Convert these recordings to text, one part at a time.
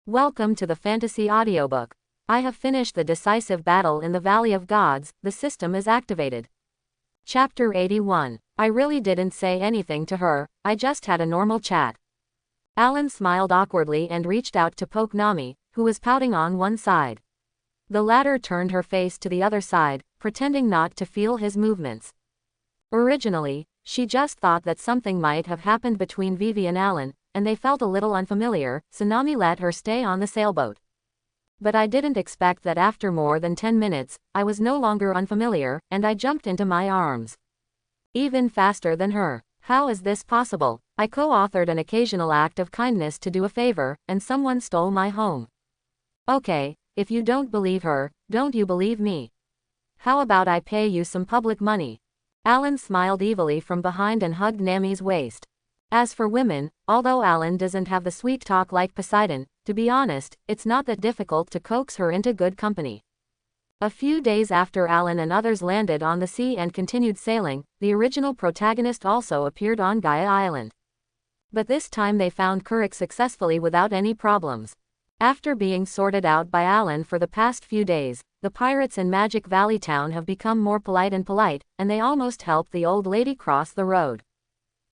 Welcome to the Fantasy Audiobook. I have finished the decisive battle in the Valley of Gods, the system is activated. Chapter 81. I really didn't say anything to her, I just had a normal chat. Alan smiled awkwardly and reached out to poke Nami, who was pouting on one side. The latter turned her face to the other side, pretending not to feel his movements. Originally, she just thought that something might have happened between Vivi and Alan, and they felt a little unfamiliar, so Nami let her stay on the sailboat. But I didn't expect that after more than 10 minutes, I was no longer unfamiliar, and I jumped into my arms. Even faster than her. How is this possible? I co-authored an occasional act of kindness to do a favor, and someone stole my home. Okay, if you don't believe her, don't you believe me? How about I pay you some public money? Alan smiled evilly from behind and hugged Nami's waist. As for women, although Alan doesn't have the sweet talk like Poseidon, to be honest, it's not that difficult to coax her into good company. A few days after Alan and others landed on the sea and continued sailing, the original protagonist also appeared on Gaia Island. But this time they found Kurik successfully without any problems. After being sorted out by Alan for the past few days, the pirates in Magic Valley Town have become more polite, and they almost helped the old lady cross the road.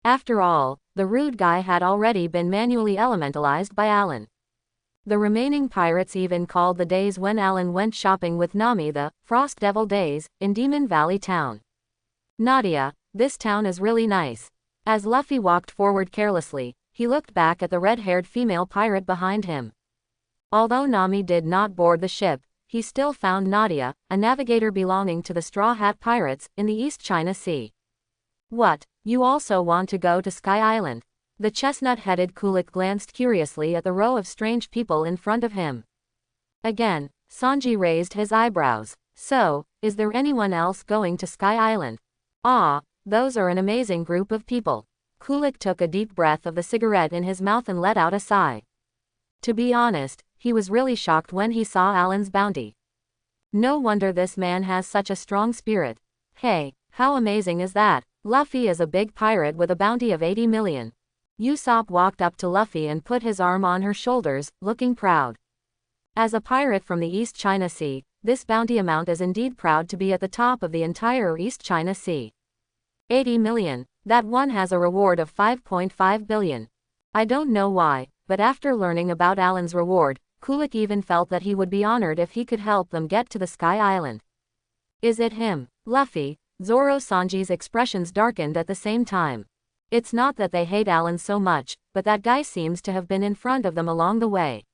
After all, the rude guy had already been manually elementalized by Alan. The remaining pirates even called the days when Alan went shopping with Nami the Frost Devil days in Demon Valley Town. Nadia, this town is really nice. As Luffy walked forward carelessly, he looked back at the red-haired female pirate behind him. Although Nami did not board the ship, he still found Nadia, a navigator belonging to the Straw Hat Pirates, in the East China Sea. What, you also want to go to Sky Island? The chestnut-headed Kulik glanced curiously at the row of strange people in front of him. Again, Sanji raised his eyebrows. So, is there anyone else going to Sky Island? Ah, those are an amazing group of people. Kulik took a deep breath of the cigarette in his mouth and let out a sigh. To be honest, he was really shocked when he saw Alan's bounty. No wonder this man has such a strong spirit. Hey, how amazing is that? Luffy is a big pirate with a bounty of 80 million. Usopp walked up to Luffy and put his arm on her shoulders, looking proud. As a pirate from the East China Sea, this bounty amount is indeed proud to be at the top of the entire East China Sea. 80 million. That one has a reward of 5.5 billion. I don't know why, but after learning about Alan's reward, Kulik even felt that he would be honored if he could help them get to the Sky Island. Is it him? Luffy, Zoro Sanji's expressions darkened at the same time. It's not that they hate Alan so much, but that guy seems to have been in front of them along the way.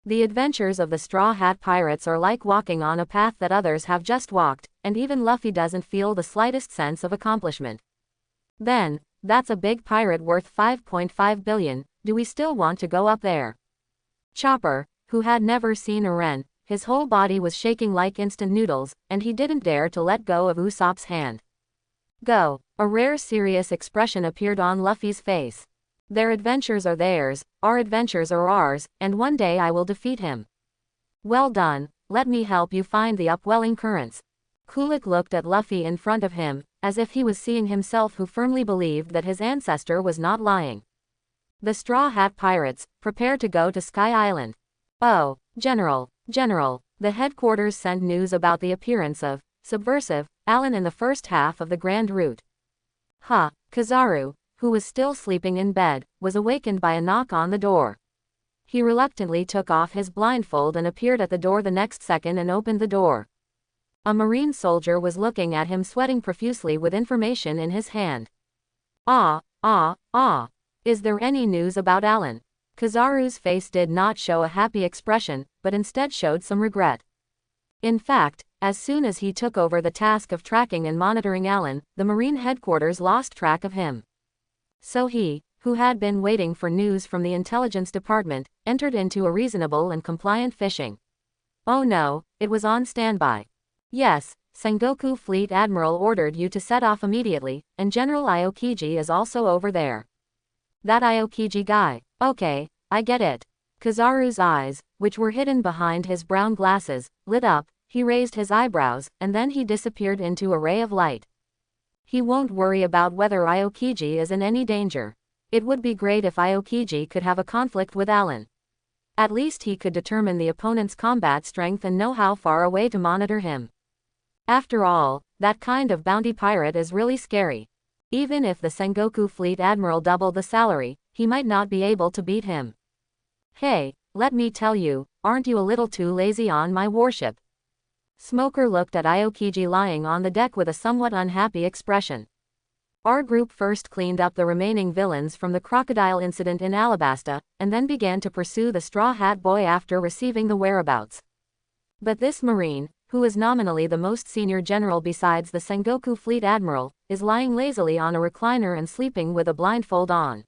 The adventures of the Straw Hat Pirates are like walking on a path that others have just walked, and even Luffy doesn't feel the slightest sense of accomplishment. Then, that's a big pirate worth 5.5 billion, do we still want to go up there? Chopper, who had never seen a wren, his whole body was shaking like instant noodles, and he didn't dare to let go of Usopp's hand. Go. A rare serious expression appeared on Luffy's face. Their adventures are theirs, our adventures are ours, and one day I will defeat him. Well done, let me help you find the upwelling currents. Kulik looked at Luffy in front of him, as if he was seeing himself, who firmly believed that his ancestor was not lying. The Straw Hat Pirates, prepare to go to Sky Island. Oh, General, the headquarters sent news about the appearance of Subversive Alan in the first half of the Grand Route. Kizaru, who was still sleeping in bed, was awakened by a knock on the door. He reluctantly took off his blindfold and appeared at the door the next second and opened the door. A marine soldier was looking at him, sweating profusely with information in his hand. Is there any news about Alan? Kizaru's face did not show a happy expression, but instead showed some regret. In fact, as soon as he took over the task of tracking and monitoring Alan, the Marine headquarters lost track of him. So he, who had been waiting for news from the intelligence department, entered into a reasonable and compliant fishing. Oh no, it was on standby. Yes, Sengoku Fleet Admiral ordered you to set off immediately, and General Aokiji is also over there. That Aokiji guy. Okay, I get it. Kizaru's eyes, which were hidden behind his brown glasses, lit up, he raised his eyebrows, and then he disappeared into a ray of light. He won't worry about whether Aokiji is in any danger. It would be great if Aokiji could have a conflict with Alan. At least he could determine the opponent's combat strength and know how far away to monitor him. After all, that kind of bounty pirate is really scary. Even if the Sengoku Fleet Admiral doubled the salary, he might not be able to beat him. Hey, let me tell you, aren't you a little too lazy on my warship? Smoker looked at Aokiji lying on the deck with a somewhat unhappy expression. Our group first cleaned up the remaining villains from the crocodile incident in Alabasta, and then began to pursue the Straw Hat Boy after receiving the whereabouts. But this Marine, who is nominally the most senior general besides the Sengoku Fleet Admiral, is lying lazily on a recliner and sleeping with a blindfold on.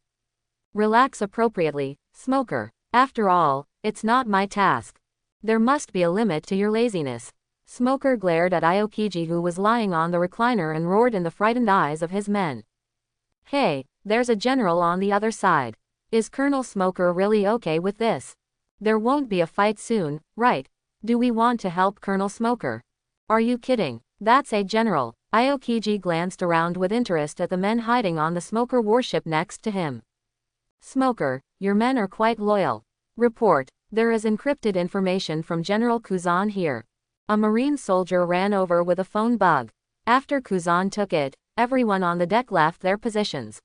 Relax appropriately, Smoker. After all, it's not my task. There must be a limit to your laziness. Smoker glared at Aokiji, who was lying on the recliner, and roared in the frightened eyes of his men. Hey, there's a general on the other side. Is Colonel Smoker really okay with this? There won't be a fight soon, right? Do we want to help Colonel Smoker? Are you kidding? That's a general. Aokiji glanced around with interest at the men hiding on the Smoker warship next to him. Smoker, your men are quite loyal. Report, there is encrypted information from General Kuzan here. A Marine soldier ran over with a phone bug. After Kuzan took it, everyone on the deck left their positions.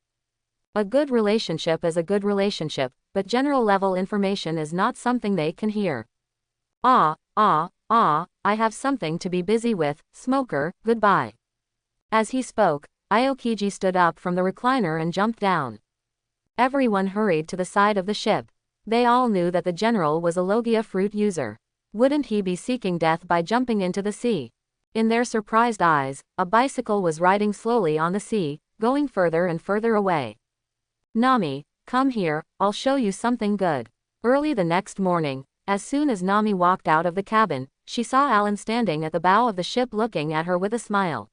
A good relationship is a good relationship, but general-level information is not something they can hear. I have something to be busy with, Smoker, goodbye. As he spoke, Aokiji stood up from the recliner and jumped down. Everyone hurried to the side of the ship. They all knew that the general was a Logia fruit user. Wouldn't he be seeking death by jumping into the sea? In their surprised eyes, a bicycle was riding slowly on the sea, going further and further away. Nami, come here, I'll show you something good. Early the next morning, as soon as Nami walked out of the cabin, she saw Alan standing at the bow of the ship looking at her with a smile.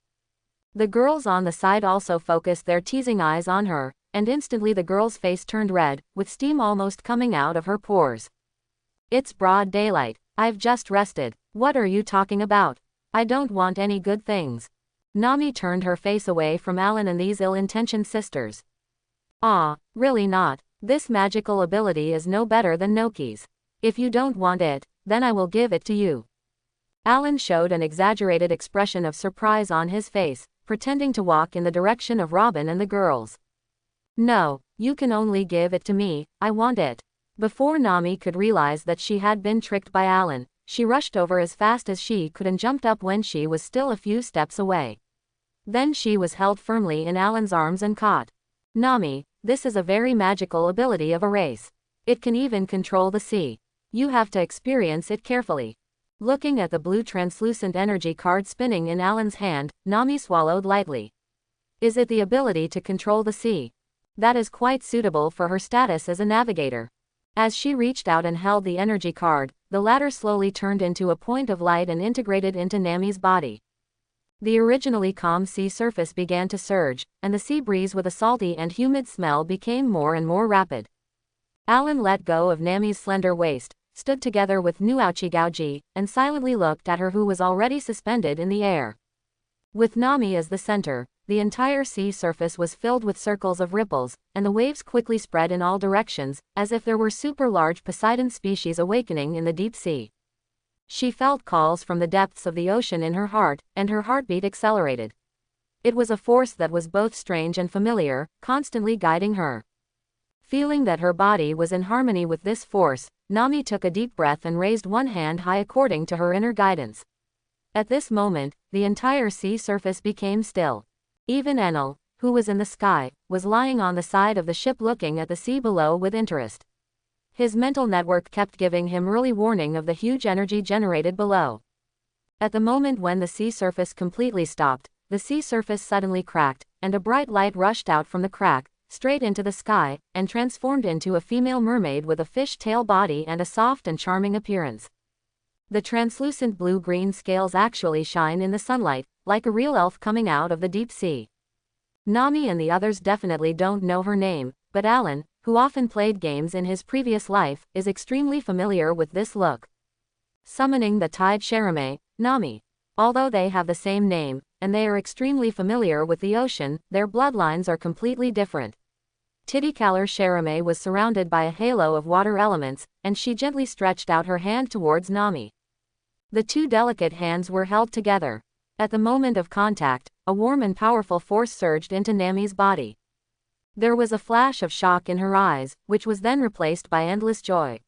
The girls on the side also focused their teasing eyes on her, and instantly the girl's face turned red, with steam almost coming out of her pores. It's broad daylight. I've just rested. What are you talking about? I don't want any good things. Nami turned her face away from Alan and these ill-intentioned sisters. Really not. This magical ability is no better than Noki's. If you don't want it, then I will give it to you. Alan showed an exaggerated expression of surprise on his face, pretending to walk in the direction of Robin and the girls. No, you can only give it to me, I want it. Before Nami could realize that she had been tricked by Alan, she rushed over as fast as she could and jumped up when she was still a few steps away. Then she was held firmly in Alan's arms and caught. Nami, this is a very magical ability of a race. It can even control the sea. You have to experience it carefully. Looking at the blue translucent energy card spinning in Alan's hand, Nami swallowed lightly. Is it the ability to control the sea? That is quite suitable for her status as a navigator. As she reached out and held the energy card, the latter slowly turned into a point of light and integrated into Nami's body. The originally calm sea surface began to surge, and the sea breeze with a salty and humid smell became more and more rapid. Alan let go of Nami's slender waist, stood together with Nuauchi Gaoji, and silently looked at her, who was already suspended in the air. With Nami as the center, the entire sea surface was filled with circles of ripples, and the waves quickly spread in all directions, as if there were super-large Poseidon species awakening in the deep sea. She felt calls from the depths of the ocean in her heart, and her heartbeat accelerated. It was a force that was both strange and familiar, constantly guiding her. Feeling that her body was in harmony with this force, Nami took a deep breath and raised one hand high according to her inner guidance. At this moment, the entire sea surface became still. Even Enel, who was in the sky, was lying on the side of the ship looking at the sea below with interest. His mental network kept giving him early warning of the huge energy generated below. At the moment when the sea surface completely stopped, the sea surface suddenly cracked, and a bright light rushed out from the crack, straight into the sky, and transformed into a female mermaid with a fish-tail body and a soft and charming appearance. The translucent blue-green scales actually shine in the sunlight, like a real elf coming out of the deep sea. Nami and the others definitely don't know her name, but Alan, who often played games in his previous life, is extremely familiar with this look. Summoning the Tide Cherame, Nami. Although they have the same name, and they are extremely familiar with the ocean, their bloodlines are completely different. Titicaler Cherame was surrounded by a halo of water elements, and she gently stretched out her hand towards Nami. The two delicate hands were held together. At the moment of contact, a warm and powerful force surged into Nami's body. There was a flash of shock in her eyes, which was then replaced by endless joy.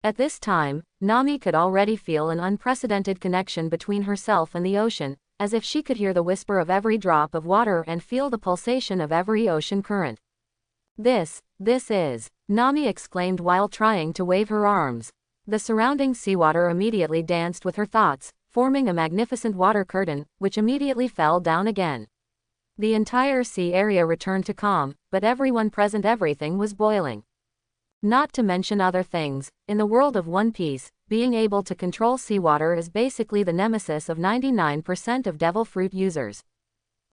At this time, Nami could already feel an unprecedented connection between herself and the ocean, as if she could hear the whisper of every drop of water and feel the pulsation of every ocean current. This is, Nami exclaimed while trying to wave her arms. The surrounding seawater immediately danced with her thoughts, forming a magnificent water curtain, which immediately fell down again. The entire sea area returned to calm, but everyone present, everything was boiling. Not to mention other things, in the world of One Piece, being able to control seawater is basically the nemesis of 99% of devil fruit users.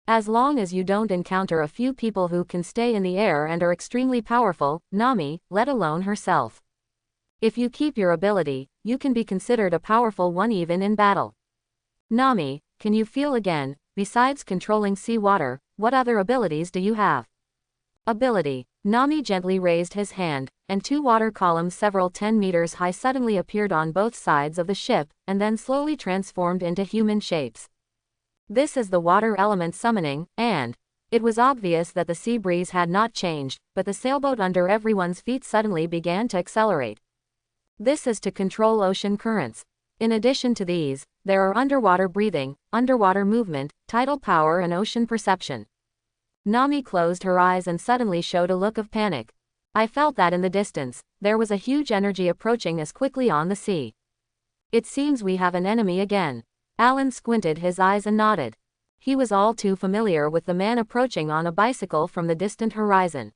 As long as you don't encounter a few people who can stay in the air and are extremely powerful, Nami, let alone herself. If you keep your ability, you can be considered a powerful one even in battle. Nami, can you feel again? Besides controlling seawater, what other abilities do you have? Ability. Nami gently raised his hand, and two water columns several 10 meters high suddenly appeared on both sides of the ship, and then slowly transformed into human shapes. This is the water element summoning, and it was obvious that the sea breeze had not changed, but the sailboat under everyone's feet suddenly began to accelerate. This is to control ocean currents. In addition to these, there are underwater breathing, underwater movement, tidal power and ocean perception. Nami closed her eyes and suddenly showed a look of panic. I felt that in the distance, there was a huge energy approaching us quickly on the sea. It seems we have an enemy again. Alan squinted his eyes and nodded. He was all too familiar with the man approaching on a bicycle from the distant horizon.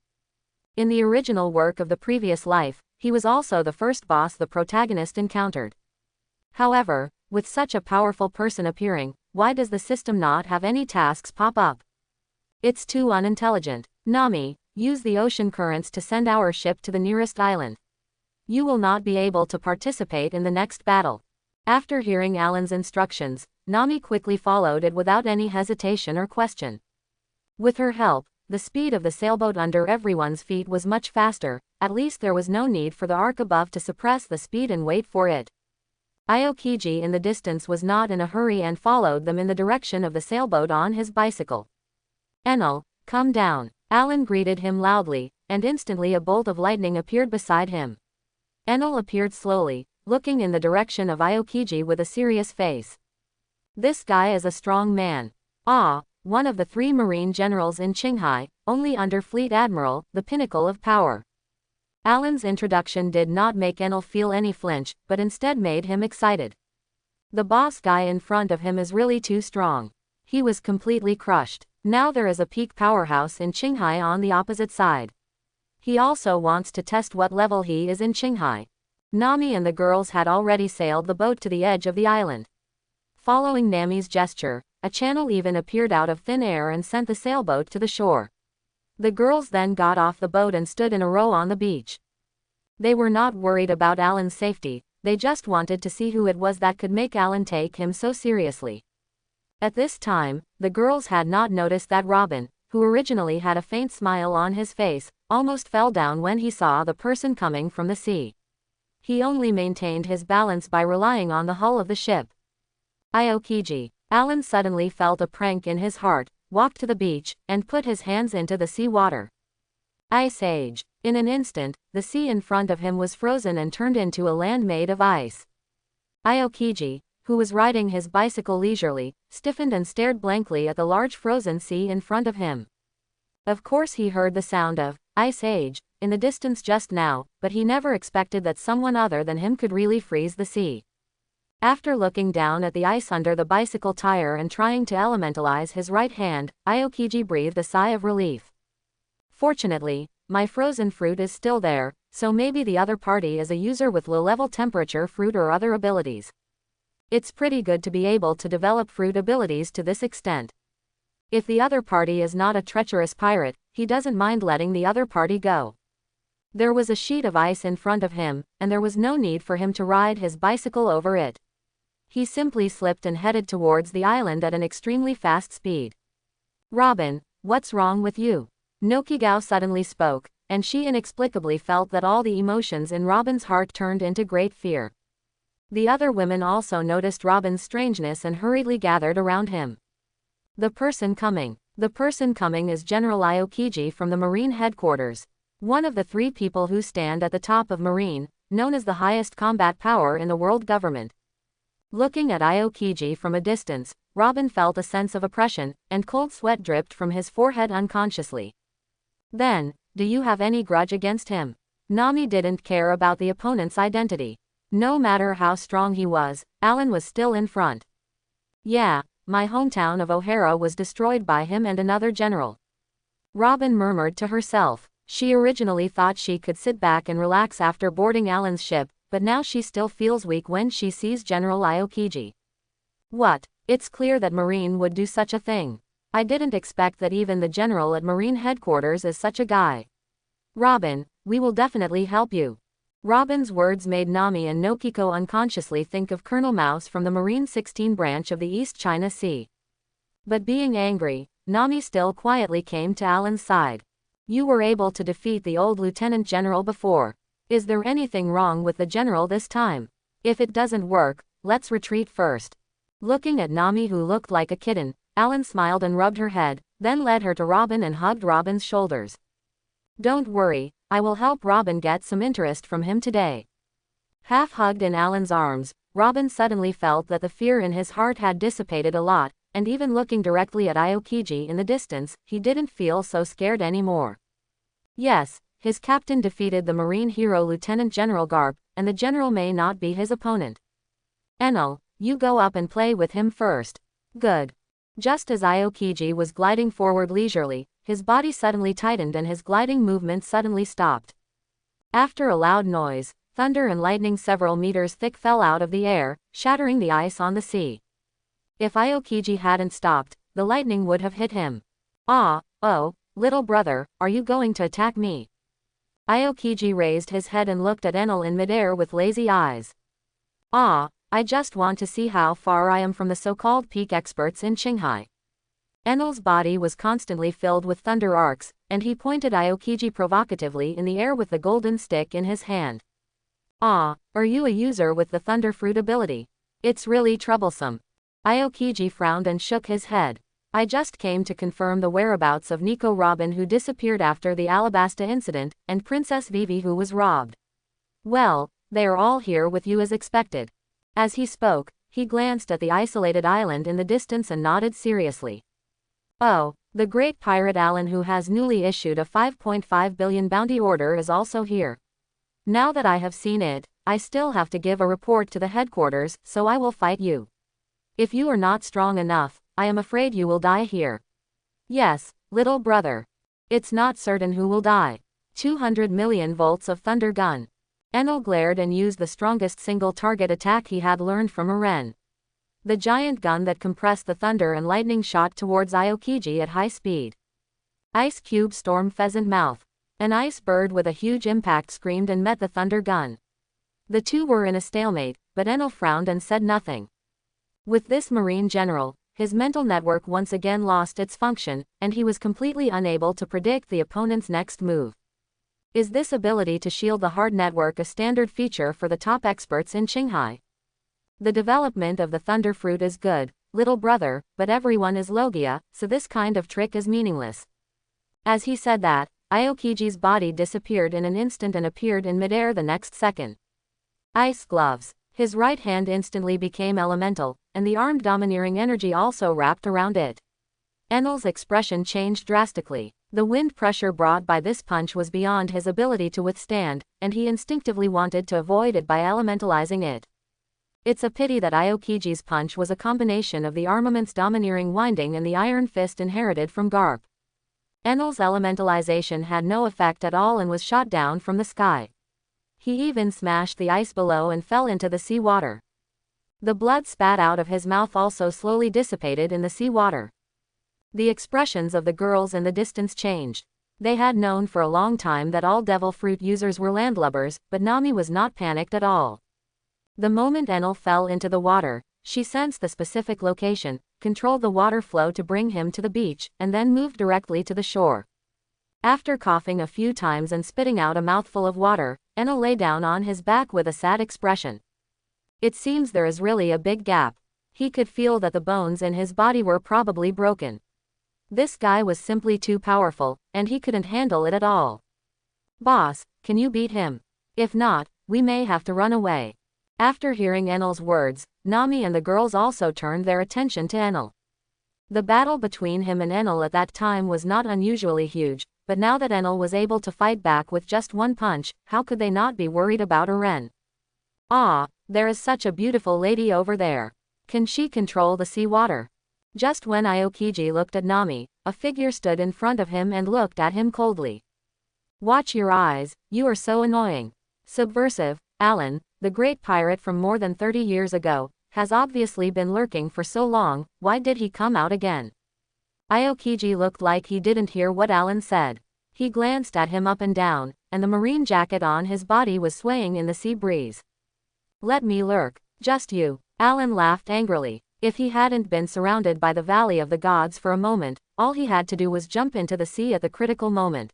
In the original work of the previous life, he was also the first boss the protagonist encountered. However, with such a powerful person appearing, why does the system not have any tasks pop up? It's too unintelligent. Nami, use the ocean currents to send our ship to the nearest island. You will not be able to participate in the next battle. After hearing Alan's instructions, Nami quickly followed it without any hesitation or question. With her help, the speed of the sailboat under everyone's feet was much faster, at least there was no need for the arc above to suppress the speed and wait for it. Aokiji in the distance was not in a hurry and followed them in the direction of the sailboat on his bicycle. Enel, come down. Alan greeted him loudly, and instantly a bolt of lightning appeared beside him. Enel appeared slowly, looking in the direction of Aokiji with a serious face. This guy is a strong man. Ah, one of the 3 marine generals in Qinghai, only under Fleet Admiral, the pinnacle of power. Alan's introduction did not make Enel feel any flinch, but instead made him excited. The boss guy in front of him is really too strong. He was completely crushed. Now there is a peak powerhouse in Qinghai on the opposite side. He also wants to test what level he is in Qinghai. Nami and the girls had already sailed the boat to the edge of the island. Following Nami's gesture, a channel even appeared out of thin air and sent the sailboat to the shore. The girls then got off the boat and stood in a row on the beach. They were not worried about Alan's safety, they just wanted to see who it was that could make Alan take him so seriously. At this time, the girls had not noticed that Robin, who originally had a faint smile on his face, almost fell down when he saw the person coming from the sea. He only maintained his balance by relying on the hull of the ship. Aokiji. Alan suddenly felt a prank in his heart, walked to the beach, and put his hands into the sea water. Ice Age. In an instant, the sea in front of him was frozen and turned into a land made of ice. Aokiji, who was riding his bicycle leisurely, stiffened and stared blankly at the large frozen sea in front of him. Of course he heard the sound of Ice Age in the distance just now, but he never expected that someone other than him could really freeze the sea. After looking down at the ice under the bicycle tire and trying to elementalize his right hand, Aokiji breathed a sigh of relief. Fortunately, my frozen fruit is still there, so maybe the other party is a user with low-level temperature fruit or other abilities. It's pretty good to be able to develop fruit abilities to this extent. If the other party is not a treacherous pirate, he doesn't mind letting the other party go. There was a sheet of ice in front of him, and there was no need for him to ride his bicycle over it. He simply slipped and headed towards the island at an extremely fast speed. Robin, what's wrong with you? Nokigao suddenly spoke, and she inexplicably felt that all the emotions in Robin's heart turned into great fear. The other women also noticed Robin's strangeness and hurriedly gathered around him. The person coming. The person coming is General Aokiji from the Marine headquarters. One of the 3 people who stand at the top of Marine, known as the highest combat power in the world government. Looking at Aokiji from a distance, Robin felt a sense of oppression, and cold sweat dripped from his forehead unconsciously. Then, do you have any grudge against him? Nami didn't care about the opponent's identity. No matter how strong he was, Alan was still in front. Yeah, my hometown of O'Hara was destroyed by him and another general. Robin murmured to herself. She originally thought she could sit back and relax after boarding Alan's ship, but now she still feels weak when she sees General Aokiji. What? It's clear that Marine would do such a thing. I didn't expect that even the general at Marine headquarters is such a guy. Robin, we will definitely help you. Robin's words made Nami and Nokiko unconsciously think of Colonel Mouse from the Marine 16 branch of the East China Sea. But being angry, Nami still quietly came to Alan's side. You were able to defeat the old lieutenant general before. Is there anything wrong with the general this time? If it doesn't work, let's retreat first. Looking at Nami, who looked like a kitten, Alan smiled and rubbed her head, then led her to Robin and hugged Robin's shoulders. Don't worry, I will help Robin get some interest from him today. Half hugged in Alan's arms, Robin suddenly felt that the fear in his heart had dissipated a lot, and even looking directly at Aokiji in the distance, he didn't feel so scared anymore. Yes, his captain defeated the Marine hero Lieutenant General Garp, and the general may not be his opponent. Enel, you go up and play with him first. Good. Just as Aokiji was gliding forward leisurely, his body suddenly tightened and his gliding movement suddenly stopped. After a loud noise, thunder and lightning several meters thick fell out of the air, shattering the ice on the sea. If Aokiji hadn't stopped, the lightning would have hit him. Oh, little brother, are you going to attack me? Aokiji raised his head and looked at Enel in midair with lazy eyes. I just want to see how far I am from the so-called peak experts in Qinghai. Enel's body was constantly filled with thunder arcs, and he pointed Aokiji provocatively in the air with the golden stick in his hand. Are you a user with the thunder fruit ability? It's really troublesome. Aokiji frowned and shook his head. I just came to confirm the whereabouts of Nico Robin, who disappeared after the Alabasta incident, and Princess Vivi, who was robbed. Well, they are all here with you as expected. As he spoke, he glanced at the isolated island in the distance and nodded seriously. Oh, the great pirate Alan, who has newly issued a 5.5 billion bounty order, is also here. Now that I have seen it, I still have to give a report to the headquarters, so I will fight you. If you are not strong enough, I am afraid you will die here. Yes, little brother. It's not certain who will die. 200 million volts of thunder gun. Enel glared and used the strongest single-target attack he had learned from Eren. The giant gun that compressed the thunder and lightning shot towards Aokiji at high speed. Ice Cube stormed Pheasant Mouth. An ice bird with a huge impact screamed and met the thunder gun. The two were in a stalemate, but Enel frowned and said nothing. With this Marine general, his mental network once again lost its function, and he was completely unable to predict the opponent's next move. Is this ability to shield the hard network a standard feature for the top experts in Qinghai? The development of the thunder fruit is good, little brother, but everyone is Logia, so this kind of trick is meaningless. As he said that, Aokiji's body disappeared in an instant and appeared in midair the next second. Ice gloves. His right hand instantly became elemental, and the armed domineering energy also wrapped around it. Enel's expression changed drastically. The wind pressure brought by this punch was beyond his ability to withstand, and he instinctively wanted to avoid it by elementalizing it. It's a pity that Aokiji's punch was a combination of the armament's domineering winding and the iron fist inherited from Garp. Enel's elementalization had no effect at all and was shot down from the sky. He even smashed the ice below and fell into the sea water. The blood spat out of his mouth also slowly dissipated in the sea water. The expressions of the girls in the distance changed. They had known for a long time that all devil fruit users were landlubbers, but Nami was not panicked at all. The moment Enel fell into the water, she sensed the specific location, controlled the water flow to bring him to the beach, and then moved directly to the shore. After coughing a few times and spitting out a mouthful of water, Enel lay down on his back with a sad expression. It seems there is really a big gap. He could feel that the bones in his body were probably broken. This guy was simply too powerful, and he couldn't handle it at all. Boss, can you beat him? If not, we may have to run away. After hearing Enel's words, Nami and the girls also turned their attention to Enel. The battle between him and Enel at that time was not unusually huge, but now that Enel was able to fight back with just one punch, how could they not be worried about Eren? Ah, there is such a beautiful lady over there. Can she control the sea water? Just when Aokiji looked at Nami, a figure stood in front of him and looked at him coldly. Watch your eyes, you are so annoying. Subversive, Allen, the great pirate from more than 30 years ago, has obviously been lurking for so long, why did he come out again? Aokiji looked like he didn't hear what Allen said. He glanced at him up and down, and the marine jacket on his body was swaying in the sea breeze. Let me lurk, just you. Allen laughed angrily. If he hadn't been surrounded by the Valley of the Gods for a moment, all he had to do was jump into the sea at the critical moment.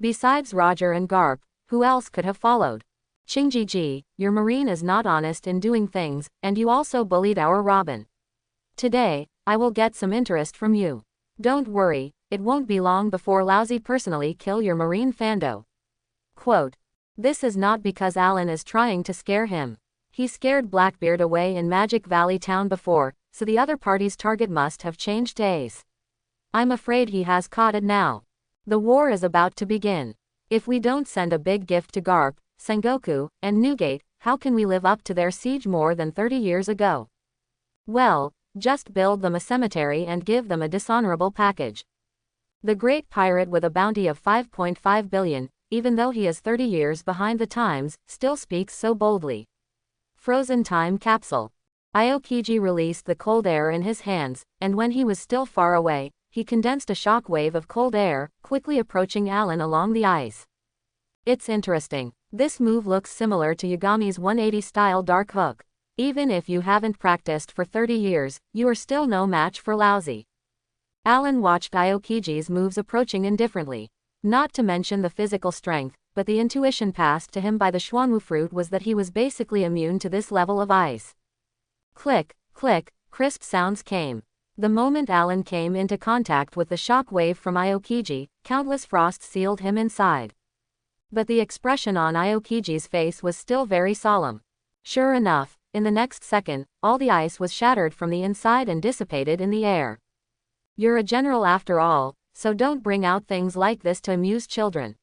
Besides Roger and Garp, who else could have followed? Shinji-ji, your marine is not honest in doing things, and you also bullied our Robin. Today, I will get some interest from you. Don't worry, it won't be long before Lousy personally kill your marine Fando. Quote. This is not because Allen is trying to scare him. He scared Blackbeard away in Magic Valley Town before, so the other party's target must have changed to Ace. I'm afraid he has caught it now. The war is about to begin. If we don't send a big gift to Garp, Sengoku, and Newgate, how can we live up to their siege more than 30 years ago? Well, just build them a cemetery and give them a dishonorable package. The great pirate with a bounty of 5.5 billion, even though he is 30 years behind the times, still speaks so boldly. Frozen time capsule. Aokiji released the cold air in his hands, and when he was still far away, he condensed a shock wave of cold air, quickly approaching Allen along the ice. It's interesting. This move looks similar to Yagami's 180-style dark hook. Even if you haven't practiced for 30 years, you are still no match for Lousy. Allen watched Aokiji's moves approaching indifferently. Not to mention the physical strength, but the intuition passed to him by the Schwanwu fruit was that he was basically immune to this level of ice. Click, click, crisp sounds came. The moment Allen came into contact with the shock wave from Aokiji, countless frosts sealed him inside. But the expression on Aokiji's face was still very solemn. Sure enough, in the next second, all the ice was shattered from the inside and dissipated in the air. You're a general after all, so don't bring out things like this to amuse children.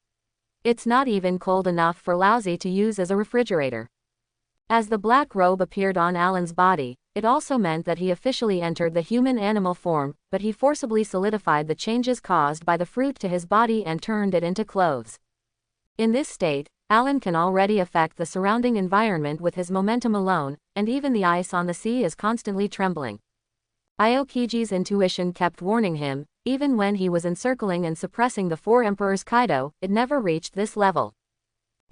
It's not even cold enough for Lousy to use as a refrigerator. As the black robe appeared on Allen's body, it also meant that he officially entered the human-animal form, but he forcibly solidified the changes caused by the fruit to his body and turned it into clothes. In this state, Allen can already affect the surrounding environment with his momentum alone, and even the ice on the sea is constantly trembling. Aokiji's intuition kept warning him, even when he was encircling and suppressing the Four Emperors Kaido, it never reached this level.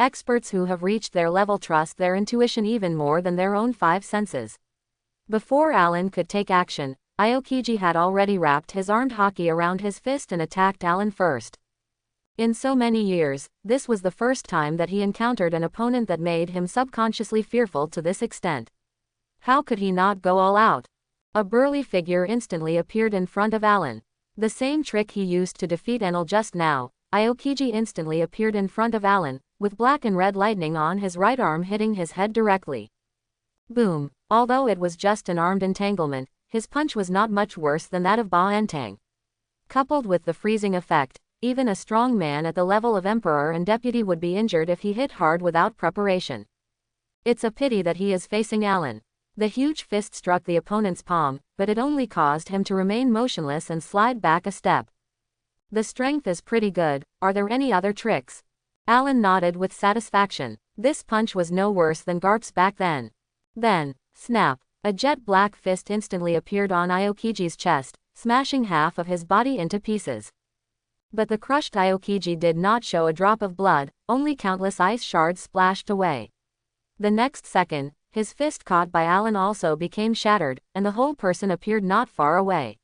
Experts who have reached their level trust their intuition even more than their own five senses. Before Allen could take action, Aokiji had already wrapped his armed haki around his fist and attacked Allen first. In so many years, this was the first time that he encountered an opponent that made him subconsciously fearful to this extent. How could he not go all out? A burly figure instantly appeared in front of Allen. The same trick he used to defeat Enel just now, Aokiji instantly appeared in front of Allen, with black and red lightning on his right arm hitting his head directly. Boom! Although it was just an armed entanglement, his punch was not much worse than that of Ba Entang. Coupled with the freezing effect, even a strong man at the level of Emperor and Deputy would be injured if he hit hard without preparation. It's a pity that he is facing Allen. The huge fist struck the opponent's palm, but it only caused him to remain motionless and slide back a step. The strength is pretty good, are there any other tricks? Allen nodded with satisfaction. This punch was no worse than Garp's back then. Then, snap, a jet black fist instantly appeared on Aokiji's chest, smashing half of his body into pieces. But the crushed Aokiji did not show a drop of blood, only countless ice shards splashed away. The next second, his fist caught by Allen also became shattered, and the whole person appeared not far away.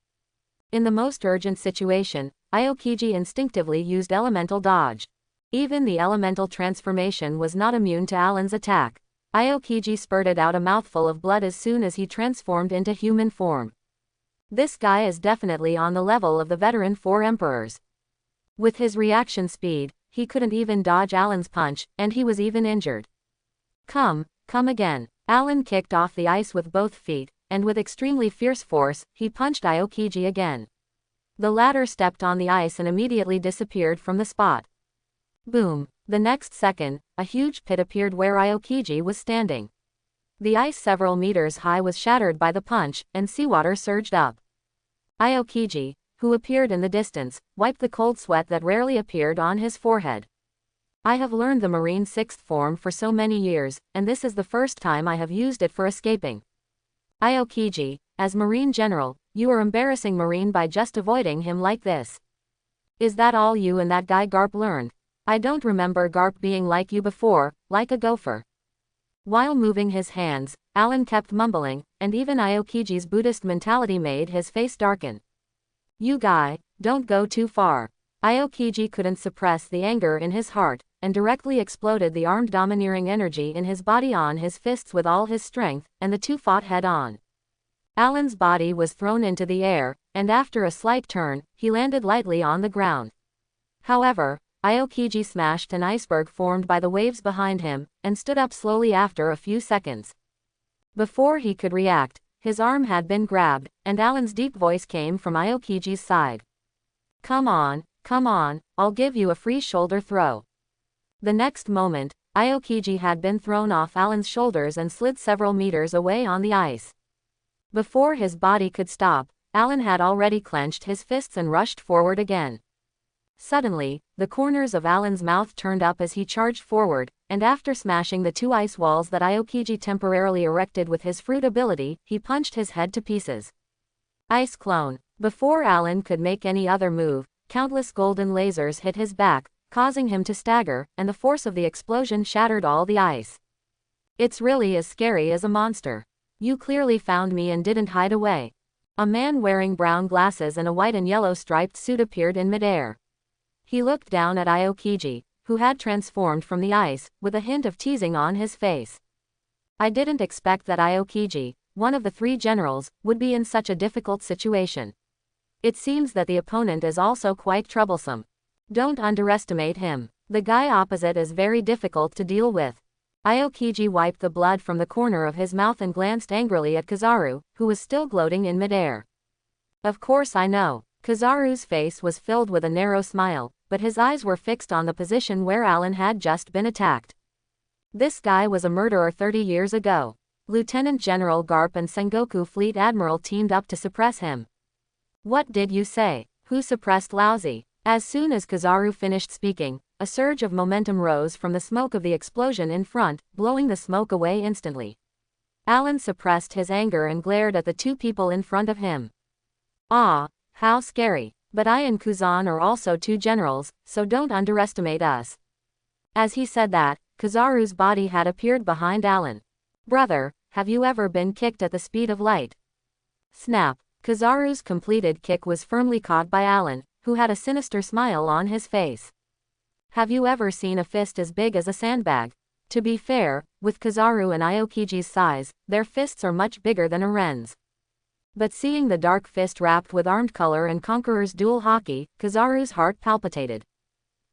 In the most urgent situation, Aokiji instinctively used elemental dodge. Even the elemental transformation was not immune to Alan's attack. Aokiji spurted out a mouthful of blood as soon as he transformed into human form. This guy is definitely on the level of the veteran 4 emperors. With his reaction speed, he couldn't even dodge Alan's punch, and he was even injured. Come again. Alan kicked off the ice with both feet, and with extremely fierce force, he punched Aokiji again. The latter stepped on the ice and immediately disappeared from the spot. Boom. The next second, a huge pit appeared where Aokiji was standing. The ice several meters high was shattered by the punch, and seawater surged up. Aokiji, who appeared in the distance, wiped the cold sweat that rarely appeared on his forehead. I have learned the Marine 6th form for so many years, and this is the first time I have used it for escaping. Aokiji, as Marine General, you are embarrassing Marine by just avoiding him like this. Is that all you and that guy Garp learned? I don't remember Garp being like you before, like a gopher. While moving his hands, Alan kept mumbling, and even Aokiji's Buddhist mentality made his face darken. You guy, don't go too far. Aokiji couldn't suppress the anger in his heart, and directly exploded the armed domineering energy in his body on his fists with all his strength, and the two fought head-on. Alan's body was thrown into the air, and after a slight turn, he landed lightly on the ground. However, Aokiji smashed an iceberg formed by the waves behind him, and stood up slowly after a few seconds. Before he could react, his arm had been grabbed, and Alan's deep voice came from Aokiji's side. Come on, I'll give you a free shoulder throw. The next moment, Aokiji had been thrown off Alan's shoulders and slid several meters away on the ice. Before his body could stop, Alan had already clenched his fists and rushed forward again. Suddenly, the corners of Alan's mouth turned up as he charged forward, and after smashing the two ice walls that Aokiji temporarily erected with his fruit ability, he punched his head to pieces. Ice clone. Before Alan could make any other move, countless golden lasers hit his back, causing him to stagger, and the force of the explosion shattered all the ice. It's really as scary as a monster. You clearly found me and didn't hide away. A man wearing brown glasses and a white and yellow striped suit appeared in midair. He looked down at Aokiji, who had transformed from the ice, with a hint of teasing on his face. I didn't expect that Aokiji, one of the 3 generals, would be in such a difficult situation. It seems that the opponent is also quite troublesome. Don't underestimate him. The guy opposite is very difficult to deal with. Aokiji wiped the blood from the corner of his mouth and glanced angrily at Kizaru, who was still gloating in midair. Of course I know. Kizaru's face was filled with a narrow smile, but his eyes were fixed on the position where Alan had just been attacked. This guy was a murderer 30 years ago. Lieutenant General Garp and Sengoku Fleet Admiral teamed up to suppress him. What did you say? Who suppressed Lousy? As soon as Kizaru finished speaking, a surge of momentum rose from the smoke of the explosion in front, blowing the smoke away instantly. Alan suppressed his anger and glared at the 2 people in front of him. Ah, how scary. But I and Kuzan are also 2 generals, so don't underestimate us. As he said that, Kizaru's body had appeared behind Alan. Brother, have you ever been kicked at the speed of light? Snap. Kizaru's completed kick was firmly caught by Alan, who had a sinister smile on his face. Have you ever seen a fist as big as a sandbag? To be fair, with Kizaru and Aokiji's size, their fists are much bigger than Aren's. But seeing the dark fist wrapped with armed color and Conqueror's dual hockey, Kizaru's heart palpitated.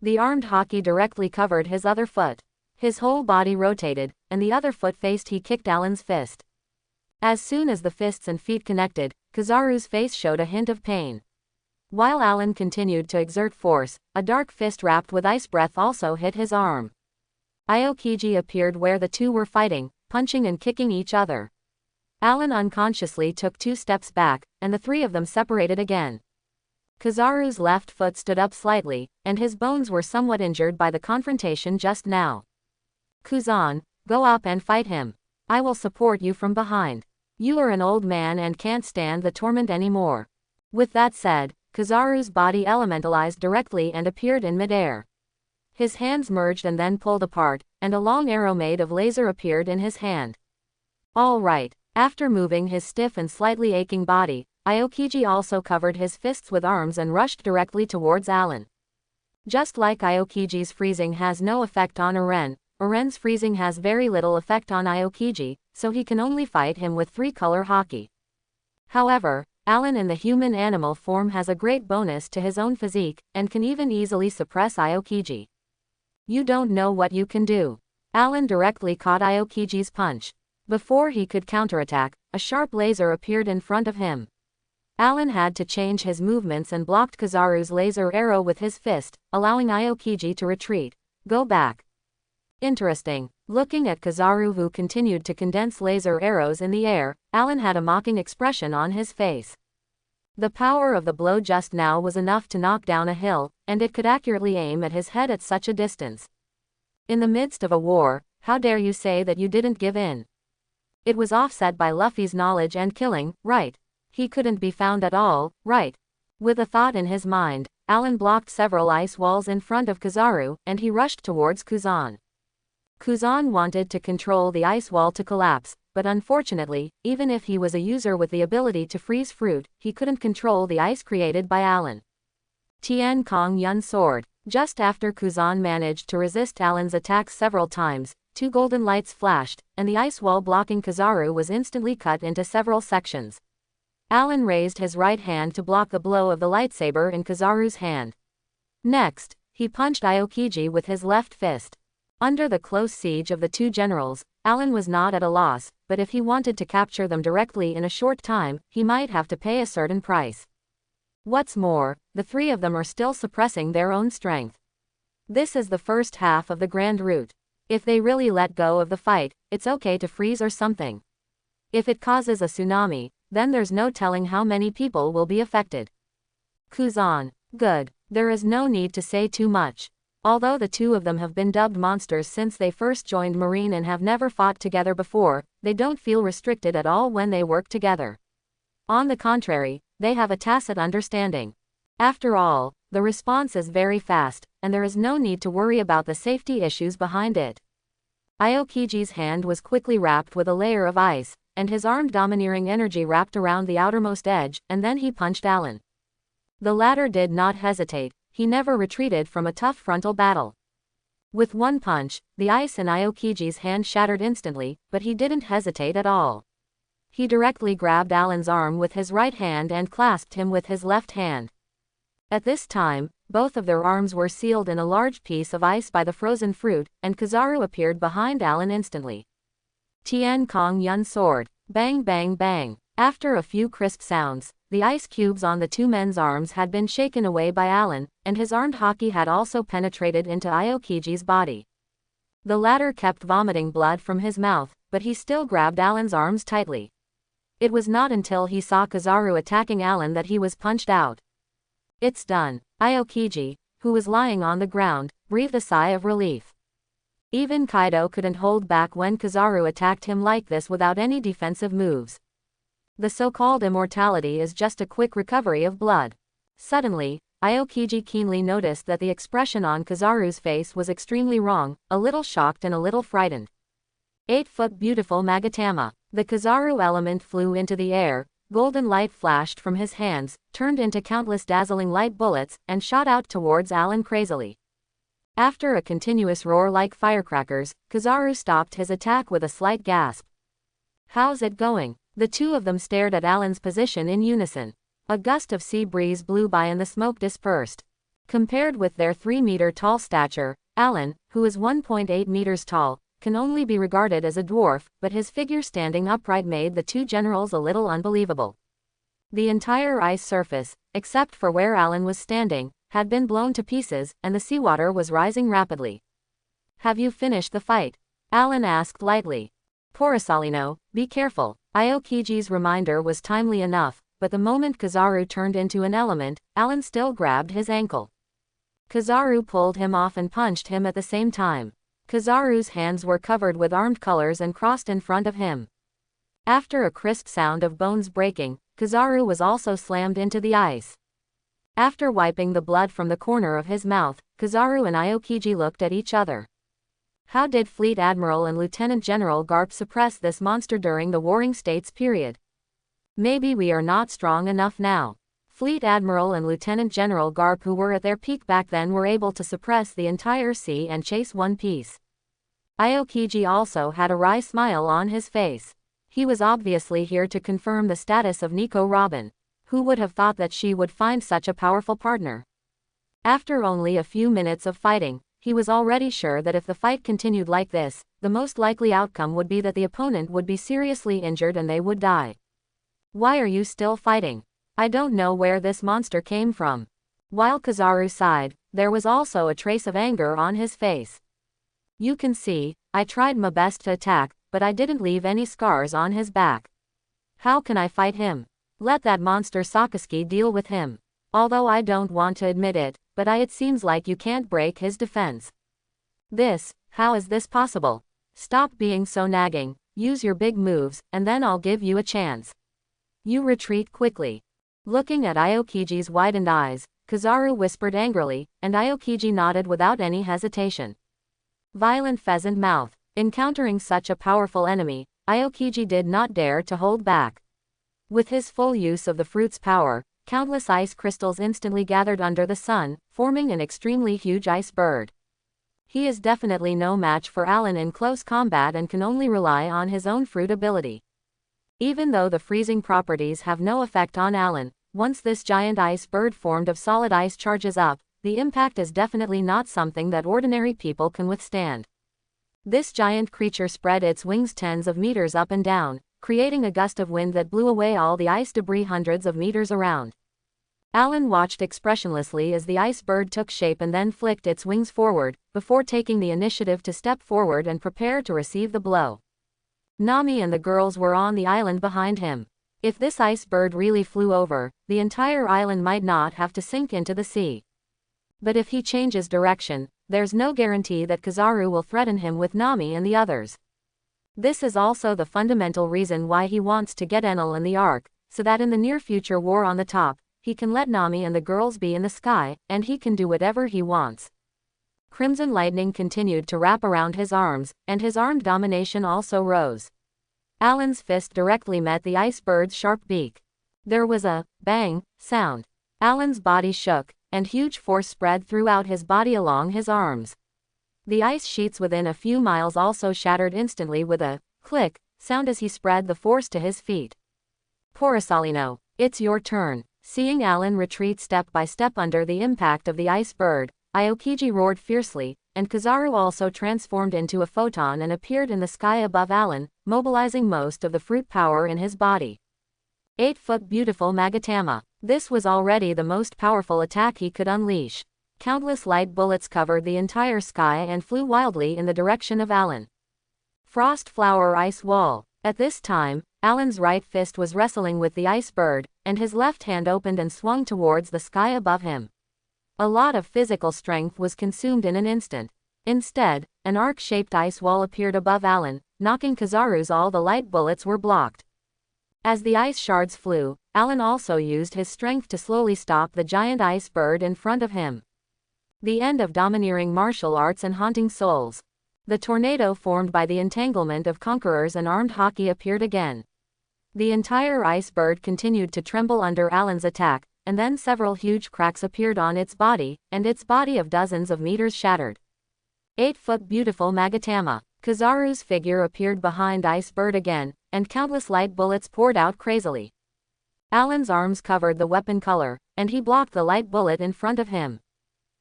The armed hockey directly covered his other foot. His whole body rotated, and the other foot faced he kicked Alan's fist. As soon as the fists and feet connected, Kizaru's face showed a hint of pain. While Alan continued to exert force, a dark fist wrapped with ice breath also hit his arm. Aokiji appeared where the 2 were fighting, punching and kicking each other. Alan unconsciously took 2 steps back, and the 3 of them separated again. Kizaru's left foot stood up slightly, and his bones were somewhat injured by the confrontation just now. Kuzan, go up and fight him. I will support you from behind. You are an old man and can't stand the torment anymore. With that said, Kizaru's body elementalized directly and appeared in midair. His hands merged and then pulled apart, and a long arrow made of laser appeared in his hand. All right. After moving his stiff and slightly aching body, Aokiji also covered his fists with arms and rushed directly towards Alan. Just like Aokiji's freezing has no effect on Eren, Eren's freezing has very little effect on Aokiji, so he can only fight him with 3-color haki. However, Alan in the human animal form has a great bonus to his own physique, and can even easily suppress Aokiji. You don't know what you can do. Alan directly caught Aokiji's punch. Before he could counterattack, a sharp laser appeared in front of him. Alan had to change his movements and blocked Kizaru's laser arrow with his fist, allowing Aokiji to retreat. Go back. Interesting. Looking at Kizaru, who continued to condense laser arrows in the air, Alan had a mocking expression on his face. The power of the blow just now was enough to knock down a hill, and it could accurately aim at his head at such a distance. In the midst of a war, how dare you say that you didn't give in? It was offset by Luffy's knowledge and killing, right? He couldn't be found at all, right? With a thought in his mind, Alan blocked several ice walls in front of Kizaru, and he rushed towards Kuzan. Kuzan wanted to control the ice wall to collapse, but unfortunately, even if he was a user with the ability to freeze fruit, he couldn't control the ice created by Alan. Tien Kong Yun sword. Just after Kuzan managed to resist Alan's attacks several times, 2 golden lights flashed, and the ice wall blocking Kizaru was instantly cut into several sections. Alan raised his right hand to block the blow of the lightsaber in Kizaru's hand. Next, he punched Aokiji with his left fist. Under the close siege of the 2 generals, Alan was not at a loss, but if he wanted to capture them directly in a short time, he might have to pay a certain price. What's more, the 3 of them are still suppressing their own strength. This is the first half of the grand route. If they really let go of the fight, it's okay to freeze or something. If it causes a tsunami, then there's no telling how many people will be affected. Kuzan. Good. There is no need to say too much. Although the 2 of them have been dubbed monsters since they first joined Marine and have never fought together before, they don't feel restricted at all when they work together. On the contrary, they have a tacit understanding. After all, the response is very fast, and there is no need to worry about the safety issues behind it. Aokiji's hand was quickly wrapped with a layer of ice, and his armed domineering energy wrapped around the outermost edge, and then he punched Alan. The latter did not hesitate. He never retreated from a tough frontal battle. With one punch, the ice in Aokiji's hand shattered instantly, but he didn't hesitate at all. He directly grabbed Alan's arm with his right hand and clasped him with his left hand. At this time, both of their arms were sealed in a large piece of ice by the frozen fruit, and Kizaru appeared behind Alan instantly. Tien Kong Yun sword. Bang bang bang. After a few crisp sounds, the ice cubes on the 2 men's arms had been shaken away by Alan, and his armed haki had also penetrated into Aokiji's body. The latter kept vomiting blood from his mouth, but he still grabbed Alan's arms tightly. It was not until he saw Kizaru attacking Alan that he was punched out. It's done. Aokiji, who was lying on the ground, breathed a sigh of relief. Even Kaido couldn't hold back when Kizaru attacked him like this without any defensive moves. The so-called immortality is just a quick recovery of blood. Suddenly, Aokiji keenly noticed that the expression on Kizaru's face was extremely wrong, a little shocked and a little frightened. 8-foot beautiful Magatama. The Kizaru element flew into the air, golden light flashed from his hands, turned into countless dazzling light bullets, and shot out towards Alan crazily. After a continuous roar like firecrackers, Kizaru stopped his attack with a slight gasp. How's it going? The 2 of them stared at Alan's position in unison. A gust of sea breeze blew by and the smoke dispersed. Compared with their 3-meter-tall stature, Alan, who is 1.8 meters tall, can only be regarded as a dwarf, but his figure standing upright made the 2 generals a little unbelievable. The entire ice surface, except for where Alan was standing, had been blown to pieces, and the seawater was rising rapidly. Have you finished the fight? Alan asked lightly. Porosalino, be careful. Aokiji's reminder was timely enough, but the moment Kizaru turned into an element, Alan still grabbed his ankle. Kizaru pulled him off and punched him at the same time. Kizaru's hands were covered with armed colors and crossed in front of him. After a crisp sound of bones breaking, Kizaru was also slammed into the ice. After wiping the blood from the corner of his mouth, Kizaru and Aokiji looked at each other. How did Fleet Admiral and Lieutenant General Garp suppress this monster during the Warring States period? Maybe we are not strong enough now. Fleet Admiral and Lieutenant General Garp, who were at their peak back then, were able to suppress the entire sea and chase one piece. Aokiji also had a wry smile on his face. He was obviously here to confirm the status of Nico Robin. Who would have thought that she would find such a powerful partner? After only a few minutes of fighting, he was already sure that if the fight continued like this, the most likely outcome would be that the opponent would be seriously injured and they would die. Why are you still fighting? I don't know where this monster came from. While Kizaru sighed, there was also a trace of anger on his face. You can see, I tried my best to attack, but I didn't leave any scars on his back. How can I fight him? Let that monster Sakazuki deal with him. Although I don't want to admit it, but it seems like you can't break his defense. How is this possible? Stop being so nagging, use your big moves, and then I'll give you a chance. You retreat quickly. Looking at Aokiji's widened eyes, Kizaru whispered angrily, and Aokiji nodded without any hesitation. Violent pheasant mouth. Encountering such a powerful enemy, Aokiji did not dare to hold back. With his full use of the fruit's power, countless ice crystals instantly gathered under the sun, forming an extremely huge ice bird. He is definitely no match for Alan in close combat and can only rely on his own fruit ability. Even though the freezing properties have no effect on Alan, once this giant ice bird formed of solid ice charges up, the impact is definitely not something that ordinary people can withstand. This giant creature spread its wings tens of meters up and down, creating a gust of wind that blew away all the ice debris hundreds of meters around. Alan watched expressionlessly as the ice bird took shape and then flicked its wings forward, before taking the initiative to step forward and prepare to receive the blow. Nami and the girls were on the island behind him. If this ice bird really flew over, the entire island might not have to sink into the sea. But if he changes direction, there's no guarantee that Kizaru will threaten him with Nami and the others. This is also the fundamental reason why he wants to get Enel in the Ark, so that in the near future war on the top, he can let Nami and the girls be in the sky, and he can do whatever he wants. Crimson lightning continued to wrap around his arms, and his armed domination also rose. Alan's fist directly met the ice bird's sharp beak. There was a bang sound. Alan's body shook, and huge force spread throughout his body along his arms. The ice sheets within a few miles also shattered instantly with a click sound as he spread the force to his feet. Porosalino, it's your turn. Seeing Alan retreat step by step under the impact of the ice bird, Aokiji roared fiercely, and Kizaru also transformed into a photon and appeared in the sky above Alan, mobilizing most of the fruit power in his body. 8-foot beautiful Magatama. This was already the most powerful attack he could unleash. Countless light bullets covered the entire sky and flew wildly in the direction of Alan. Frost flower ice wall. At this time, Alan's right fist was wrestling with the ice bird, and his left hand opened and swung towards the sky above him. A lot of physical strength was consumed in an instant. Instead, an arc-shaped ice wall appeared above Alan, knocking Kizaru's all the light bullets were blocked. As the ice shards flew, Alan also used his strength to slowly stop the giant ice bird in front of him. The end of domineering martial arts and haunting souls. The tornado formed by the entanglement of conquerors and armed hockey appeared again. The entire ice bird continued to tremble under Alan's attack, and then several huge cracks appeared on its body, and its body of dozens of meters shattered. 8-foot beautiful Magatama. Kizaru's figure appeared behind ice bird again, and countless light bullets poured out crazily. Alan's arms covered the weapon color, and he blocked the light bullet in front of him.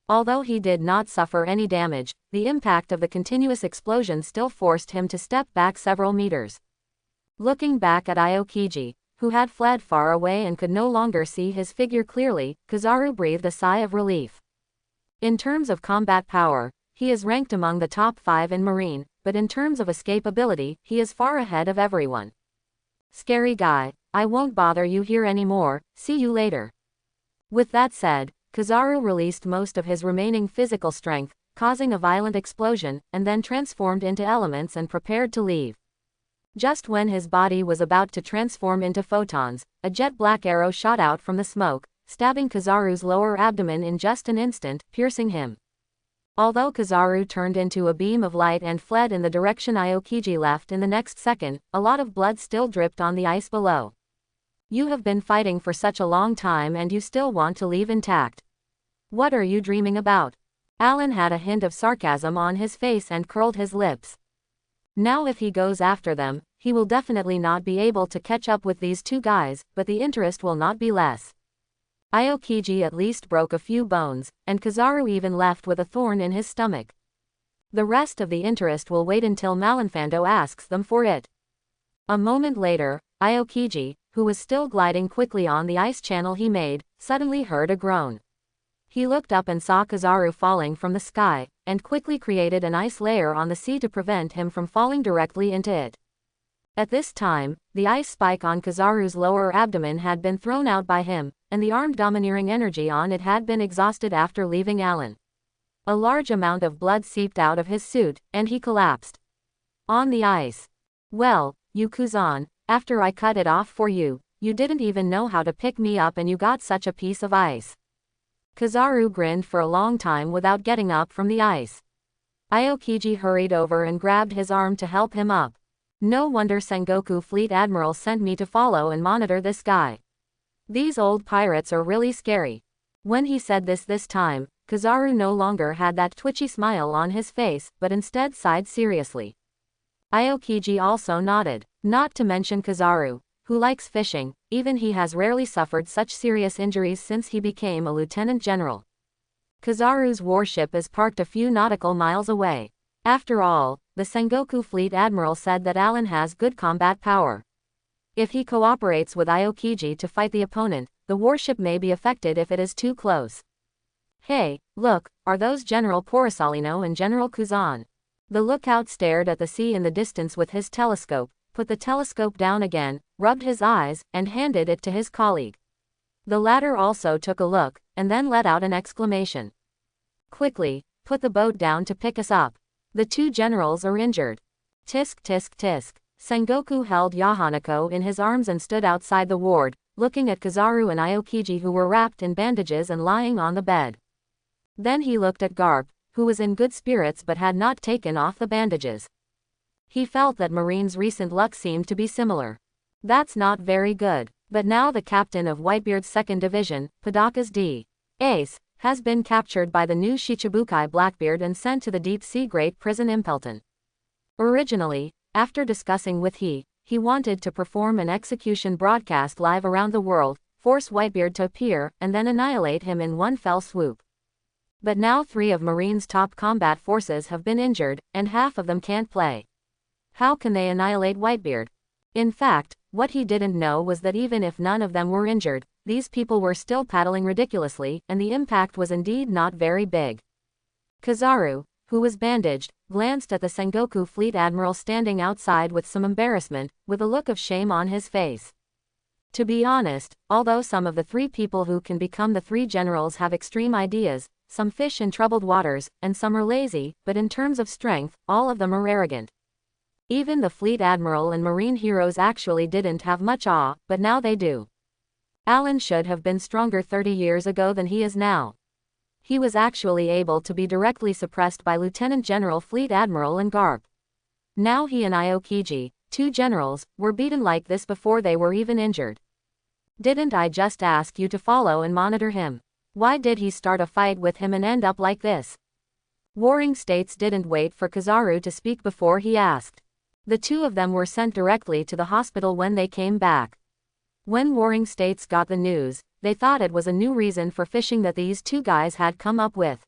Although he did not suffer any damage, the impact of the continuous explosion still forced him to step back several meters. Looking back at Aokiji, who had fled far away and could no longer see his figure clearly, Kizaru breathed a sigh of relief. In terms of combat power, he is ranked among the top 5 in Marine, but in terms of escapability, he is far ahead of everyone. Scary guy, I won't bother you here anymore, see you later. With that said, Kizaru released most of his remaining physical strength, causing a violent explosion, and then transformed into elements and prepared to leave. Just when his body was about to transform into photons, a jet black arrow shot out from the smoke, stabbing Kizaru's lower abdomen in just an instant, piercing him. Although Kizaru turned into a beam of light and fled in the direction Aokiji left in the next second, a lot of blood still dripped on the ice below. You have been fighting for such a long time and you still want to leave intact. What are you dreaming about? Alan had a hint of sarcasm on his face and curled his lips. Now if he goes after them, he will definitely not be able to catch up with these two guys, but the interest will not be less. Aokiji at least broke a few bones, and Kizaru even left with a thorn in his stomach. The rest of the interest will wait until Malinfando asks them for it. A moment later, Aokiji, who was still gliding quickly on the ice channel he made, suddenly heard a groan. He looked up and saw Kizaru falling from the sky, and quickly created an ice layer on the sea to prevent him from falling directly into it. At this time, the ice spike on Kizaru's lower abdomen had been thrown out by him, and the armed domineering energy on it had been exhausted after leaving Alan. A large amount of blood seeped out of his suit, and he collapsed on the ice. Well, you Kuzan, after I cut it off for you, you didn't even know how to pick me up and you got such a piece of ice. Kizaru grinned for a long time without getting up from the ice. Aokiji hurried over and grabbed his arm to help him up. No wonder Sengoku Fleet Admiral sent me to follow and monitor this guy. These old pirates are really scary. When he said this time, Kizaru no longer had that twitchy smile on his face, but instead sighed seriously. Aokiji also nodded. Not to mention Kizaru, who likes fishing, even he has rarely suffered such serious injuries since he became a lieutenant general. Kizaru's warship is parked a few nautical miles away. After all, the Sengoku Fleet Admiral said that Alan has good combat power. If he cooperates with Aokiji to fight the opponent, the warship may be affected if it is too close. Hey, look, are those General Porisalino and General Kuzan? The lookout stared at the sea in the distance with his telescope, put the telescope down again, rubbed his eyes, and handed it to his colleague. The latter also took a look, and then let out an exclamation. Quickly, put the boat down to pick us up. The two generals are injured. Tisk tisk tisk. Sengoku held Yahanako in his arms and stood outside the ward, looking at Kizaru and Aokiji who were wrapped in bandages and lying on the bed. Then he looked at Garp, who was in good spirits but had not taken off the bandages. He felt that Marine's recent luck seemed to be similar. That's not very good. But now the captain of Whitebeard's 2nd Division, Padaka's D.Ace, has been captured by the new Shichibukai Blackbeard and sent to the deep-sea Great Prison Impelton. Originally, after discussing with he wanted to perform an execution broadcast live around the world, force Whitebeard to appear, and then annihilate him in one fell swoop. But now 3 of Marine's top combat forces have been injured, and half of them can't play. How can they annihilate Whitebeard? In fact, what he didn't know was that even if none of them were injured, these people were still paddling ridiculously, and the impact was indeed not very big. Kizaru, who was bandaged, glanced at the Sengoku Fleet Admiral standing outside with some embarrassment, with a look of shame on his face. To be honest, although some of the 3 people who can become the 3 generals have extreme ideas, some fish in troubled waters, and some are lazy, but in terms of strength, all of them are arrogant. Even the Fleet Admiral and Marine heroes actually didn't have much awe, but now they do. Alan should have been stronger 30 years ago than he is now. He was actually able to be directly suppressed by Lieutenant General Fleet Admiral and Garp. Now he and Aokiji, 2 generals, were beaten like this before they were even injured. Didn't I just ask you to follow and monitor him? Why did he start a fight with him and end up like this? Warring States didn't wait for Kizaru to speak before he asked. The 2 of them were sent directly to the hospital when they came back. When Warring States got the news, they thought it was a new reason for fishing that these 2 guys had come up with.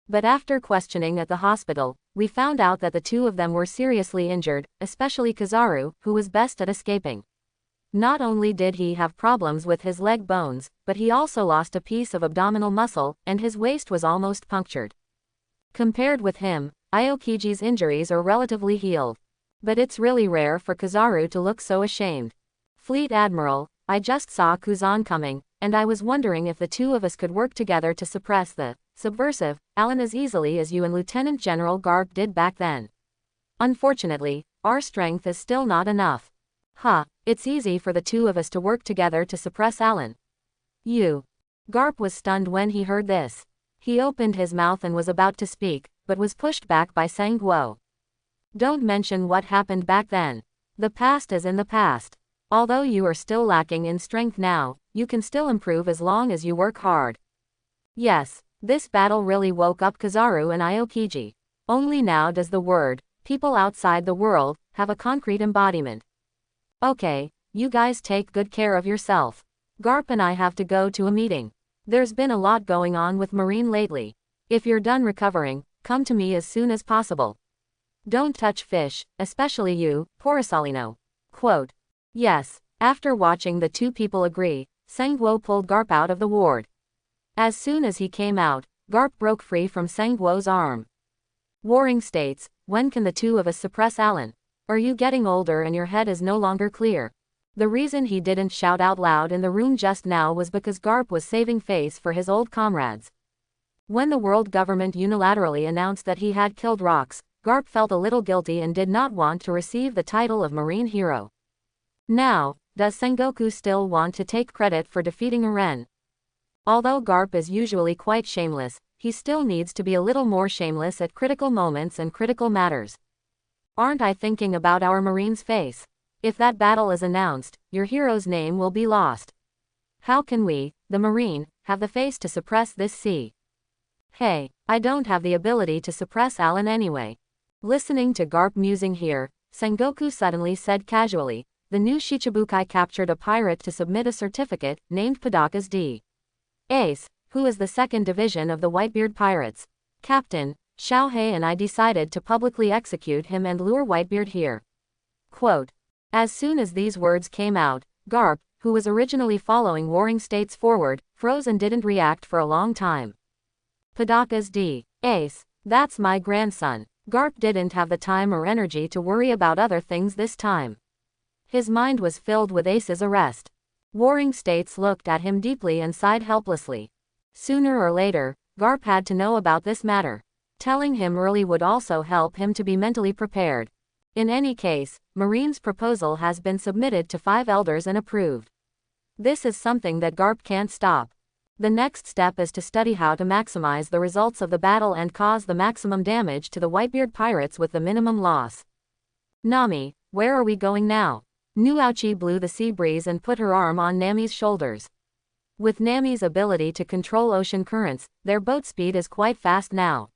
But after questioning at the hospital, we found out that the 2 of them were seriously injured, especially Kizaru, who was best at escaping. Not only did he have problems with his leg bones, but he also lost a piece of abdominal muscle, and his waist was almost punctured. Compared with him, Aokiji's injuries are relatively healed. But it's really rare for Kizaru to look so ashamed. Fleet Admiral, I just saw Kuzan coming, and I was wondering if the 2 of us could work together to suppress the subversive Alan as easily as you and Lieutenant General Garp did back then. Unfortunately, our strength is still not enough. It's easy for the 2 of us to work together to suppress Alan. You. Garp was stunned when he heard this. He opened his mouth and was about to speak, but was pushed back by Sangguo. Don't mention what happened back then. The past is in the past. Although you are still lacking in strength now, you can still improve as long as you work hard. Yes, this battle really woke up Kizaru and Aokiji. Only now does the word, people outside the world, have a concrete embodiment. Okay, you guys take good care of yourself. Garp and I have to go to a meeting. There's been a lot going on with Marine lately. If you're done recovering, come to me as soon as possible. Don't touch fish, especially you, Porisalino. Quote. Yes, after watching the two people agree, Sengwo pulled Garp out of the ward. As soon as he came out, Garp broke free from Sengwo's arm. Waring states, when can the two of us suppress Alan? Are you getting older and your head is no longer clear? The reason he didn't shout out loud in the room just now was because Garp was saving face for his old comrades. When the world government unilaterally announced that he had killed Rox, Garp felt a little guilty and did not want to receive the title of Marine Hero. Now, does Sengoku still want to take credit for defeating Eren? Although Garp is usually quite shameless, he still needs to be a little more shameless at critical moments and critical matters. Aren't I thinking about our Marine's face? If that battle is announced, your hero's name will be lost. How can we, the Marine, have the face to suppress this sea? Hey, I don't have the ability to suppress Alan anyway. Listening to Garp musing here, Sengoku suddenly said casually, the new Shichibukai captured a pirate to submit a certificate, named Padaka's D. Ace, who is the second division of the Whitebeard Pirates. Captain, Xiaohei and I decided to publicly execute him and lure Whitebeard here. Quote. As soon as these words came out, Garp, who was originally following Warring States forward, froze and didn't react for a long time. Padaka's D. Ace, that's my grandson. Garp didn't have the time or energy to worry about other things this time. His mind was filled with Ace's arrest. Warring States looked at him deeply and sighed helplessly. Sooner or later, Garp had to know about this matter. Telling him early would also help him to be mentally prepared. In any case, Marine's proposal has been submitted to 5 elders and approved. This is something that Garp can't stop. The next step is to study how to maximize the results of the battle and cause the maximum damage to the Whitebeard pirates with the minimum loss. Nami, where are we going now? Nuauchi blew the sea breeze and put her arm on Nami's shoulders. With Nami's ability to control ocean currents, their boat speed is quite fast now.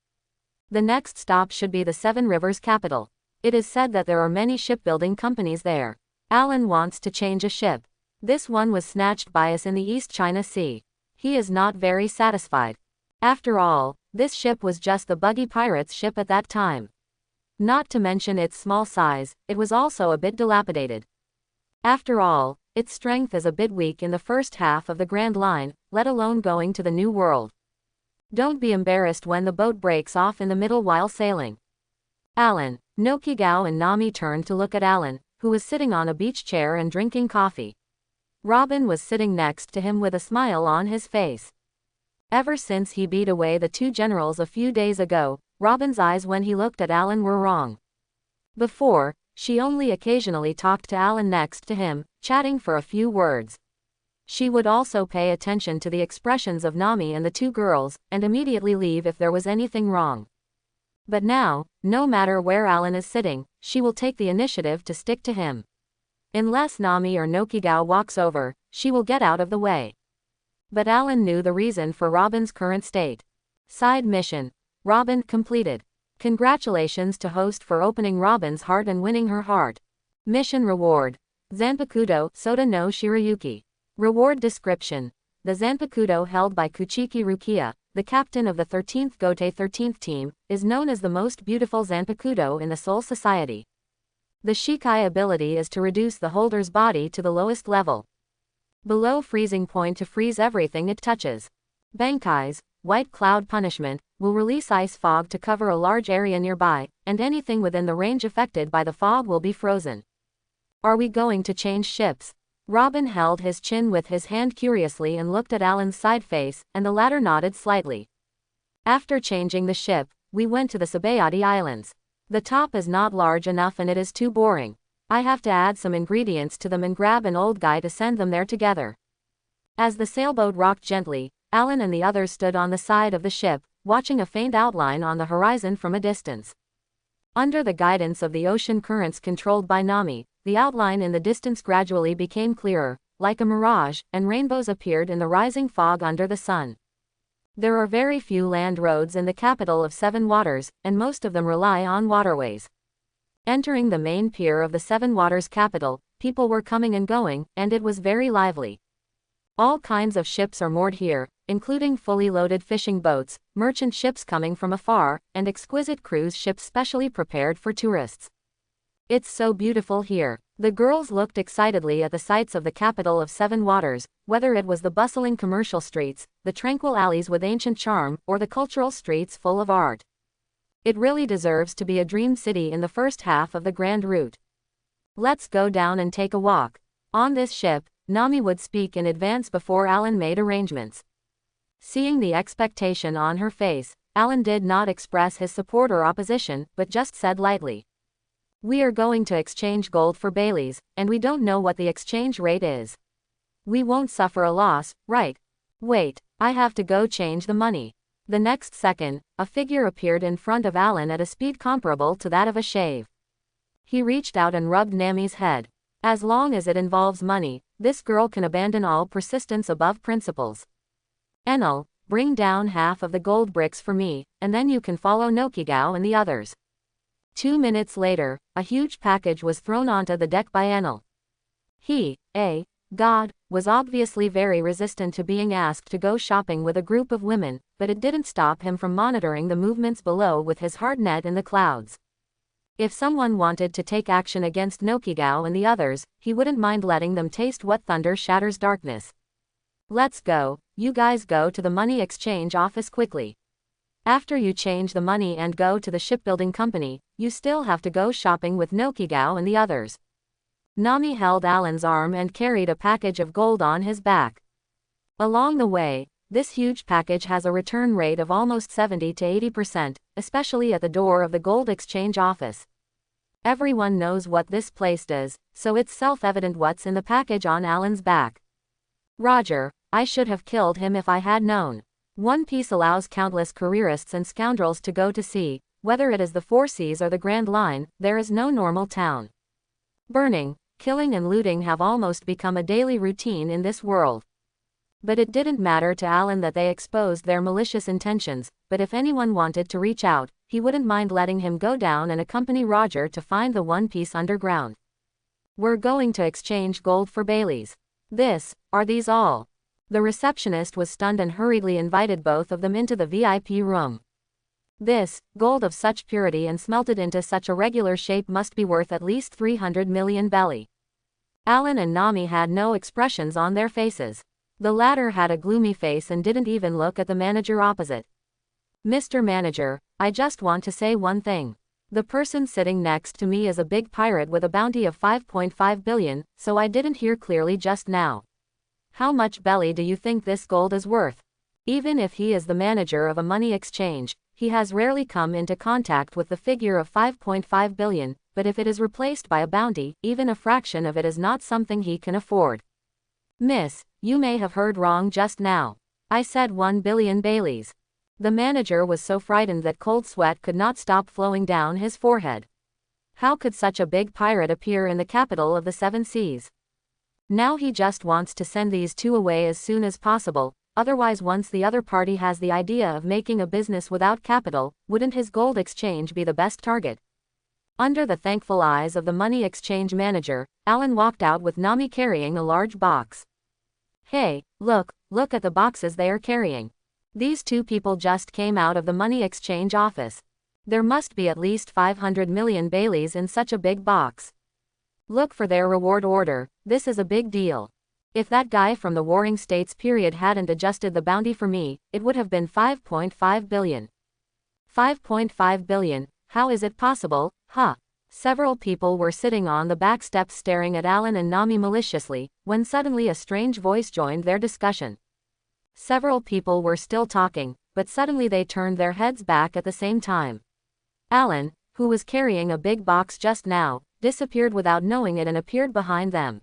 The next stop should be the Seven Rivers capital. It is said that there are many shipbuilding companies there. Alan wants to change a ship. This one was snatched by us in the East China Sea. He is not very satisfied. After all, this ship was just the buggy pirates' ship at that time. Not to mention its small size, it was also a bit dilapidated. After all, its strength is a bit weak in the first half of the Grand Line, let alone going to the New World. Don't be embarrassed when the boat breaks off in the middle while sailing. Alan, Nokigao and Nami turned to look at Alan, who was sitting on a beach chair and drinking coffee. Robin was sitting next to him with a smile on his face. Ever since he beat away the 2 generals a few days ago, Robin's eyes when he looked at Alan were wrong. Before, she only occasionally talked to Alan next to him, chatting for a few words. She would also pay attention to the expressions of Nami and the 2 girls, and immediately leave if there was anything wrong. But now, no matter where Alan is sitting, she will take the initiative to stick to him. Unless Nami or Nokigao walks over, she will get out of the way. But Alan knew the reason for Robin's current state. Side mission. Robin completed. Congratulations to host for opening Robin's heart and winning her heart. Mission reward. Zanpakudo, Soda no Shirayuki. Reward description. The Zanpakudo held by Kuchiki Rukia, the captain of the 13th Gote 13th team, is known as the most beautiful Zanpakudo in the Soul Society. The Shikai ability is to reduce the holder's body to the lowest level. Below freezing point to freeze everything it touches. Bankai's White Cloud Punishment will release ice fog to cover a large area nearby, and anything within the range affected by the fog will be frozen. Are we going to change ships? Robin held his chin with his hand curiously and looked at Alan's side face, and the latter nodded slightly. After changing the ship, we went to the Sabayati Islands. The top is not large enough and it is too boring. I have to add some ingredients to them and grab an old guy to send them there together. As the sailboat rocked gently, Alan and the others stood on the side of the ship, watching a faint outline on the horizon from a distance. Under the guidance of the ocean currents controlled by Nami, the outline in the distance gradually became clearer, like a mirage, and rainbows appeared in the rising fog under the sun. There are very few land roads in the capital of Seven Waters, and most of them rely on waterways. Entering the main pier of the Seven Waters capital, people were coming and going, and it was very lively. All kinds of ships are moored here, including fully loaded fishing boats, merchant ships coming from afar, and exquisite cruise ships specially prepared for tourists. It's so beautiful here. The girls looked excitedly at the sights of the capital of Seven Waters, whether it was the bustling commercial streets, the tranquil alleys with ancient charm, or the cultural streets full of art. It really deserves to be a dream city in the first half of the grand route. Let's go down and take a walk. On this ship, Nami would speak in advance before Alan made arrangements. Seeing the expectation on her face, Alan did not express his support or opposition, but just said lightly, "We are going to exchange gold for Baileys, and we don't know what the exchange rate is. We won't suffer a loss, right? Wait, I have to go change the money." The next second, a figure appeared in front of Alan at a speed comparable to that of a shave. He reached out and rubbed Nami's head. "As long as it involves money, this girl can abandon all persistence above principles. Enel, bring down half of the gold bricks for me, and then you can follow Nokigao and the others." 2 minutes later, a huge package was thrown onto the deck by Enel. He, God, was obviously very resistant to being asked to go shopping with a group of women, but it didn't stop him from monitoring the movements below with his hard net in the clouds. If someone wanted to take action against Nokigao and the others, he wouldn't mind letting them taste what thunder shatters darkness. "Let's go, you guys go to the money exchange office quickly. After you change the money and go to the shipbuilding company, you still have to go shopping with Nokigao and the others." Nami held Alan's arm and carried a package of gold on his back. Along the way, this huge package has a return rate of almost 70 to 80%, especially at the door of the gold exchange office. Everyone knows what this place does, so it's self-evident what's in the package on Alan's back. "Roger, I should have killed him if I had known. One Piece allows countless careerists and scoundrels to go to sea, whether it is the Four Seas or the Grand Line, there is no normal town. Burning, killing and looting have almost become a daily routine in this world." But it didn't matter to Alan that they exposed their malicious intentions, but if anyone wanted to reach out, he wouldn't mind letting him go down and accompany Roger to find the One Piece underground. "We're going to exchange gold for Baileys. Are these all?" The receptionist was stunned and hurriedly invited both of them into the VIP room. Gold of such purity and smelted into such a regular shape must be worth at least 300 million belly. Alan and Nami had no expressions on their faces. The latter had a gloomy face and didn't even look at the manager opposite. "Mr. Manager, I just want to say one thing. The person sitting next to me is a big pirate with a bounty of 5.5 billion, so I didn't hear clearly just now. How much belly do you think this gold is worth?" Even if he is the manager of a money exchange, he has rarely come into contact with the figure of 5.5 billion, but if it is replaced by a bounty, even a fraction of it is not something he can afford. "Miss, you may have heard wrong just now. I said 1 billion Baileys." The manager was so frightened that cold sweat could not stop flowing down his forehead. How could such a big pirate appear in the capital of the Seven Seas? Now he just wants to send these two away as soon as possible. Otherwise, once the other party has the idea of making a business without capital, wouldn't his gold exchange be the best target? Under the thankful eyes of the money exchange manager, Alan walked out with Nami carrying a large box. "Hey, look at the boxes they are carrying. These two people just came out of the money exchange office. There must be at least 500 million Baileys in such a big box. Look for their reward order, this is a big deal. If that guy from the Warring States period hadn't adjusted the bounty for me, it would have been 5.5 billion. 5.5 billion, how is it possible, huh?" Several people were sitting on the back steps staring at Alan and Nami maliciously, when suddenly a strange voice joined their discussion. Several people were still talking, but suddenly they turned their heads back at the same time. Alan, who was carrying a big box just now, disappeared without knowing it and appeared behind them.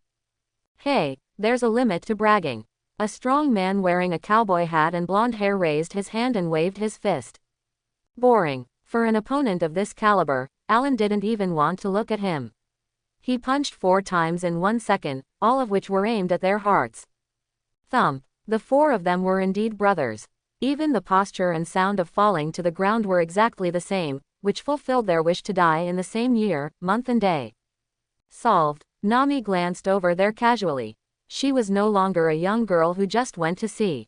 "Hey, there's a limit to bragging." A strong man wearing a cowboy hat and blonde hair raised his hand and waved his fist. Boring. For an opponent of this caliber, Alan didn't even want to look at him. He punched 4 times in 1 second, all of which were aimed at their hearts. Thump. The 4 of them were indeed brothers. Even the posture and sound of falling to the ground were exactly the same, which fulfilled their wish to die in the same year, month and day. Solved. Nami glanced over there casually. She was no longer a young girl who just went to sea.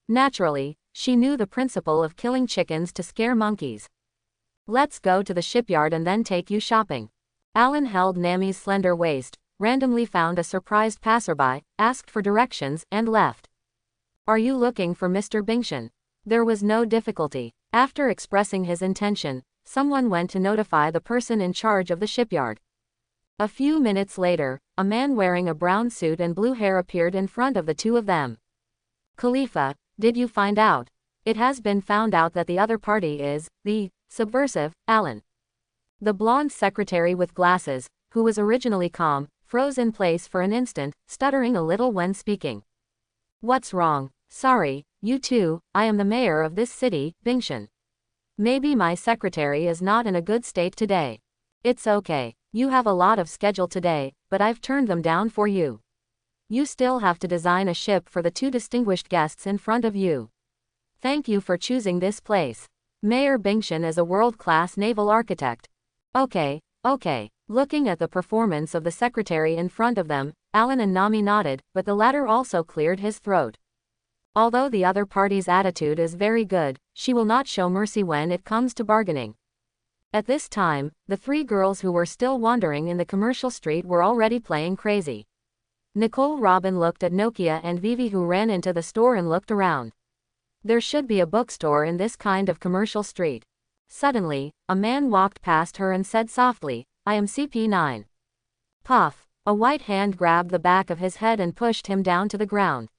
Naturally, she knew the principle of killing chickens to scare monkeys. Let's go to the shipyard and then take you shopping. Alan held Nami's slender waist, randomly found a surprised passerby, asked for directions, and left. Are you looking for Mr. Bingshan? There was no difficulty. After expressing his intention, someone went to notify the person in charge of the shipyard. A few minutes later, a man wearing a brown suit and blue hair appeared in front of the two of them. Khalifa, did you find out? It has been found out that the other party is the subversive Alan. The blonde secretary with glasses, who was originally calm, froze in place for an instant, stuttering a little when speaking. What's wrong? Sorry, you two, I am the mayor of this city, Bingshan. Maybe my secretary is not in a good state today. It's okay. You have a lot of schedule today, but I've turned them down for you. You still have to design a ship for the 2 distinguished guests in front of you. Thank you for choosing this place. Mayor Bingshan is a world-class naval architect. Okay. Looking at the performance of the secretary in front of them, Alan and Nami nodded, but the latter also cleared his throat. Although the other party's attitude is very good, she will not show mercy when it comes to bargaining. At this time, the 3 girls who were still wandering in the commercial street were already playing crazy. Nicole Robin looked at Nokia and Vivi, who ran into the store and looked around. There should be a bookstore in this kind of commercial street. Suddenly, a man walked past her and said softly, I am CP9. Puff. A white hand grabbed the back of his head and pushed him down to the ground.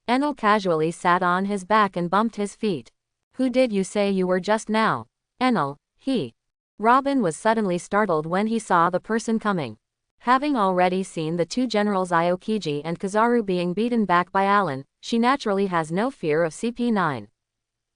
Enel casually sat on his back and bumped his feet. Who did you say you were just now? Enel, he. Robin was suddenly startled when he saw the person coming. Having already seen the 2 generals Aokiji and Kizaru being beaten back by Alan, she naturally has no fear of CP9.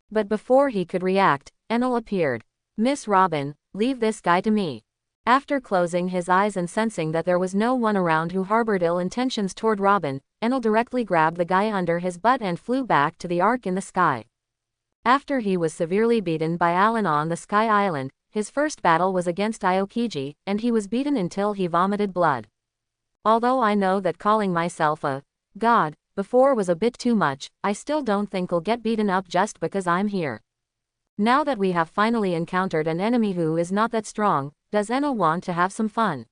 But before he could react, Enel appeared. Miss Robin, leave this guy to me. After closing his eyes and sensing that there was no one around who harbored ill intentions toward Robin, Enel directly grabbed the guy under his butt and flew back to the ark in the sky. After he was severely beaten by Alan on the Sky Island, his first battle was against Aokiji, and he was beaten until he vomited blood. Although I know that calling myself a god before was a bit too much, I still don't think I'll get beaten up just because I'm here. Now that we have finally encountered an enemy who is not that strong, does Enel want to have some fun?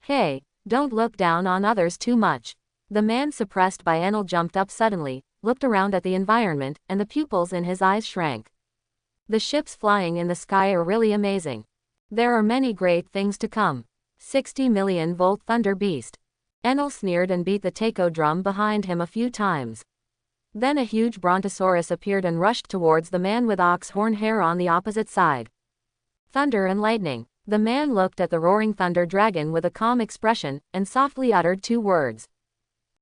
Hey, don't look down on others too much. The man suppressed by Enel jumped up suddenly, looked around at the environment, and the pupils in his eyes shrank. The ships flying in the sky are really amazing. There are many great things to come. 60 million volt thunder beast. Enel sneered and beat the taiko drum behind him a few times. Then a huge brontosaurus appeared and rushed towards the man with ox horn hair on the opposite side. Thunder and lightning. The man looked at the roaring thunder dragon with a calm expression, and softly uttered 2 words.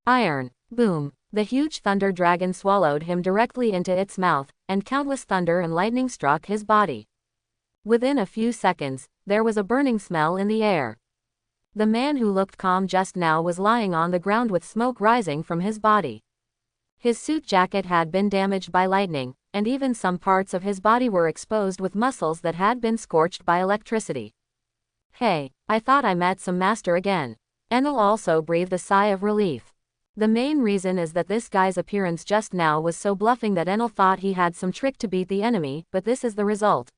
Iron. Boom. The huge thunder dragon swallowed him directly into its mouth, and countless thunder and lightning struck his body. Within a few seconds, there was a burning smell in the air. The man who looked calm just now was lying on the ground with smoke rising from his body. His suit jacket had been damaged by lightning, and even some parts of his body were exposed with muscles that had been scorched by electricity. Hey, I thought I met some master again. Enel also breathed a sigh of relief. The main reason is that this guy's appearance just now was so bluffing that Enel thought he had some trick to beat the enemy, but this is the result.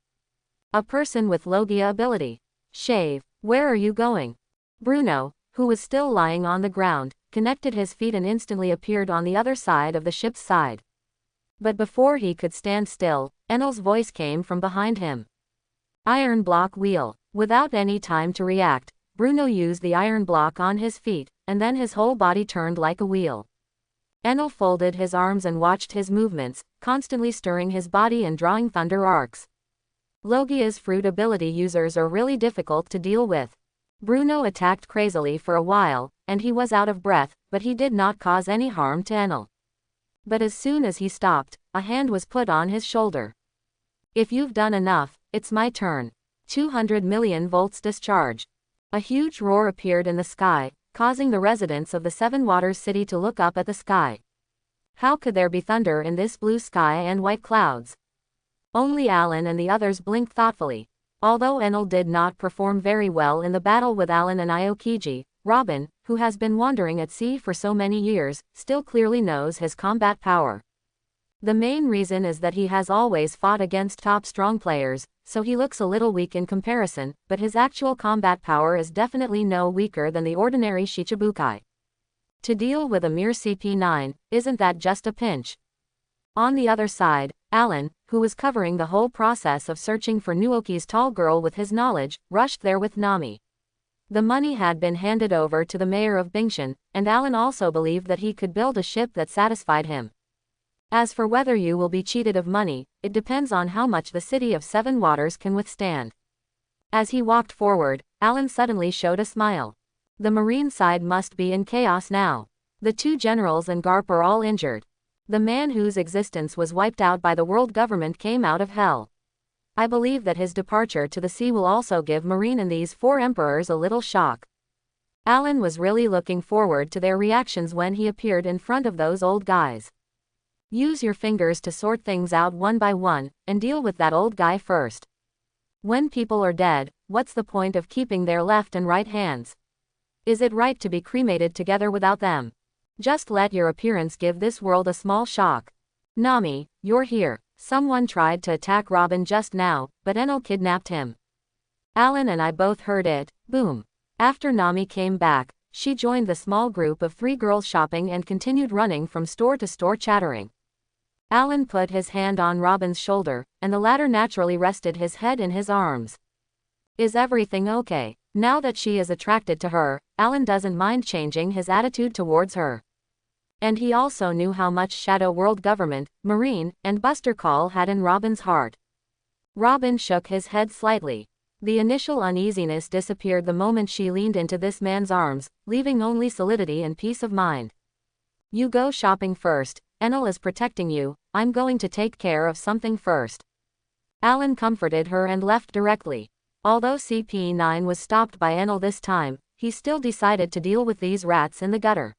A person with Logia ability. Shave. Where are you going? Bruno, who was still lying on the ground, connected his feet and instantly appeared on the other side of the ship's side. But before he could stand still, Enel's voice came from behind him. Iron block wheel. Without any time to react, Bruno used the iron block on his feet, and then his whole body turned like a wheel. Enel folded his arms and watched his movements, constantly stirring his body and drawing thunder arcs. Logia's fruit ability users are really difficult to deal with. Bruno attacked crazily for a while, and he was out of breath, but he did not cause any harm to Enel. But as soon as he stopped, a hand was put on his shoulder. If you've done enough, it's my turn. 200 million volts discharge. A huge roar appeared in the sky, causing the residents of the Seven Waters City to look up at the sky. How could there be thunder in this blue sky and white clouds? Only Alan and the others blinked thoughtfully. Although Enel did not perform very well in the battle with Alan and Aokiji, Robin, who has been wandering at sea for so many years, still clearly knows his combat power. The main reason is that he has always fought against top strong players, so he looks a little weak in comparison, but his actual combat power is definitely no weaker than the ordinary Shichibukai. To deal with a mere CP9, isn't that just a pinch? On the other side, Alan, who was covering the whole process of searching for Nuoki's tall girl with his knowledge, rushed there with Nami. The money had been handed over to the mayor of Bingshan, and Alan also believed that he could build a ship that satisfied him. As for whether you will be cheated of money, it depends on how much the city of Seven Waters can withstand. As he walked forward, Alan suddenly showed a smile. The marine side must be in chaos now. The two generals and Garp are all injured. The man whose existence was wiped out by the world government came out of hell. I believe that his departure to the sea will also give Marine and these four emperors a little shock. Alan was really looking forward to their reactions when he appeared in front of those old guys. Use your fingers to sort things out one by one, and deal with that old guy first. When people are dead, what's the point of keeping their left and right hands? Is it right to be cremated together without them? Just let your appearance give this world a small shock. Nami, you're here. Someone tried to attack Robin just now, but Enel kidnapped him. Alan and I both heard it, boom. After Nami came back, she joined the small group of 3 girls shopping and continued running from store to store chattering. Alan put his hand on Robin's shoulder, and the latter naturally rested his head in his arms. Is everything okay? Now that she is attracted to her, Alan doesn't mind changing his attitude towards her. And he also knew how much Shadow World Government, Marine, and Buster Call had in Robin's heart. Robin shook his head slightly. The initial uneasiness disappeared the moment she leaned into this man's arms, leaving only solidity and peace of mind. You go shopping first, Enel is protecting you, I'm going to take care of something first. Alan comforted her and left directly. Although CP9 was stopped by Enel this time, he still decided to deal with these rats in the gutter.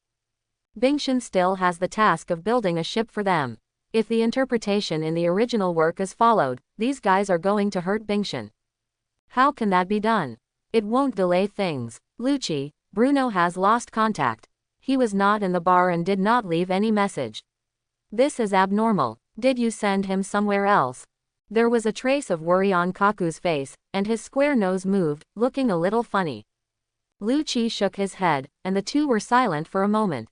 Bingshan still has the task of building a ship for them. If the interpretation in the original work is followed, these guys are going to hurt Bingshan. How can that be done? It won't delay things. Lucci, Bruno has lost contact. He was not in the bar and did not leave any message. This is abnormal. Did you send him somewhere else? There was a trace of worry on Kaku's face, and his square nose moved, looking a little funny. Lucci shook his head, and the two were silent for a moment.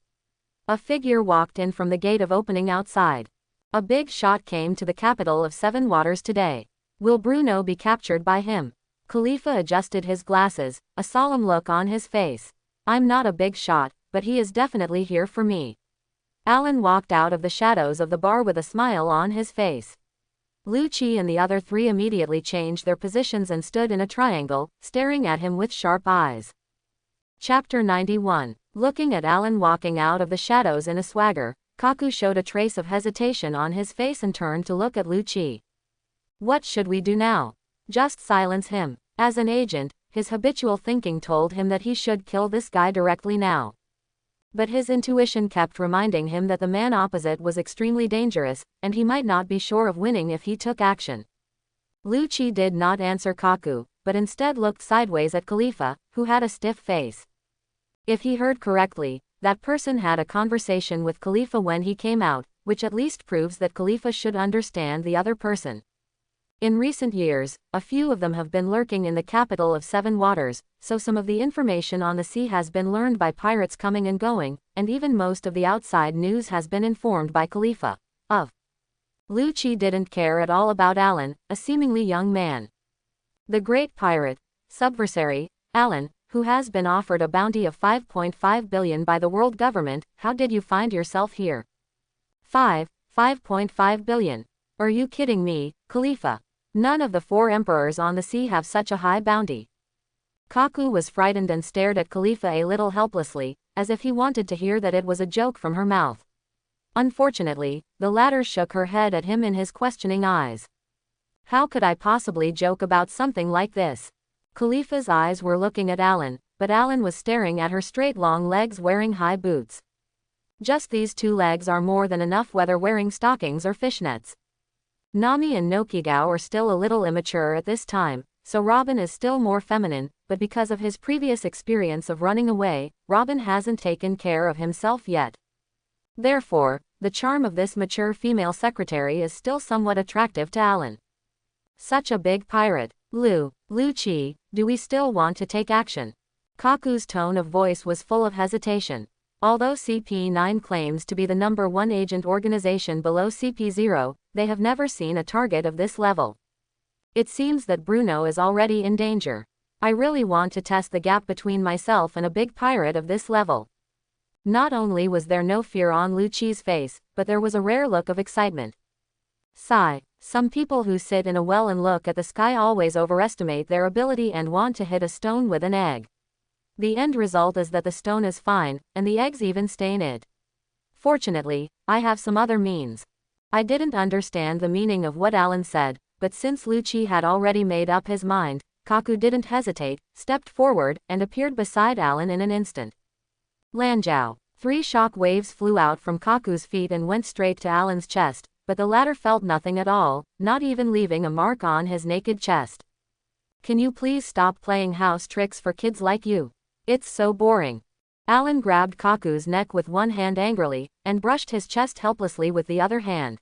A figure walked in from the gate of opening outside. A big shot came to the capital of Seven Waters today. Will Bruno be captured by him? Khalifa adjusted his glasses, a solemn look on his face. I'm not a big shot, but he is definitely here for me. Alan walked out of the shadows of the bar with a smile on his face. Lucci and the other 3 immediately changed their positions and stood in a triangle, staring at him with sharp eyes. Chapter 91. Looking at Alan walking out of the shadows in a swagger, Kaku showed a trace of hesitation on his face and turned to look at Lucci. What should we do now? Just silence him. As an agent, his habitual thinking told him that he should kill this guy directly now. But his intuition kept reminding him that the man opposite was extremely dangerous, and he might not be sure of winning if he took action. Lucci did not answer Kaku, but instead looked sideways at Khalifa, who had a stiff face. If he heard correctly, that person had a conversation with Khalifa when he came out, which at least proves that Khalifa should understand the other person. In recent years, a few of them have been lurking in the capital of Seven Waters, so some of the information on the sea has been learned by pirates coming and going, and even most of the outside news has been informed by Khalifa. Lucci didn't care at all about Alan, a seemingly young man. The great pirate, subversary, Alan, who has been offered a bounty of 5.5 billion by the world government, how did you find yourself here? 5.5 billion. Are you kidding me, Khalifa? None of the 4 emperors on the sea have such a high bounty. Kaku was frightened and stared at Khalifa a little helplessly, as if he wanted to hear that it was a joke from her mouth. Unfortunately, the latter shook her head at him in his questioning eyes. How could I possibly joke about something like this? Khalifa's eyes were looking at Alan, but Alan was staring at her straight long legs wearing high boots. Just these two legs are more than enough whether wearing stockings or fishnets. Nami and Nokigao are still a little immature at this time, so Robin is still more feminine, but because of his previous experience of running away, Robin hasn't taken care of himself yet. Therefore, the charm of this mature female secretary is still somewhat attractive to Alan. Such a big pirate. Lu Chi, do we still want to take action? Kaku's tone of voice was full of hesitation. Although CP9 claims to be the #1 agent organization below CP0, they have never seen a target of this level. It seems that Bruno is already in danger. I really want to test the gap between myself and a big pirate of this level. Not only was there no fear on Lu Chi's face, but there was a rare look of excitement. Sigh. Some people who sit in a well and look at the sky always overestimate their ability and want to hit a stone with an egg. The end result is that the stone is fine, and the eggs even stay in it. Fortunately, I have some other means. I didn't understand the meaning of what Alan said, but since Lu Chi had already made up his mind, Kaku didn't hesitate, stepped forward, and appeared beside Alan in an instant. Lanjiao. 3 shock waves flew out from Kaku's feet and went straight to Alan's chest, but the latter felt nothing at all, not even leaving a mark on his naked chest. Can you please stop playing house tricks for kids like you? It's so boring. Alan grabbed Kaku's neck with one hand angrily, and brushed his chest helplessly with the other hand.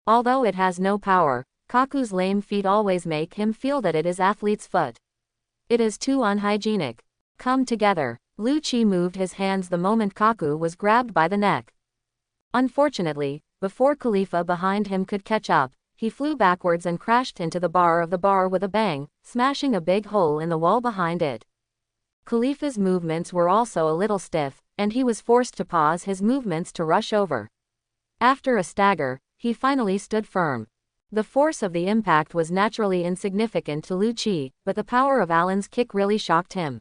Although it has no power, Kaku's lame feet always make him feel that it is athlete's foot. It is too unhygienic. Come together. Lu Chi moved his hands the moment Kaku was grabbed by the neck. Unfortunately, before Khalifa behind him could catch up, he flew backwards and crashed into the bar of the bar with a bang, smashing a big hole in the wall behind it. Khalifa's movements were also a little stiff, and he was forced to pause his movements to rush over. After a stagger, he finally stood firm. The force of the impact was naturally insignificant to Lu Chi, but the power of Alan's kick really shocked him.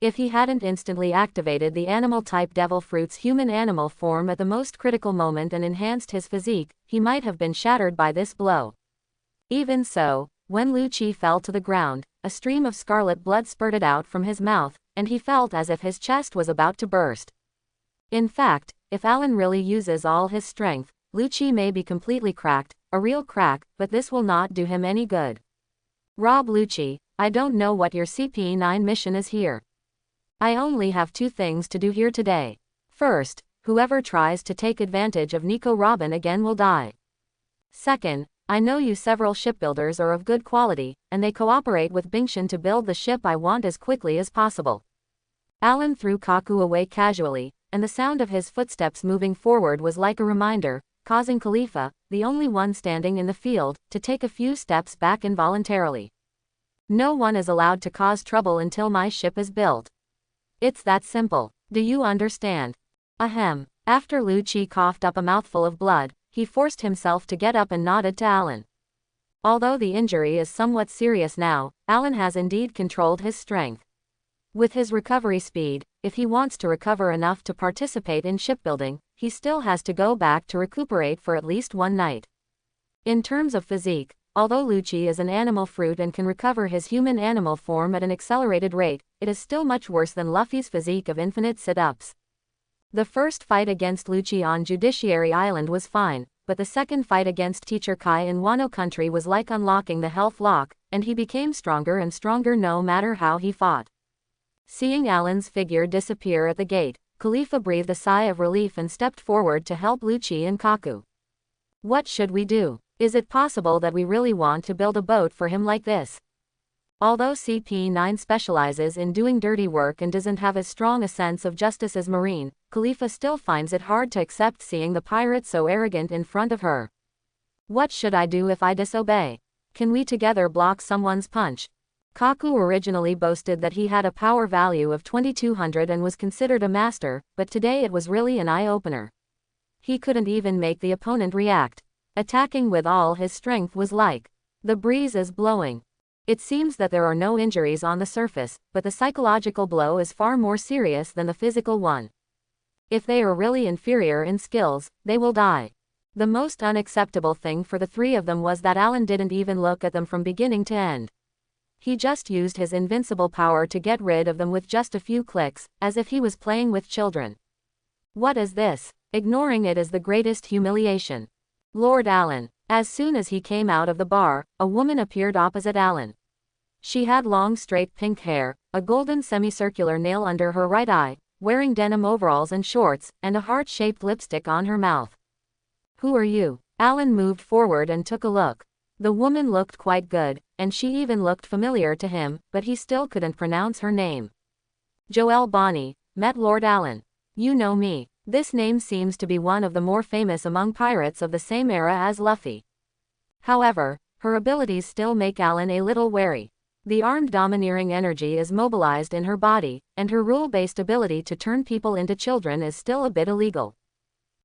If he hadn't instantly activated the animal-type devil fruit's human animal form at the most critical moment and enhanced his physique, he might have been shattered by this blow. Even so, when Lu Chi fell to the ground, a stream of scarlet blood spurted out from his mouth, and he felt as if his chest was about to burst. In fact, if Alan really uses all his strength, Lu Chi may be completely cracked, a real crack, but this will not do him any good. Rob Lu Chi, I don't know what your CP9 mission is here. I only have 2 things to do here today. First, whoever tries to take advantage of Nico Robin again will die. Second, I know you several shipbuilders are of good quality, and they cooperate with Bingshan to build the ship I want as quickly as possible. Alan threw Kaku away casually, and the sound of his footsteps moving forward was like a reminder, causing Khalifa, the only one standing in the field, to take a few steps back involuntarily. No one is allowed to cause trouble until my ship is built. It's that simple. Do you understand? Ahem. After Lu Chi coughed up a mouthful of blood, he forced himself to get up and nodded to Alan. Although the injury is somewhat serious now, Alan has indeed controlled his strength. With his recovery speed, if he wants to recover enough to participate in shipbuilding, he still has to go back to recuperate for at least 1 night. In terms of physique, although Lu Chi is an animal fruit and can recover his human animal form at an accelerated rate, it is still much worse than Luffy's physique of infinite sit-ups. The first fight against Lu Chi on Judiciary Island was fine, but the second fight against Teacher Kai in Wano Country was like unlocking the health lock, and he became stronger and stronger no matter how he fought. Seeing Alan's figure disappear at the gate, Khalifa breathed a sigh of relief and stepped forward to help Lu Chi and Kaku. What should we do? Is it possible that we really want to build a boat for him like this? Although CP9 specializes in doing dirty work and doesn't have as strong a sense of justice as Marine, Khalifa still finds it hard to accept seeing the pirate so arrogant in front of her. What should I do if I disobey? Can we together block someone's punch? Kaku originally boasted that he had a power value of 2200 and was considered a master, but today it was really an eye-opener. He couldn't even make the opponent react. Attacking with all his strength was like, the breeze is blowing. It seems that there are no injuries on the surface, but the psychological blow is far more serious than the physical one. If they are really inferior in skills, they will die. The most unacceptable thing for the 3 of them was that Alan didn't even look at them from beginning to end. He just used his invincible power to get rid of them with just a few clicks, as if he was playing with children. What is this? Ignoring it is the greatest humiliation. Lord Alan. As soon as he came out of the bar, a woman appeared opposite Alan. She had long straight pink hair, a golden semicircular nail under her right eye, wearing denim overalls and shorts, and a heart-shaped lipstick on her mouth. Who are you? Alan moved forward and took a look. The woman looked quite good, and she even looked familiar to him, but he still couldn't pronounce her name. Joelle Bonny, met Lord Alan. You know me. This name seems to be one of the more famous among pirates of the same era as Luffy. However, her abilities still make Alan a little wary. The armed domineering energy is mobilized in her body, and her rule-based ability to turn people into children is still a bit illegal.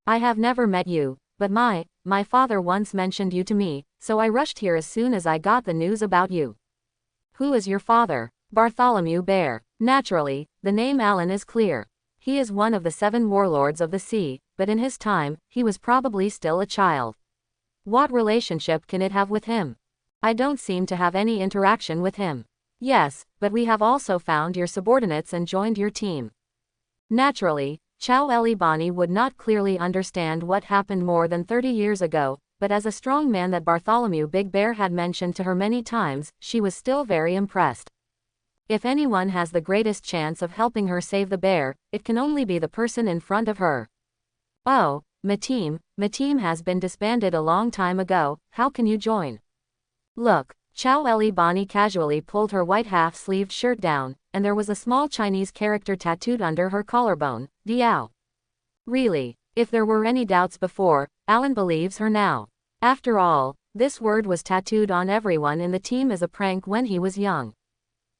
I have never met you, but my father once mentioned you to me, so I rushed here as soon as I got the news about you. Who is your father? Bartholomew Bear. Naturally, the name Alan is clear. He is one of the 7 warlords of the sea, but in his time, he was probably still a child. What relationship can it have with him? I don't seem to have any interaction with him. Yes, but we have also found your subordinates and joined your team. Naturally, Joelle Bonny would not clearly understand what happened more than 30 years ago, but as a strong man that Bartholomew Big Bear had mentioned to her many times, she was still very impressed. If anyone has the greatest chance of helping her save the bear, it can only be the person in front of her. Oh, my team has been disbanded a long time ago, how can you join? Look, Joelle Bonny casually pulled her white half-sleeved shirt down, and there was a small Chinese character tattooed under her collarbone, Diao. Really, if there were any doubts before, Alan believes her now. After all, this word was tattooed on everyone in the team as a prank when he was young.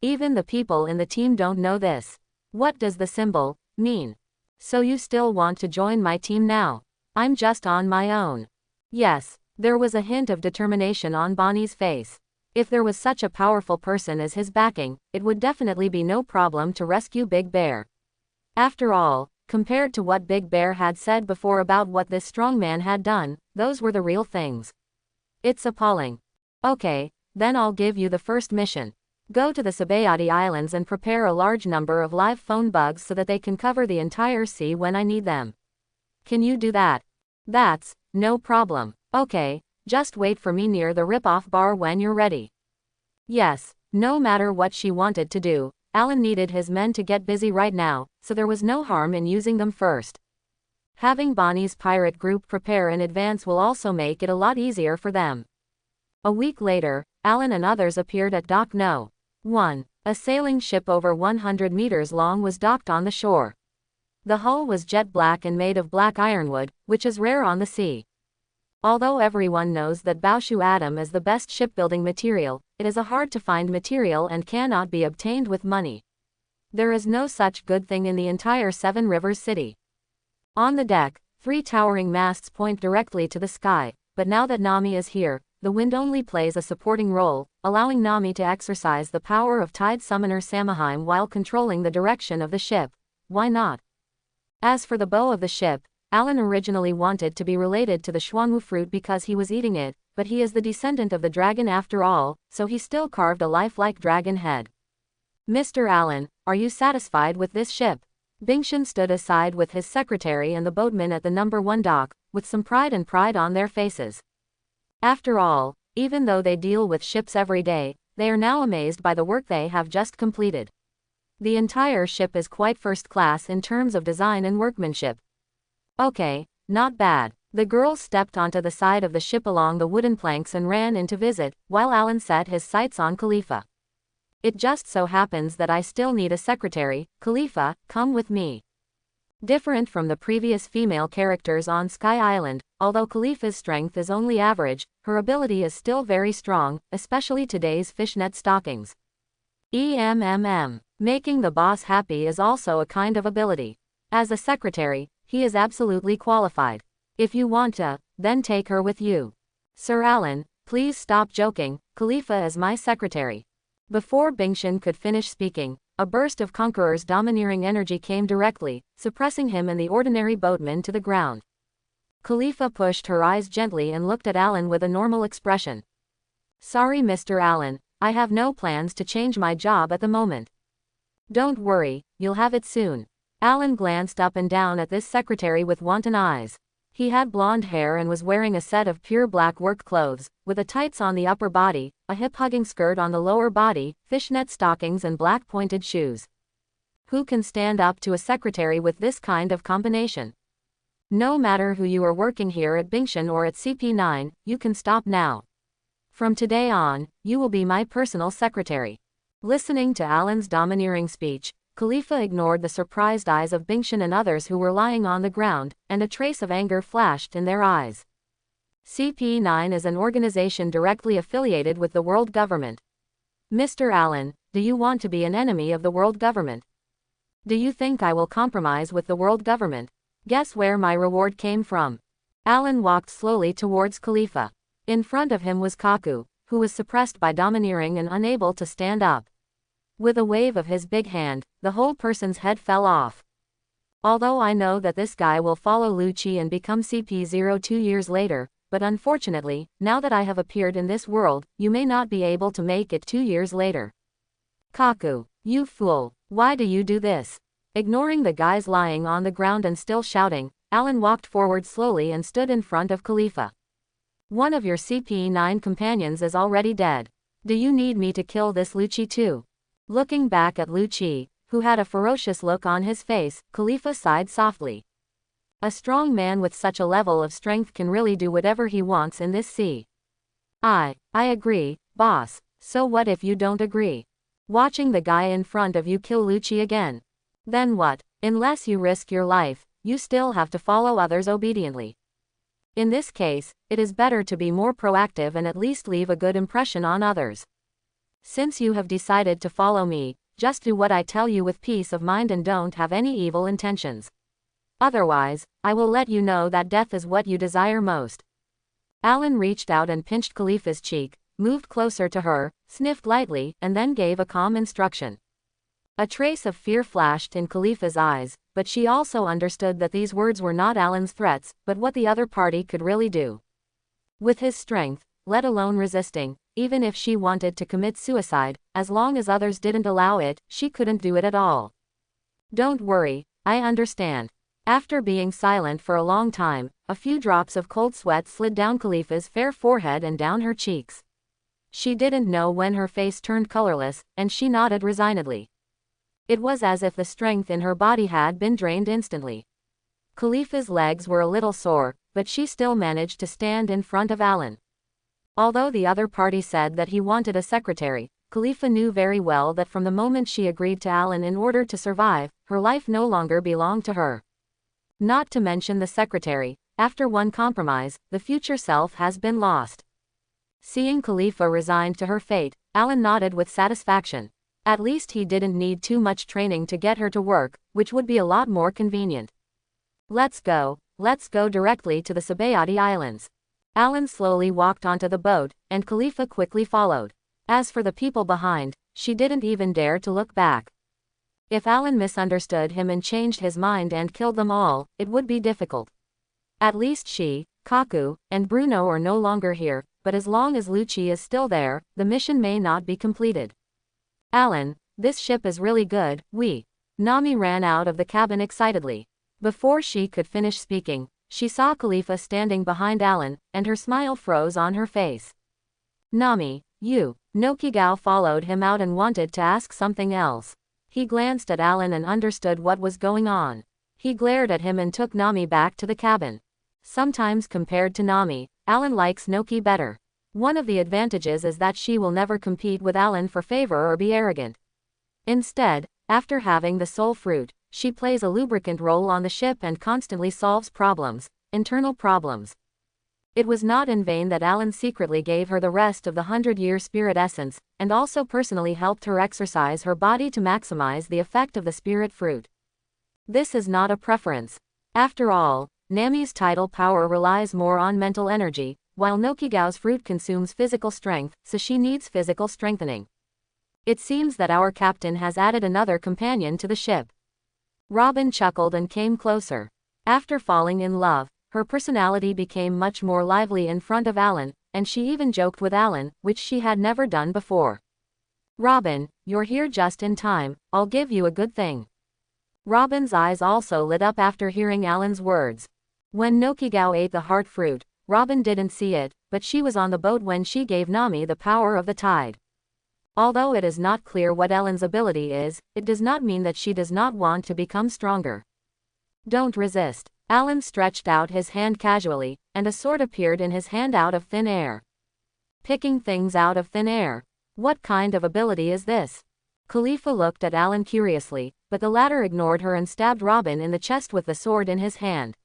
Even the people in the team don't know this. What does the symbol mean? So you still want to join my team now? I'm just on my own. Yes, there was a hint of determination on Bonnie's face. If there was such a powerful person as his backing, it would definitely be no problem to rescue Big Bear. After all, compared to what Big Bear had said before about what this strong man had done, those were the real things. It's appalling. Okay, then I'll give you the first mission. Go to the Sabayati Islands and prepare a large number of live phone bugs so that they can cover the entire sea when I need them. Can you do that? That's no problem. Okay, just wait for me near the rip-off bar when you're ready. Yes, no matter what she wanted to do, Alan needed his men to get busy right now, so there was no harm in using them first. Having Bonnie's pirate group prepare in advance will also make it a lot easier for them. A week later, Alan and others appeared at Dock No. 1. A sailing ship over 100 meters long was docked on the shore. The hull was jet black and made of black ironwood, which is rare on the sea. Although everyone knows that Baoshu Atom is the best shipbuilding material, it is a hard-to-find material and cannot be obtained with money. There is no such good thing in the entire Seven Rivers City. On the deck, 3 towering masts point directly to the sky, but now that Nami is here, the wind only plays a supporting role, allowing Nami to exercise the power of Tide Summoner Samhain while controlling the direction of the ship. Why not? As for the bow of the ship, Alan originally wanted to be related to the Xuanwu fruit because he was eating it, but he is the descendant of the dragon after all, so he still carved a lifelike dragon head. Mr. Alan, are you satisfied with this ship? Bingshan stood aside with his secretary and the boatman at the number 1 dock, with some pride on their faces. After all, even though they deal with ships every day, they are now amazed by the work they have just completed. The entire ship is quite first class in terms of design and workmanship. Okay, not bad. The girls stepped onto the side of the ship along the wooden planks and ran in to visit, while Alan set his sights on Khalifa. It just so happens that I still need a secretary. Khalifa, come with me. Different from the previous female characters on Sky Island, although Khalifa's strength is only average, her ability is still very strong, especially today's fishnet stockings. Making the boss happy is also a kind of ability. As a secretary, he is absolutely qualified. If you want to, then take her with you. Sir Alan, please stop joking, Khalifa is my secretary. Before Bingshan could finish speaking, a burst of Conqueror's domineering energy came directly, suppressing him and the ordinary boatman to the ground. Khalifa pushed her eyes gently and looked at Alan with a normal expression. Sorry Mr. Alan, I have no plans to change my job at the moment. Don't worry, you'll have it soon. Alan glanced up and down at this secretary with wanton eyes. He had blonde hair and was wearing a set of pure black work clothes, with a tights on the upper body, a hip-hugging skirt on the lower body, fishnet stockings and black pointed shoes. Who can stand up to a secretary with this kind of combination? No matter who you are working here at Binkshan or at CP9, you can stop now. From today on, you will be my personal secretary. Listening to Alan's domineering speech, Khalifa ignored the surprised eyes of Binkshan and others who were lying on the ground, and a trace of anger flashed in their eyes. CP9 is an organization directly affiliated with the world government. Mr. Alan, do you want to be an enemy of the world government? Do you think I will compromise with the world government? Guess where my reward came from? Alan walked slowly towards Khalifa. In front of him was Kaku, who was suppressed by domineering and unable to stand up. With a wave of his big hand, the whole person's head fell off. Although I know that this guy will follow Lu Qi and become CP0 2 years later, but unfortunately, now that I have appeared in this world, you may not be able to make it 2 years later. Kaku, you fool, why do you do this? Ignoring the guys lying on the ground and still shouting, Alan walked forward slowly and stood in front of Khalifa. One of your CP9 companions is already dead. Do you need me to kill this Lu Qi too? Looking back at Lu Qi, who had a ferocious look on his face, Khalifa sighed softly. A strong man with such a level of strength can really do whatever he wants in this sea. I agree, boss, so what if you don't agree? Watching the guy in front of you kill Lu Qi again. Then what? Unless you risk your life, you still have to follow others obediently. In this case, it is better to be more proactive and at least leave a good impression on others. Since you have decided to follow me, just do what I tell you with peace of mind and don't have any evil intentions. Otherwise, I will let you know that death is what you desire most. Alan reached out and pinched Khalifa's cheek, moved closer to her, sniffed lightly, and then gave a calm instruction. A trace of fear flashed in Khalifa's eyes, but she also understood that these words were not Alan's threats, but what the other party could really do. With his strength, let alone resisting, even if she wanted to commit suicide, as long as others didn't allow it, she couldn't do it at all. Don't worry, I understand. After being silent for a long time, a few drops of cold sweat slid down Khalifa's fair forehead and down her cheeks. She didn't know when her face turned colorless, and she nodded resignedly. It was as if the strength in her body had been drained instantly. Khalifa's legs were a little sore, but she still managed to stand in front of Alan. Although the other party said that he wanted a secretary, Khalifa knew very well that from the moment she agreed to Alan in order to survive, her life no longer belonged to her. Not to mention the secretary, after one compromise, the future self has been lost. Seeing Khalifa resigned to her fate, Alan nodded with satisfaction. At least he didn't need too much training to get her to work, which would be a lot more convenient. Let's go directly to the Sabayati Islands. Alan slowly walked onto the boat, and Khalifa quickly followed. As for the people behind, she didn't even dare to look back. If Alan misunderstood him and changed his mind and killed them all, it would be difficult. At least she, Kaku, and Bruno are no longer here, but as long as Lu Qi is still there, the mission may not be completed. Alan, this ship is really good, Nami ran out of the cabin excitedly. Before she could finish speaking, she saw Khalifa standing behind Alan, and her smile froze on her face. Nami, you. Nokigao followed him out and wanted to ask something else. He glanced at Alan and understood what was going on. He glared at him and took Nami back to the cabin. Sometimes compared to Nami, Alan likes Noki better. One of the advantages is that she will never compete with Alan for favor or be arrogant. Instead, after having the soul fruit, she plays a lubricant role on the ship and constantly solves problems, internal problems. It was not in vain that Alan secretly gave her the rest of the 100-year spirit essence, and also personally helped her exercise her body to maximize the effect of the spirit fruit. This is not a preference. After all, Nami's tidal power relies more on mental energy, while Nokigao's fruit consumes physical strength, so she needs physical strengthening. It seems that our captain has added another companion to the ship. Robin chuckled and came closer. After falling in love, her personality became much more lively in front of Alan, and she even joked with Alan, which she had never done before. Robin, you're here just in time, I'll give you a good thing. Robin's eyes also lit up after hearing Alan's words. When Nokigao ate the heart fruit, Robin didn't see it, but she was on the boat when she gave Nami the power of the tide. Although it is not clear what Ellen's ability is, it does not mean that she does not want to become stronger. Don't resist. Alan stretched out his hand casually, and a sword appeared in his hand out of thin air. Picking things out of thin air. What kind of ability is this? Khalifa looked at Alan curiously, but the latter ignored her and stabbed Robin in the chest with the sword in his hand.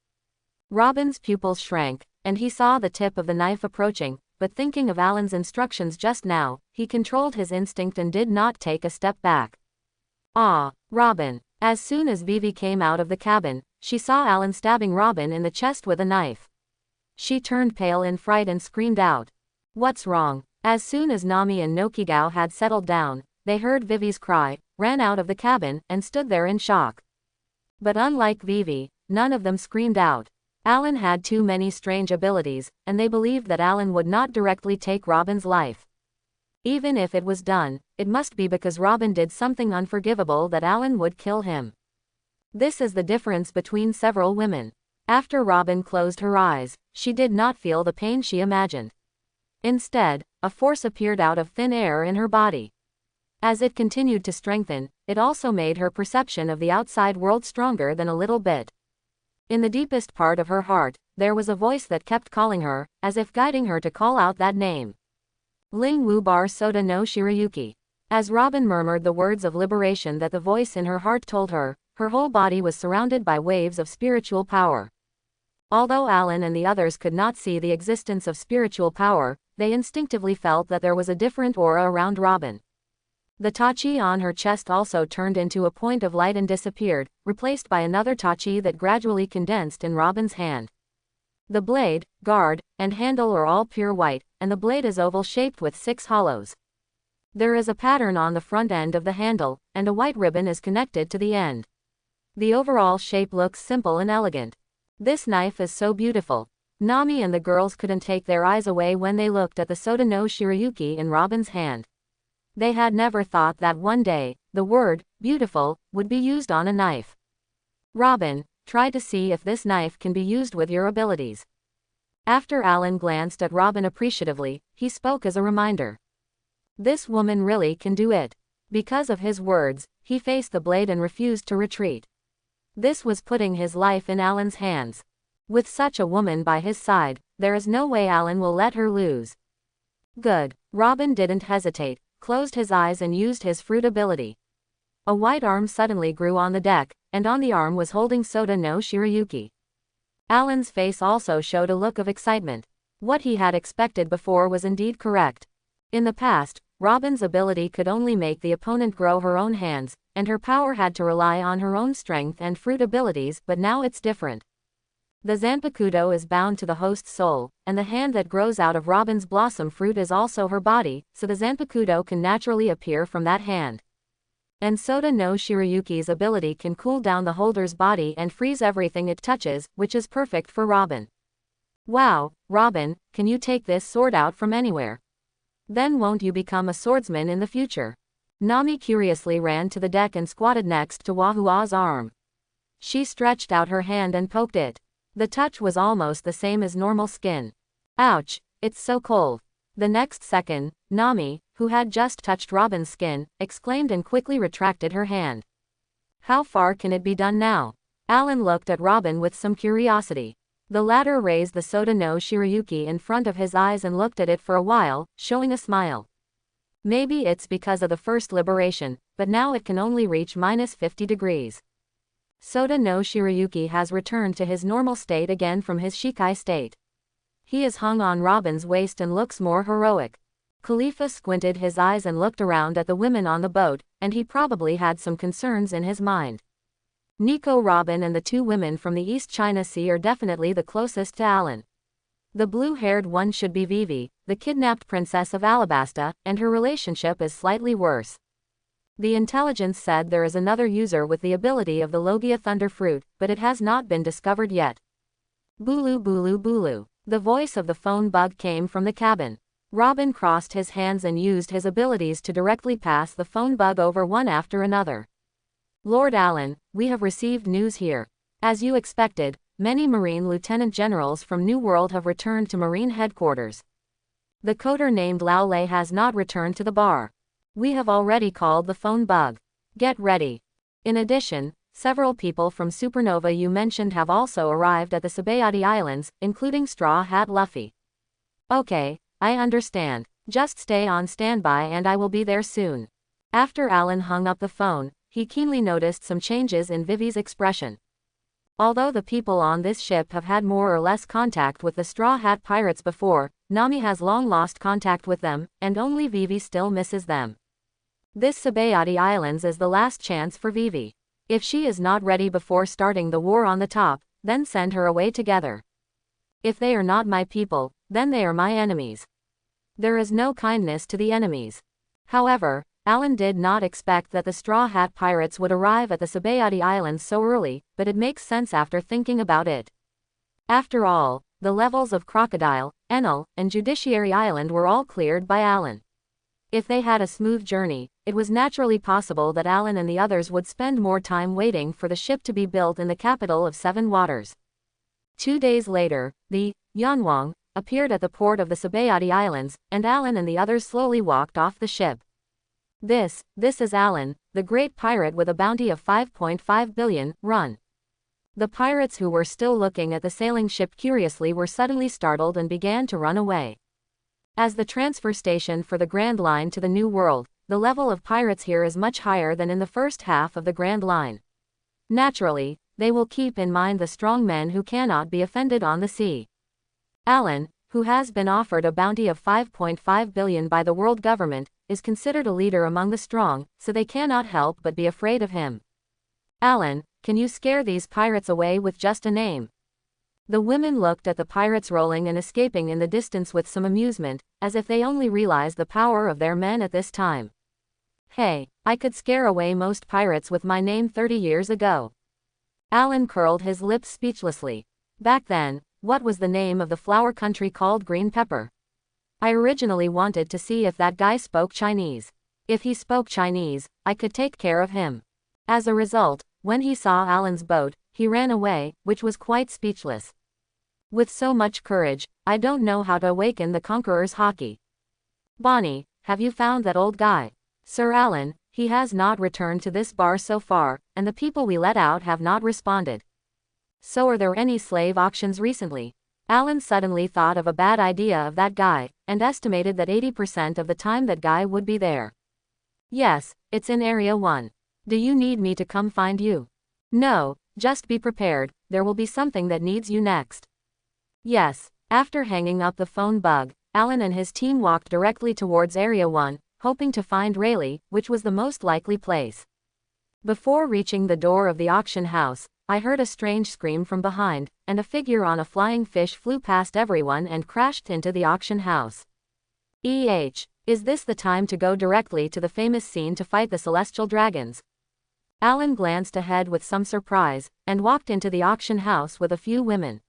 Robin's pupils shrank, and he saw the tip of the knife approaching, but thinking of Alan's instructions just now, he controlled his instinct and did not take a step back. Ah, Robin. As soon as Vivi came out of the cabin, she saw Alan stabbing Robin in the chest with a knife. She turned pale in fright and screamed out. What's wrong? As soon as Nami and Nokigao had settled down, they heard Vivi's cry, ran out of the cabin, and stood there in shock. But unlike Vivi, none of them screamed out. Alan had too many strange abilities, and they believed that Alan would not directly take Robin's life. Even if it was done, it must be because Robin did something unforgivable that Alan would kill him. This is the difference between several women. After Robin closed her eyes, she did not feel the pain she imagined. Instead, a force appeared out of thin air in her body. As it continued to strengthen, it also made her perception of the outside world stronger than a little bit. In the deepest part of her heart, there was a voice that kept calling her, as if guiding her to call out that name. Ling Wu Bar Soda no Shirayuki. As Robin murmured the words of liberation that the voice in her heart told her, her whole body was surrounded by waves of spiritual power. Although Alan and the others could not see the existence of spiritual power, they instinctively felt that there was a different aura around Robin. The tachi on her chest also turned into a point of light and disappeared, replaced by another tachi that gradually condensed in Robin's hand. The blade, guard, and handle are all pure white, and the blade is oval-shaped with 6 hollows. There is a pattern on the front end of the handle, and a white ribbon is connected to the end. The overall shape looks simple and elegant. This knife is so beautiful. Nami and the girls couldn't take their eyes away when they looked at the Soda no Shirayuki in Robin's hand. They had never thought that one day, the word, beautiful, would be used on a knife. Robin, try to see if this knife can be used with your abilities. After Alan glanced at Robin appreciatively, he spoke as a reminder. This woman really can do it. Because of his words, he faced the blade and refused to retreat. This was putting his life in Alan's hands. With such a woman by his side, there is no way Alan will let her lose. Good. Robin didn't hesitate, closed his eyes and used his fruit ability. A white arm suddenly grew on the deck, and on the arm was holding Soda no Shirayuki. Alan's face also showed a look of excitement. What he had expected before was indeed correct. In the past, Robin's ability could only make the opponent grow her own hands, and her power had to rely on her own strength and fruit abilities, but now it's different. The Zanpakuto is bound to the host's soul, and the hand that grows out of Robin's blossom fruit is also her body, so the Zanpakuto can naturally appear from that hand. And Soda no Shirayuki's ability can cool down the holder's body and freeze everything it touches, which is perfect for Robin. Wow, Robin, can you take this sword out from anywhere? Then won't you become a swordsman in the future? Nami curiously ran to the deck and squatted next to Wahua's arm. She stretched out her hand and poked it. The touch was almost the same as normal skin. Ouch, it's so cold. The next second, Nami, who had just touched Robin's skin, exclaimed and quickly retracted her hand. How far can it be done now? Alan looked at Robin with some curiosity. The latter raised the Soda no Shirayuki in front of his eyes and looked at it for a while, showing a smile. Maybe it's because of the first liberation, but now it can only reach -50 degrees. Soda no Shirayuki has returned to his normal state again from his Shikai state. He is hung on Robin's waist and looks more heroic. Khalifa squinted his eyes and looked around at the women on the boat, and he probably had some concerns in his mind. Nico, Robin and the 2 women from the East China Sea are definitely the closest to Alan. The blue-haired one should be Vivi, the kidnapped princess of Alabasta, and her relationship is slightly worse. The intelligence said there is another user with the ability of the Logia Thunder Fruit, but it has not been discovered yet. Bulu bulu bulu. The voice of the phone bug came from the cabin. Robin crossed his hands and used his abilities to directly pass the phone bug over one after another. Lord Allen, we have received news here. As you expected, many Marine Lieutenant Generals from New World have returned to Marine headquarters. The coder named Lao Lei has not returned to the bar. We have already called the phone bug. Get ready. In addition, several people from Supernova you mentioned have also arrived at the Sabayati Islands, including Straw Hat Luffy. Okay, I understand. Just stay on standby and I will be there soon. After Alan hung up the phone, he keenly noticed some changes in Vivi's expression. Although the people on this ship have had more or less contact with the Straw Hat Pirates before, Nami has long lost contact with them, and only Vivi still misses them. This Sabayati Islands is the last chance for Vivi. If she is not ready before starting the war on the top, then send her away together. If they are not my people, then they are my enemies. There is no kindness to the enemies. However, Alan did not expect that the Straw Hat Pirates would arrive at the Sabayati Islands so early, but it makes sense after thinking about it. After all, the levels of Crocodile, Enel, and Judiciary Island were all cleared by Alan. If they had a smooth journey, it was naturally possible that Alan and the others would spend more time waiting for the ship to be built in the capital of Seven Waters. 2 days later, the Yanwang appeared at the port of the Sabayati Islands, and Alan and the others slowly walked off the ship. This is Alan, the great pirate with a bounty of 5.5 billion, run. The pirates who were still looking at the sailing ship curiously were suddenly startled and began to run away. As the transfer station for the Grand Line to the New World, the level of pirates here is much higher than in the first half of the Grand Line. Naturally, they will keep in mind the strong men who cannot be offended on the sea. Alan, who has been offered a bounty of 5.5 billion by the world government, is considered a leader among the strong, so they cannot help but be afraid of him. Alan, can you scare these pirates away with just a name? The women looked at the pirates rolling and escaping in the distance with some amusement, as if they only realized the power of their men at this time. Hey, I could scare away most pirates with my name 30 years ago. Alan curled his lips speechlessly. Back then, what was the name of the flower country called Green Pepper? I originally wanted to see if that guy spoke Chinese. If he spoke Chinese, I could take care of him. As a result, when he saw Alan's boat, he ran away, which was quite speechless. With so much courage, I don't know how to awaken the conqueror's hockey. Bonnie, have you found that old guy? Sir Alan, he has not returned to this bar so far, and the people we let out have not responded. So are there any slave auctions recently? Alan suddenly thought of a bad idea of that guy, and estimated that 80% of the time that guy would be there. Yes, it's in Area 1. Do you need me to come find you? No, just be prepared, there will be something that needs you next. Yes. After hanging up the phone bug, Alan and his team walked directly towards Area 1, hoping to find Rayleigh, which was the most likely place. Before reaching the door of the auction house, I heard a strange scream from behind, and a figure on a flying fish flew past everyone and crashed into the auction house. Is this the time to go directly to the famous scene to fight the celestial dragons? Alan glanced ahead with some surprise, and walked into the auction house with a few women.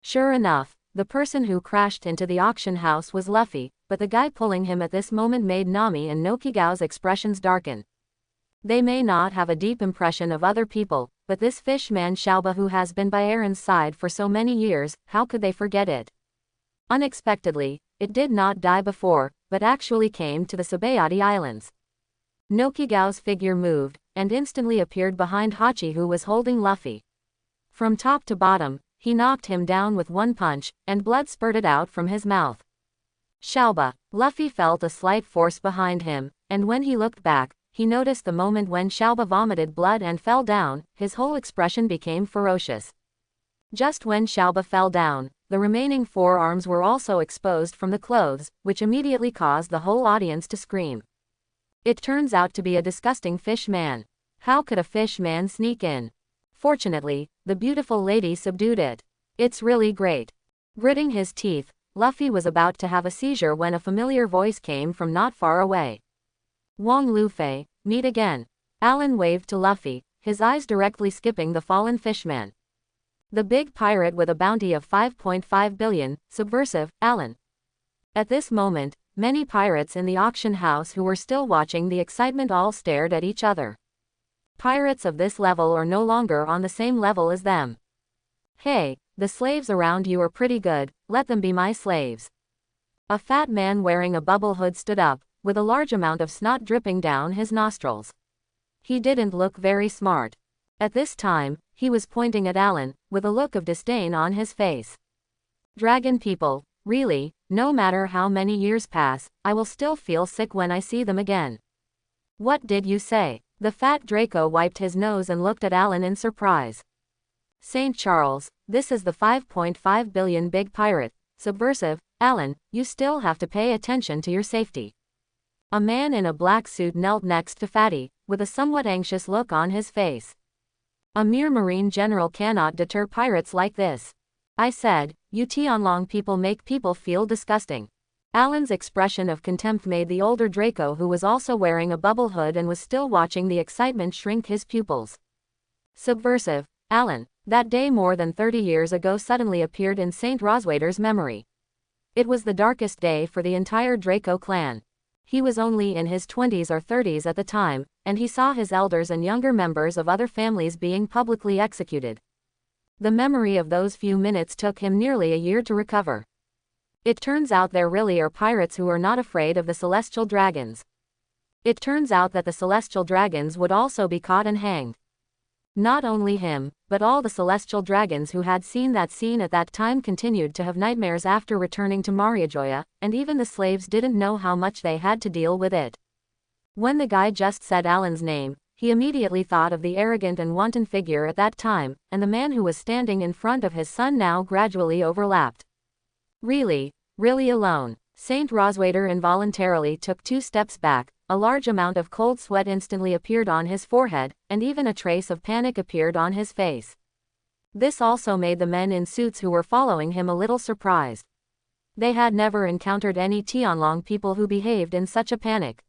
Sure enough, the person who crashed into the auction house was Luffy, but the guy pulling him at this moment made Nami and Nokigao's expressions darken. They may not have a deep impression of other people, but this fish man Xiaoba who has been by Aaron's side for so many years, how could they forget it? Unexpectedly, it did not die before, but actually came to the Sabayati Islands. Nokigao's figure moved, and instantly appeared behind Hachi who was holding Luffy. From top to bottom, he knocked him down with one punch, and blood spurted out from his mouth. Xiaoba. Luffy felt a slight force behind him, and when he looked back, he noticed the moment when Xiaoba vomited blood and fell down, his whole expression became ferocious. Just when Xiaoba fell down, the remaining 4 arms were also exposed from the clothes, which immediately caused the whole audience to scream. It turns out to be a disgusting fish man. How could a fish man sneak in? Fortunately, the beautiful lady subdued it. It's really great. Gritting his teeth, Luffy was about to have a seizure when a familiar voice came from not far away. Wong Luffy, meet again. Alan waved to Luffy, his eyes directly skipping the fallen fishman. The big pirate with a bounty of 5.5 billion, subversive, Alan. At this moment, many pirates in the auction house who were still watching the excitement all stared at each other. Pirates of this level are no longer on the same level as them. Hey, the slaves around you are pretty good, let them be my slaves. A fat man wearing a bubble hood stood up, with a large amount of snot dripping down his nostrils. He didn't look very smart. At this time, he was pointing at Alan, with a look of disdain on his face. Dragon people, really, no matter how many years pass, I will still feel sick when I see them again. What did you say? The fat Draco wiped his nose and looked at Alan in surprise. St. Charles, this is the 5.5 billion big pirate, subversive. Alan, you still have to pay attention to your safety. A man in a black suit knelt next to Fatty, with a somewhat anxious look on his face. A mere marine general cannot deter pirates like this. I said, you Tianlong people make people feel disgusting. Alan's expression of contempt made the older Draco, who was also wearing a bubble hood and was still watching the excitement, shrink his pupils. Subversive. Alan, that day more than 30 years ago suddenly appeared in St. Roswaiter's memory. It was the darkest day for the entire Draco clan. He was only in his 20s or 30s at the time, and he saw his elders and younger members of other families being publicly executed. The memory of those few minutes took him nearly a year to recover. It turns out there really are pirates who are not afraid of the celestial dragons. It turns out that the celestial dragons would also be caught and hanged. Not only him, but all the celestial dragons who had seen that scene at that time continued to have nightmares after returning to Mariajoya, and even the slaves didn't know how much they had to deal with it. When the guy just said Alan's name, he immediately thought of the arrogant and wanton figure at that time, and the man who was standing in front of his son now gradually overlapped. Really alone. St. Roswaiter involuntarily took 2 steps back, a large amount of cold sweat instantly appeared on his forehead, and even a trace of panic appeared on his face. This also made the men in suits who were following him a little surprised. They had never encountered any Tianlong people who behaved in such a panic.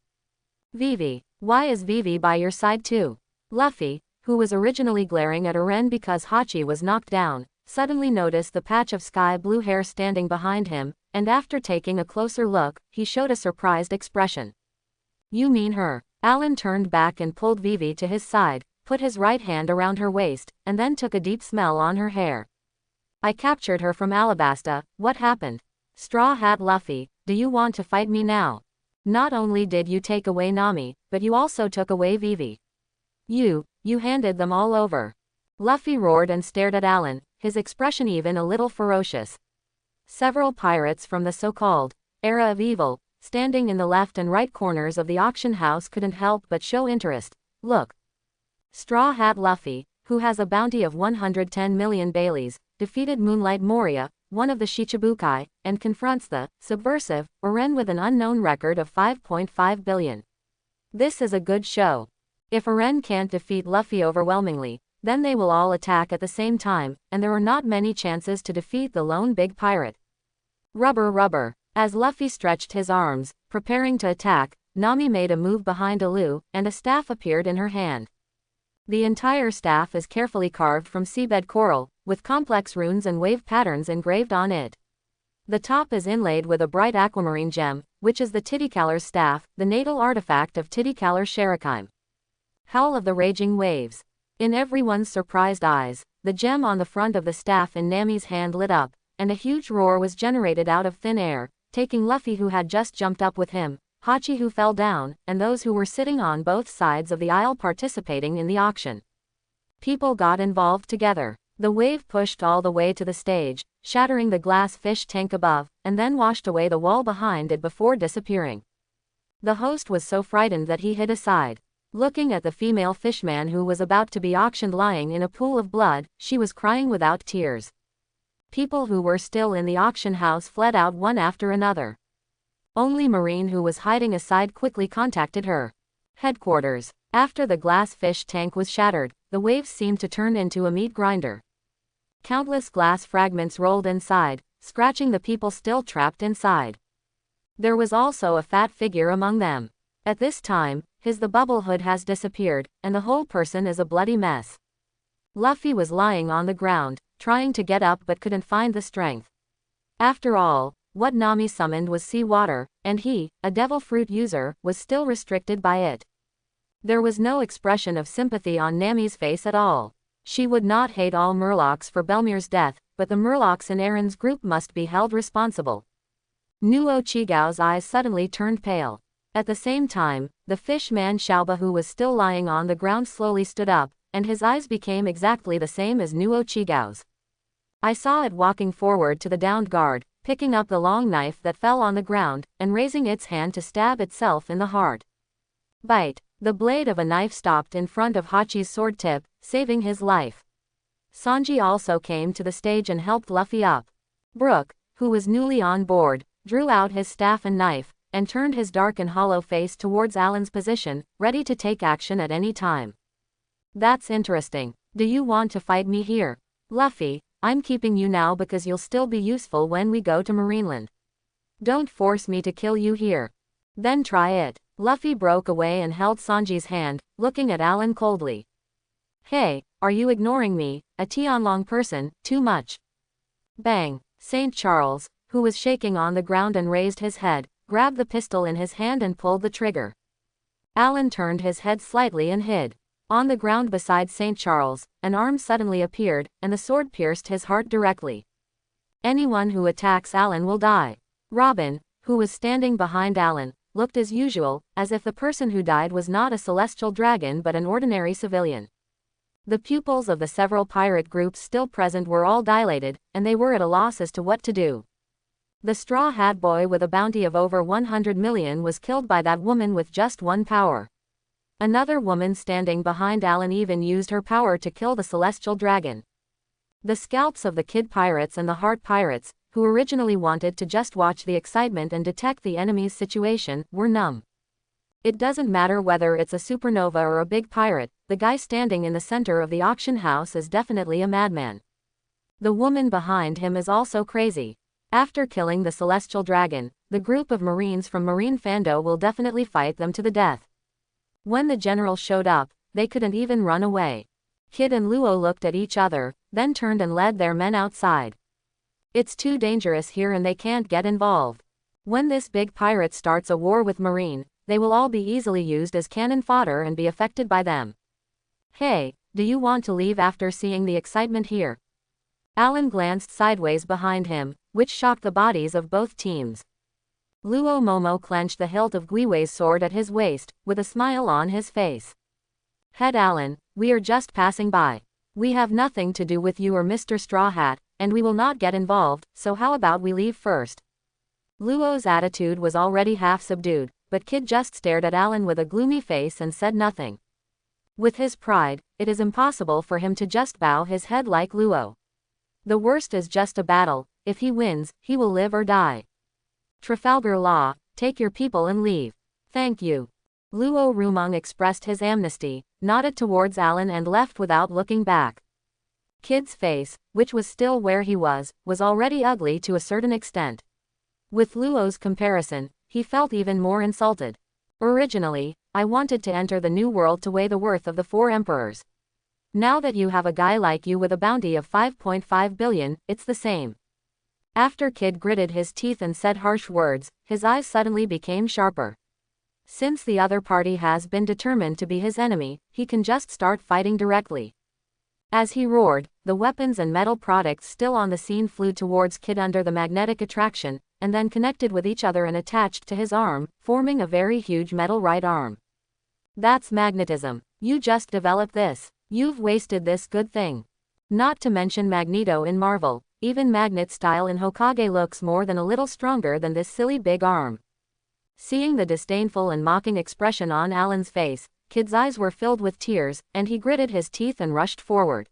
Vivi, why is Vivi by your side too? Luffy, who was originally glaring at Eren because Hachi was knocked down, suddenly noticed the patch of sky blue hair standing behind him, and after taking a closer look, he showed a surprised expression. You mean her? Alan turned back and pulled Vivi to his side, put his right hand around her waist, and then took a deep smell on her hair. I captured her from Alabasta. What happened? Straw Hat Luffy, do you want to fight me now? Not only did you take away Nami, but you also took away Vivi. You handed them all over. Luffy roared and stared at Alan, his expression even a little ferocious. Several pirates from the so-called era of evil, standing in the left and right corners of the auction house, couldn't help but show interest. Look. Straw Hat Luffy, who has a bounty of 110 million Baileys, defeated Moonlight Moria, one of the Shichibukai, and confronts the subversive Eren with an unknown record of 5.5 billion. This is a good show. If Eren can't defeat Luffy overwhelmingly, then they will all attack at the same time, and there are not many chances to defeat the lone big pirate. Rubber. As Luffy stretched his arms, preparing to attack, Nami made a move behind Alu, and a staff appeared in her hand. The entire staff is carefully carved from seabed coral, with complex runes and wave patterns engraved on it. The top is inlaid with a bright aquamarine gem, which is the Titicaler's staff, the natal artifact of Titicaler Sherakim. Howl of the raging waves. In everyone's surprised eyes, the gem on the front of the staff in Nami's hand lit up, and a huge roar was generated out of thin air, taking Luffy, who had just jumped up with him, Hachi, who fell down, and those who were sitting on both sides of the aisle participating in the auction. People got involved together. The wave pushed all the way to the stage, shattering the glass fish tank above, and then washed away the wall behind it before disappearing. The host was so frightened that he hid aside. Looking at the female fishman who was about to be auctioned lying in a pool of blood, she was crying without tears. People who were still in the auction house fled out one after another. Only Marine, who was hiding aside, quickly contacted her headquarters. After the glass fish tank was shattered, the waves seemed to turn into a meat grinder. Countless glass fragments rolled inside, scratching the people still trapped inside. There was also a fat figure among them. At this time, the bubble hood has disappeared, and the whole person is a bloody mess. Luffy was lying on the ground, trying to get up but couldn't find the strength. After all, What Nami summoned was seawater, and he, a devil fruit user, was still restricted by it. There was no expression of sympathy on Nami's face at all. She would not hate all Murlocs for Belmir's death, but the Murlocs in Aaron's group must be held responsible. Nuo Chigao's eyes suddenly turned pale. At the same time, the fish man Xiaoba, who was still lying on the ground, slowly stood up, and his eyes became exactly the same as Nuo Chigao's. I saw it walking forward to the downed guard, picking up the long knife that fell on the ground, and raising its hand to stab itself in the heart. Bite. The blade of a knife stopped in front of Hachi's sword tip, saving his life. Sanji also came to the stage and helped Luffy up. Brook, who was newly on board, drew out his staff and knife, and turned his dark and hollow face towards Alan's position, ready to take action at any time. That's interesting. Do you want to fight me here? Luffy, I'm keeping you now because you'll still be useful when we go to Marineland. Don't force me to kill you here. Then try it. Luffy broke away and held Sanji's hand, looking at Alan coldly. Hey, are you ignoring me, a Tianlong person, too much? Bang! St. Charles, who was shaking on the ground and raised his head, grabbed the pistol in his hand and pulled the trigger. Alan turned his head slightly and hid. On the ground beside St. Charles, an arm suddenly appeared, and the sword pierced his heart directly. Anyone who attacks Alan will die. Robin, who was standing behind Alan, looked as usual, as if the person who died was not a celestial dragon but an ordinary civilian. The pupils of the several pirate groups still present were all dilated, and they were at a loss as to what to do. The Straw Hat Boy with a bounty of over 100 million was killed by that woman with just one power. Another woman standing behind Alan even used her power to kill the celestial dragon. The scalps of the Kid Pirates and the Heart Pirates, who originally wanted to just watch the excitement and detect the enemy's situation, were numb. It doesn't matter whether it's a supernova or a big pirate, the guy standing in the center of the auction house is definitely a madman. The woman behind him is also crazy. After killing the celestial dragon, the group of Marines from Marine Fando will definitely fight them to the death. When the general showed up, they couldn't even run away. Kid and Luo looked at each other, then turned and led their men outside. It's too dangerous here and they can't get involved. When this big pirate starts a war with Marine, they will all be easily used as cannon fodder and be affected by them. Hey, do you want to leave after seeing the excitement here? Alan glanced sideways behind him, which shocked the bodies of both teams. Luo Momo clenched the hilt of Guiwei's sword at his waist, with a smile on his face. Head Alan, we are just passing by. We have nothing to do with you or Mr. Straw Hat, and we will not get involved, so how about we leave first? Luo's attitude was already half subdued, but Kid just stared at Alan with a gloomy face and said nothing. With his pride, it is impossible for him to just bow his head like Luo. The worst is just a battle. If he wins, he will live or die. Trafalgar Law, take your people and leave. Thank you. Luo Rumong expressed his amnesty, nodded towards Alan and left without looking back. Kid's face, which was still where he was already ugly to a certain extent. With Luo's comparison, he felt even more insulted. Originally, I wanted to enter the new world to weigh the worth of the 4 emperors. Now that you have a guy like you with a bounty of 5.5 billion, it's the same. After Kid gritted his teeth and said harsh words, his eyes suddenly became sharper. Since the other party has been determined to be his enemy, he can just start fighting directly. As he roared, the weapons and metal products still on the scene flew towards Kid under the magnetic attraction, and then connected with each other and attached to his arm, forming a very huge metal right arm. That's magnetism. You just developed this. You've wasted this good thing. Not to mention Magneto in Marvel, even Magnet style in Hokage looks more than a little stronger than this silly big arm. Seeing the disdainful and mocking expression on Alan's face, Kid's eyes were filled with tears, and he gritted his teeth and rushed forward.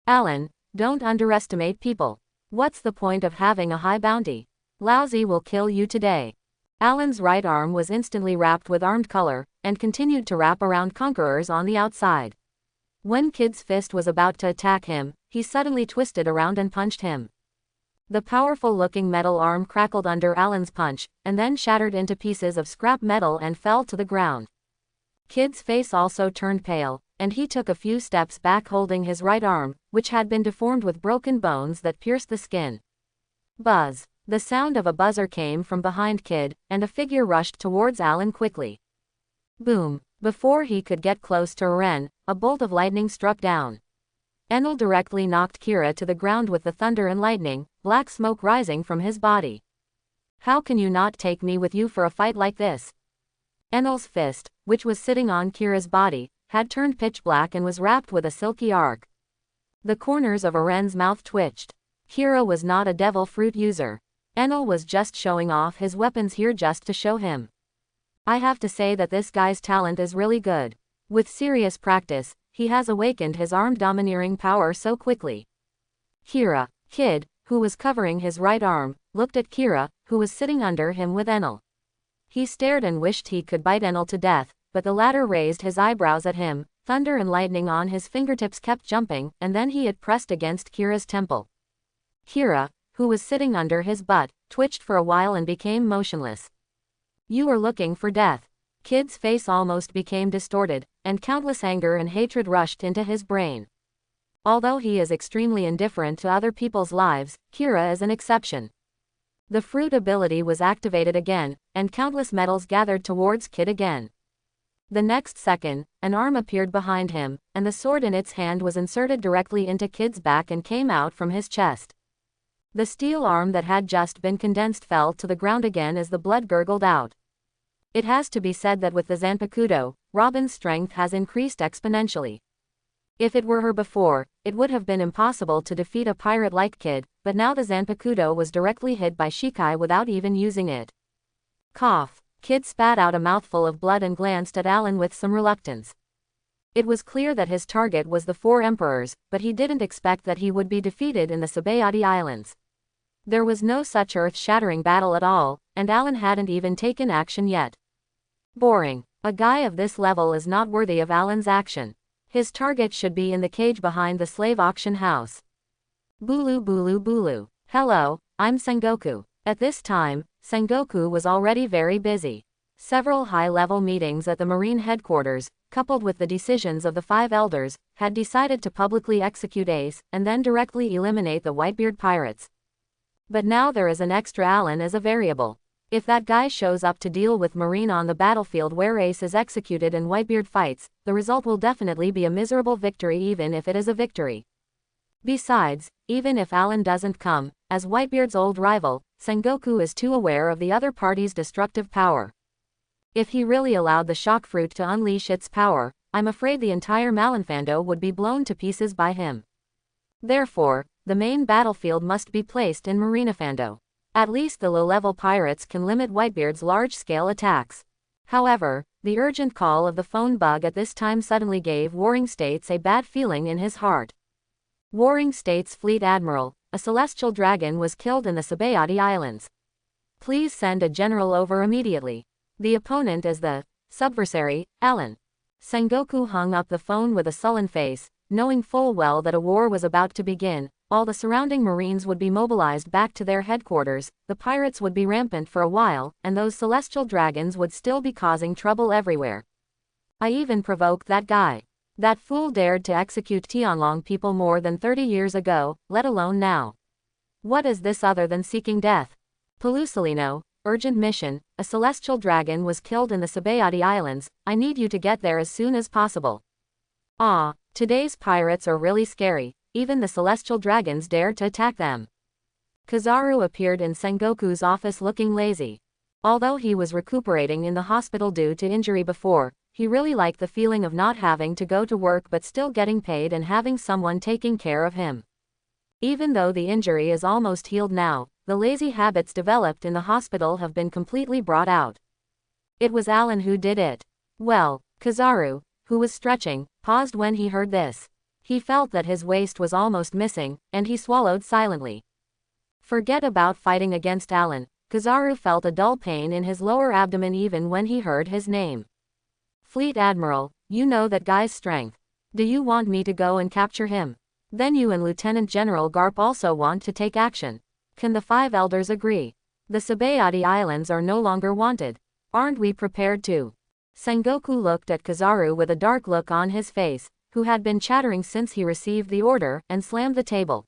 Alan, don't underestimate people. What's the point of having a high bounty? Lousy will kill you today. Alan's right arm was instantly wrapped with armed color, and continued to wrap around conquerors on the outside. When Kid's fist was about to attack him, he suddenly twisted around and punched him. The powerful-looking metal arm crackled under Alan's punch, and then shattered into pieces of scrap metal and fell to the ground. Kid's face also turned pale, and he took a few steps back holding his right arm, which had been deformed with broken bones that pierced the skin. Buzz. The sound of a buzzer came from behind Kid, and a figure rushed towards Alan quickly. Boom! Before he could get close to Ren, a bolt of lightning struck down. Enel directly knocked Kira to the ground with the thunder and lightning, black smoke rising from his body. How can you not take me with you for a fight like this? Enel's fist, which was sitting on Kira's body, had turned pitch black and was wrapped with a silky arc. The corners of Ren's mouth twitched. Kira was not a devil fruit user. Enel was just showing off his weapons here just to show him. I have to say that this guy's talent is really good. With serious practice, he has awakened his arm domineering power so quickly. Kid, who was covering his right arm, looked at Kira, who was sitting under him with Enel. He stared and wished he could bite Enel to death, but the latter raised his eyebrows at him, thunder and lightning on his fingertips kept jumping, and then he had pressed against Kira's temple. Kira, who was sitting under his butt, twitched for a while and became motionless. You are looking for death. Kid's face almost became distorted, and countless anger and hatred rushed into his brain. Although he is extremely indifferent to other people's lives, Kira is an exception. The fruit ability was activated again, and countless metals gathered towards Kid again. The next second, an arm appeared behind him, and the sword in its hand was inserted directly into Kid's back and came out from his chest. The steel arm that had just been condensed fell to the ground again as the blood gurgled out. It has to be said that with the Zanpakuto, Robin's strength has increased exponentially. If it were her before, it would have been impossible to defeat a pirate like Kid, but now the Zanpakuto was directly hit by Shikai without even using it. Cough. Kid spat out a mouthful of blood and glanced at Alan with some reluctance. It was clear that his target was the four emperors, but he didn't expect that he would be defeated in the Sabayati Islands. There was no such earth-shattering battle at all, and Alan hadn't even taken action yet. Boring. A guy of this level is not worthy of Alan's action. His target should be in the cage behind the slave auction house. Bulu bulu bulu. Hello, I'm Sengoku. At this time, Sengoku was already very busy. Several high-level meetings at the Marine headquarters, coupled with the decisions of the 5 elders, had decided to publicly execute Ace, and then directly eliminate the Whitebeard pirates. But now there is an extra Alan as a variable. If that guy shows up to deal with Marine on the battlefield where Ace is executed and Whitebeard fights, the result will definitely be a miserable victory even if it is a victory. Besides, even if Alan doesn't come, as Whitebeard's old rival, Sengoku is too aware of the other party's destructive power. If he really allowed the shock fruit to unleash its power, I'm afraid the entire Malinfando would be blown to pieces by him. Therefore, the main battlefield must be placed in Marinafando. At least the low-level pirates can limit Whitebeard's large-scale attacks. However, the urgent call of the phone bug at this time suddenly gave Warring States a bad feeling in his heart. Warring States Fleet Admiral, a celestial dragon, was killed in the Sabayati Islands. Please send a general over immediately. The opponent is the subversary, Alan. Sengoku hung up the phone with a sullen face, knowing full well that a war was about to begin. All the surrounding Marines would be mobilized back to their headquarters, the pirates would be rampant for a while, and those celestial dragons would still be causing trouble everywhere. I even provoked that guy. That fool dared to execute Tianlong people more than 30 years ago, let alone now. What is this other than seeking death? Pelusalino, urgent mission, a celestial dragon was killed in the Sabayati Islands, I need you to get there as soon as possible. Ah, today's pirates are really scary. Even the celestial dragons dared to attack them. Kizaru appeared in Sengoku's office looking lazy. Although he was recuperating in the hospital due to injury before, he really liked the feeling of not having to go to work but still getting paid and having someone taking care of him. Even though the injury is almost healed now, the lazy habits developed in the hospital have been completely brought out. It was Alan who did it. Well, Kizaru, who was stretching, paused when he heard this. He felt that his waist was almost missing, and he swallowed silently. Forget about fighting against Alan. Kizaru felt a dull pain in his lower abdomen even when he heard his name. Fleet Admiral, you know that guy's strength. Do you want me to go and capture him? Then you and Lieutenant General Garp also want to take action. Can the 5 elders agree? The Sabayati Islands are no longer wanted. Aren't we prepared to? Sengoku looked at Kizaru with a dark look on his face, who had been chattering since he received the order, and slammed the table.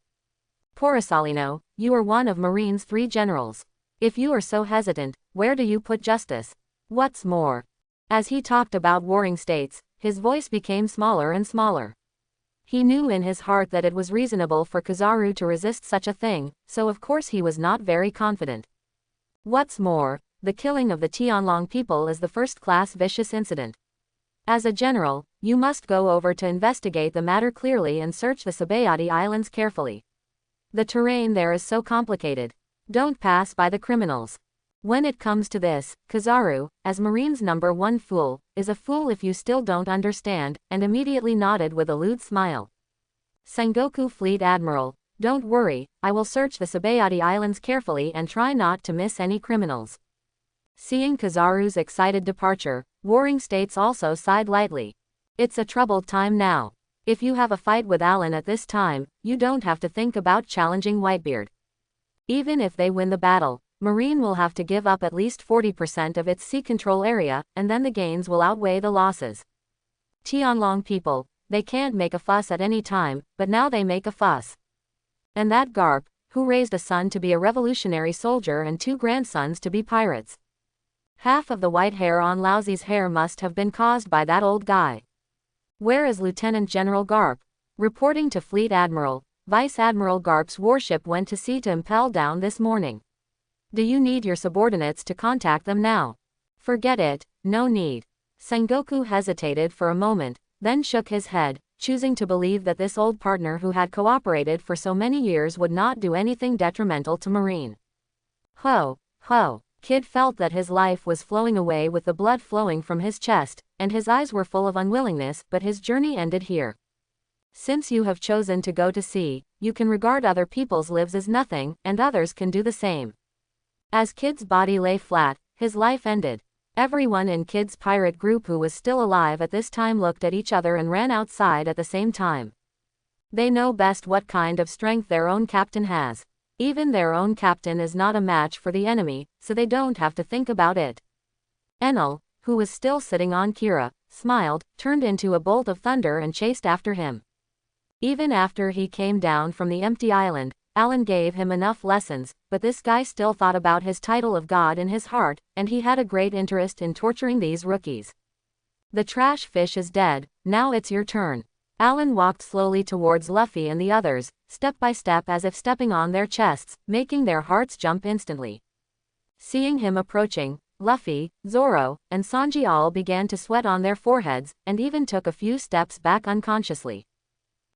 Porosalino, you are one of Marine's 3 generals. If you are so hesitant, where do you put justice? What's more, as he talked about warring states, his voice became smaller and smaller. He knew in his heart that it was reasonable for Kizaru to resist such a thing, so of course he was not very confident. What's more, the killing of the Tianlong people is the first-class vicious incident. As a general, you must go over to investigate the matter clearly and search the Sabayati Islands carefully. The terrain there is so complicated. Don't pass by the criminals. When it comes to this, Kizaru, as Marine's #1 fool, is a fool if you still don't understand, and immediately nodded with a lewd smile. Sengoku Fleet Admiral, don't worry, I will search the Sabayati Islands carefully and try not to miss any criminals. Seeing Kizaru's excited departure, warring states also sighed lightly. It's a troubled time now. If you have a fight with Alan at this time, you don't have to think about challenging Whitebeard. Even if they win the battle, Marine will have to give up at least 40% of its sea control area, and then the gains will outweigh the losses. Tianlong people, they can't make a fuss at any time, but now they make a fuss. And that Garp, who raised a son to be a revolutionary soldier and 2 grandsons to be pirates. Half of the white hair on Lousy's hair must have been caused by that old guy. Where is Lieutenant General Garp? Reporting to Fleet Admiral, Vice Admiral Garp's warship went to sea to impel down this morning. Do you need your subordinates to contact them now? Forget it, no need. Sengoku hesitated for a moment, then shook his head, choosing to believe that this old partner who had cooperated for so many years would not do anything detrimental to Marine. Ho, ho. Kid felt that his life was flowing away with the blood flowing from his chest, and his eyes were full of unwillingness, but his journey ended here. Since you have chosen to go to sea, you can regard other people's lives as nothing, and others can do the same. As Kid's body lay flat, his life ended. Everyone in Kid's pirate group who was still alive at this time looked at each other and ran outside at the same time. They know best what kind of strength their own captain has. Even their own captain is not a match for the enemy, so they don't have to think about it. Enel, who was still sitting on Kira, smiled, turned into a bolt of thunder and chased after him. Even after he came down from the empty island, Alan gave him enough lessons, but this guy still thought about his title of God in his heart, and he had a great interest in torturing these rookies. The trash fish is dead, now it's your turn. Alan walked slowly towards Luffy and the others, step by step as if stepping on their chests, making their hearts jump instantly. Seeing him approaching, Luffy, Zoro, and Sanji all began to sweat on their foreheads, and even took a few steps back unconsciously.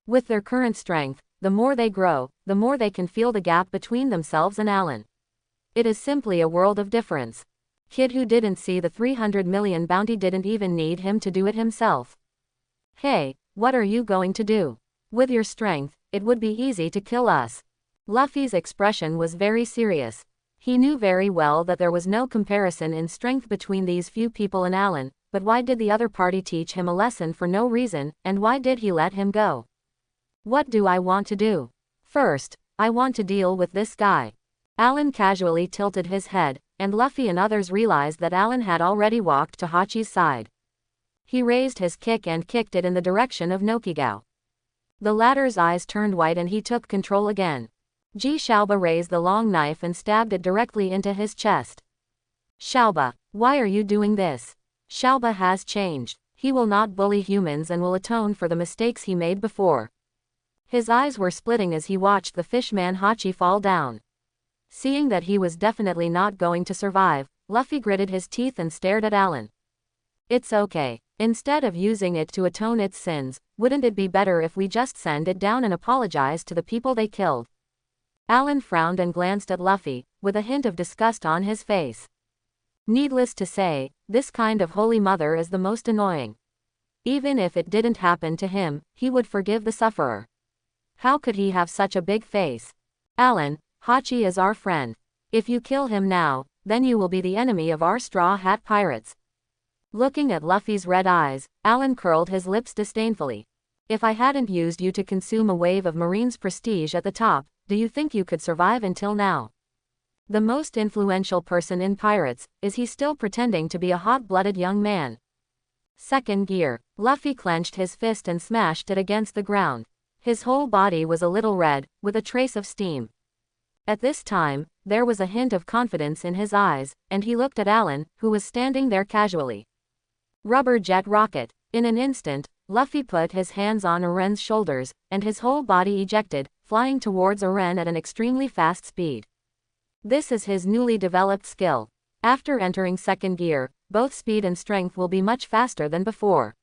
With their current strength, the more they grow, the more they can feel the gap between themselves and Alan. It is simply a world of difference. Kid who didn't see the 300 million bounty didn't even need him to do it himself. Hey, what are you going to do? With your strength, it would be easy to kill us. Luffy's expression was very serious. He knew very well that there was no comparison in strength between these few people and Alan, but why did the other party teach him a lesson for no reason, and why did he let him go? What do I want to do? First, I want to deal with this guy. Alan casually tilted his head, and Luffy and others realized that Alan had already walked to Hachi's side. He raised his kick and kicked it in the direction of Nokigao. The latter's eyes turned white and he took control again. Ji Shaoba raised the long knife and stabbed it directly into his chest. Shaoba, why are you doing this? Shaoba has changed. He will not bully humans and will atone for the mistakes he made before. His eyes were splitting as he watched the fishman Hachi fall down. Seeing that he was definitely not going to survive, Luffy gritted his teeth and stared at Alan. It's okay. Instead of using it to atone its sins, wouldn't it be better if we just send it down and apologize to the people they killed? Alan frowned and glanced at Luffy, with a hint of disgust on his face. Needless to say, this kind of holy mother is the most annoying. Even if it didn't happen to him, he would forgive the sufferer. How could he have such a big face? Alan, Hachi is our friend. If you kill him now, then you will be the enemy of our Straw Hat Pirates. Looking at Luffy's red eyes, Alan curled his lips disdainfully. If I hadn't used you to consume a wave of Marine's prestige at the top, do you think you could survive until now? The most influential person in Pirates, is he still pretending to be a hot-blooded young man? Second gear, Luffy clenched his fist and smashed it against the ground. His whole body was a little red, with a trace of steam. At this time, there was a hint of confidence in his eyes, and he looked at Alan, who was standing there casually. Rubber jet rocket. In an instant, Luffy put his hands on Uren's shoulders, and his whole body ejected, flying towards Uren at an extremely fast speed. This is his newly developed skill. After entering second gear, both speed and strength will be much faster than before.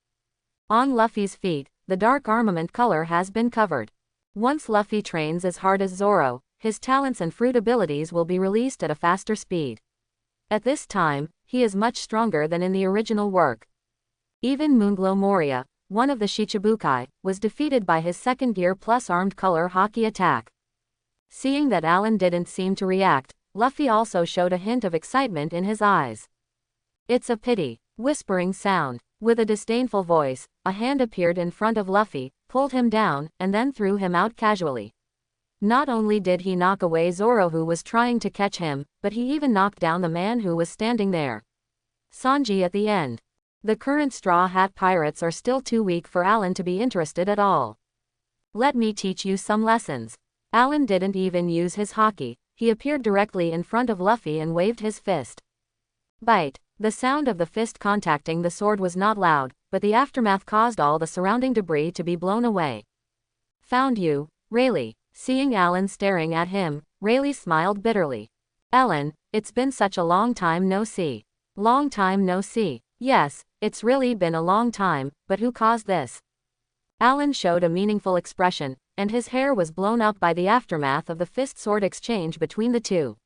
On Luffy's feet, the dark armament color has been covered. Once Luffy trains as hard as Zoro, his talents and fruit abilities will be released at a faster speed. At this time, he is much stronger than in the original work. Even Moonglow Moria, one of the Shichibukai, was defeated by his second gear plus armed color hockey attack. Seeing that Alan didn't seem to react, Luffy also showed a hint of excitement in his eyes. It's a pity. Whispering sound. With a disdainful voice, a hand appeared in front of Luffy, pulled him down, and then threw him out casually. Not only did he knock away Zoro who was trying to catch him, but he even knocked down the man who was standing there. Sanji at the end. The current Straw Hat Pirates are still too weak for Alan to be interested at all. Let me teach you some lessons. Alan didn't even use his haki, he appeared directly in front of Luffy and waved his fist. Bite. The sound of the fist contacting the sword was not loud, but the aftermath caused all the surrounding debris to be blown away. Found you, Rayleigh. Seeing Alan staring at him, Rayleigh smiled bitterly. Ellen, it's been such a long time no see. Long time no see. Yes, it's really been a long time, but who caused this? Alan showed a meaningful expression, and his hair was blown up by the aftermath of the fist-sword exchange between the two.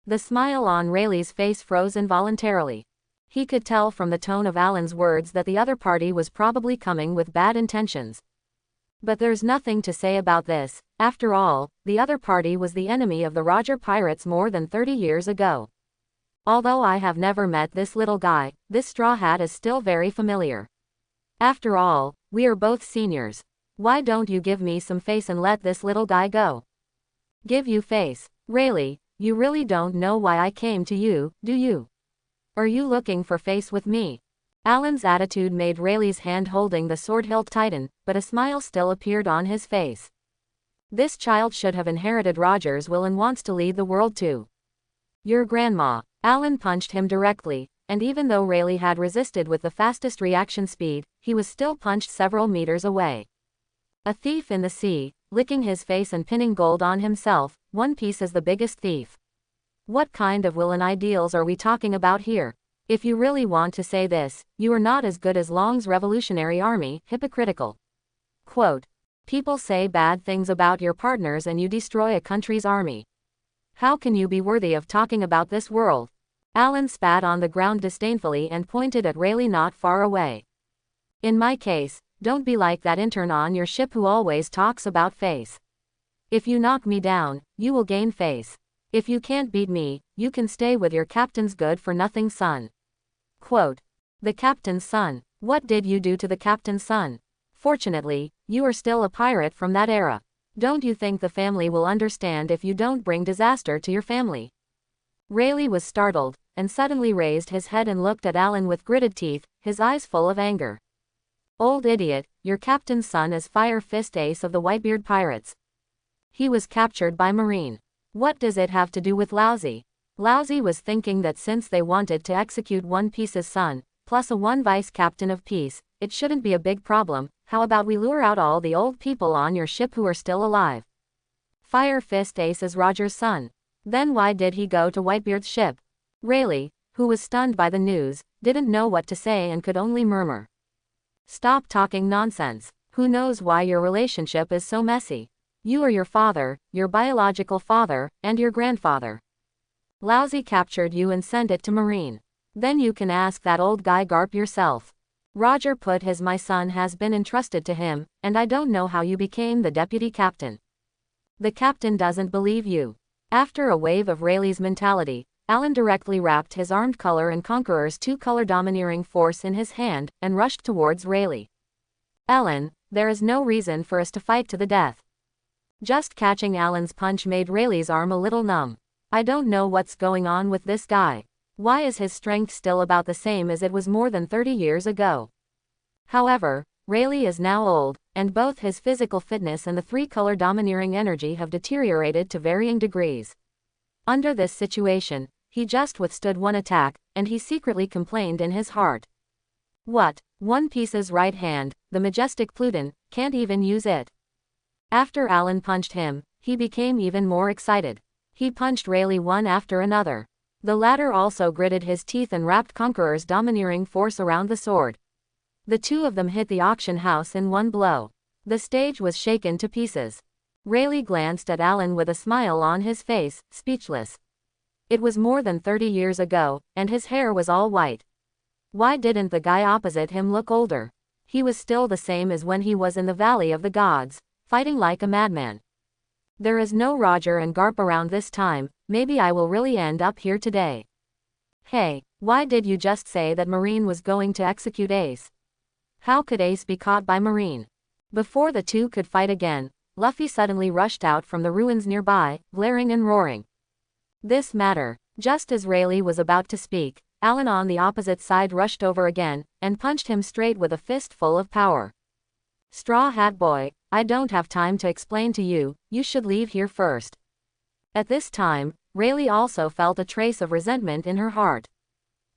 The smile on Rayleigh's face froze involuntarily. He could tell from the tone of Alan's words that the other party was probably coming with bad intentions. But there's nothing to say about this. After all, the other party was the enemy of the Roger Pirates more than 30 years ago. Although I have never met this little guy, this Straw Hat is still very familiar. After all, we are both seniors. Why don't you give me some face and let this little guy go? Give you face? Rayleigh, you really don't know why I came to you, do you? Are you looking for face with me? Alan's attitude made Rayleigh's hand holding the sword hilt tighten, but a smile still appeared on his face. This child should have inherited Roger's will and wants to lead the world too. Your grandma. Alan punched him directly, and even though Rayleigh had resisted with the fastest reaction speed, he was still punched several meters away. A thief in the sea, licking his face and pinning gold on himself, One Piece is the biggest thief. What kind of will and ideals are we talking about here? If you really want to say this, you are not as good as Long's Revolutionary Army, hypocritical. Quote. People say bad things about your partners and you destroy a country's army. How can you be worthy of talking about this world? Alan spat on the ground disdainfully and pointed at Rayleigh not far away. In my case, don't be like that intern on your ship who always talks about face. If you knock me down, you will gain face. If you can't beat me, you can stay with your captain's good-for-nothing son. Quote. The captain's son. What did you do to the captain's son? Fortunately, you are still a pirate from that era. Don't you think the family will understand if you don't bring disaster to your family? Rayleigh was startled, and suddenly raised his head and looked at Alan with gritted teeth, his eyes full of anger. Old idiot, your captain's son is Fire Fist Ace of the Whitebeard Pirates. He was captured by Marine. What does it have to do with Lousy? Lousy was thinking that since they wanted to execute One Piece's son, plus a one vice captain of peace, it shouldn't be a big problem. How about we lure out all the old people on your ship who are still alive? Fire Fist Ace is Roger's son. Then why did he go to Whitebeard's ship? Rayleigh, who was stunned by the news, didn't know what to say and could only murmur. Stop talking nonsense. Who knows why your relationship is so messy? You are your father, your biological father, and your grandfather. Lousy captured you and sent it to Marine. Then you can ask that old guy Garp yourself. Roger put his my son has been entrusted to him, and I don't know how you became the deputy captain. The captain doesn't believe you. After a wave of Rayleigh's mentality, Alan directly wrapped his armed color and conqueror's two-color domineering force in his hand, and rushed towards Rayleigh. Alan, there is no reason for us to fight to the death. Just catching Alan's punch made Rayleigh's arm a little numb. I don't know what's going on with this guy. Why is his strength still about the same as it was more than 30 years ago? However, Rayleigh is now old, and both his physical fitness and the three-color domineering energy have deteriorated to varying degrees. Under this situation, he just withstood one attack, and he secretly complained in his heart. What? One Piece's right hand, the majestic Pluton, can't even use it. After Alan punched him, he became even more excited. He punched Rayleigh one after another. The latter also gritted his teeth and wrapped Conqueror's domineering force around the sword. The two of them hit the auction house in one blow. The stage was shaken to pieces. Rayleigh glanced at Alan with a smile on his face, speechless. It was more than 30 years ago, and his hair was all white. Why didn't the guy opposite him look older? He was still the same as when he was in the Valley of the Gods, fighting like a madman. There is no Roger and Garp around this time, maybe I will really end up here today. Hey, why did you just say that Marine was going to execute Ace? How could Ace be caught by Marine? Before the two could fight again, Luffy suddenly rushed out from the ruins nearby, glaring and roaring. This matter. Just as Rayleigh was about to speak, Alan on the opposite side rushed over again, and punched him straight with a fist full of power. Straw Hat Boy, I don't have time to explain to you, you should leave here first. At this time, Rayleigh also felt a trace of resentment in her heart.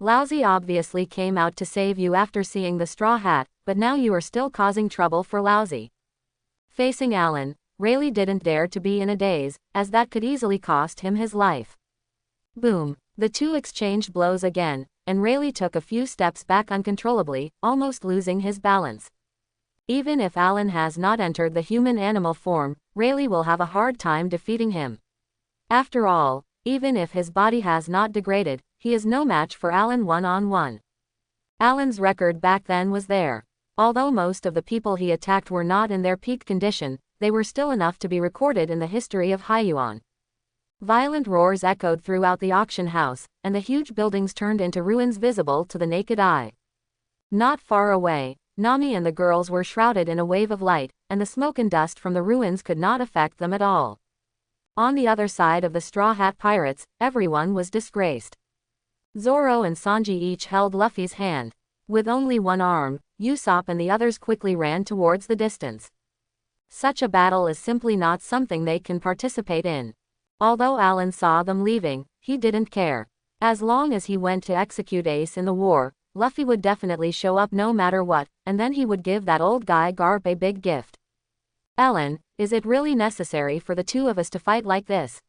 Lousy obviously came out to save you after seeing the straw hat, but now you are still causing trouble for Lousy. Facing Alan, Rayleigh didn't dare to be in a daze, as that could easily cost him his life. Boom! The two exchanged blows again, and Rayleigh took a few steps back uncontrollably, almost losing his balance. Even if Alan has not entered the human-animal form, Rayleigh will have a hard time defeating him. After all, even if his body has not degraded, he is no match for Alan one-on-one. Alan's record back then was there. Although most of the people he attacked were not in their peak condition, they were still enough to be recorded in the history of Hyuan. Violent roars echoed throughout the auction house, and the huge buildings turned into ruins visible to the naked eye. Not far away, Nami and the girls were shrouded in a wave of light, and the smoke and dust from the ruins could not affect them at all. On the other side of the Straw Hat Pirates, everyone was disgraced. Zoro and Sanji each held Luffy's hand. With only one arm, Usopp and the others quickly ran towards the distance. Such a battle is simply not something they can participate in. Although Alan saw them leaving, he didn't care. As long as he went to execute Ace in the war, Luffy would definitely show up no matter what, and then he would give that old guy Garp a big gift. Alan, is it really necessary for the two of us to fight like this?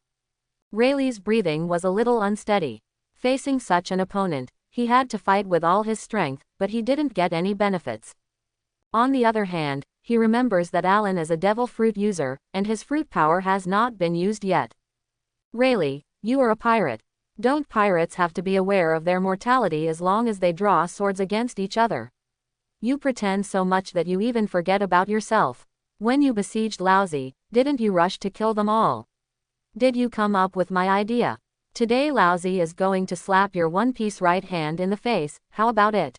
Rayleigh's breathing was a little unsteady. Facing such an opponent, he had to fight with all his strength, but he didn't get any benefits. On the other hand, he remembers that Alan is a devil fruit user, and his fruit power has not been used yet. Rayleigh, you are a pirate. Don't pirates have to be aware of their mortality as long as they draw swords against each other? You pretend so much that you even forget about yourself. When you besieged Lousy, didn't you rush to kill them all? Did you come up with my idea? Today Lousy is going to slap your One Piece right hand in the face, how about it?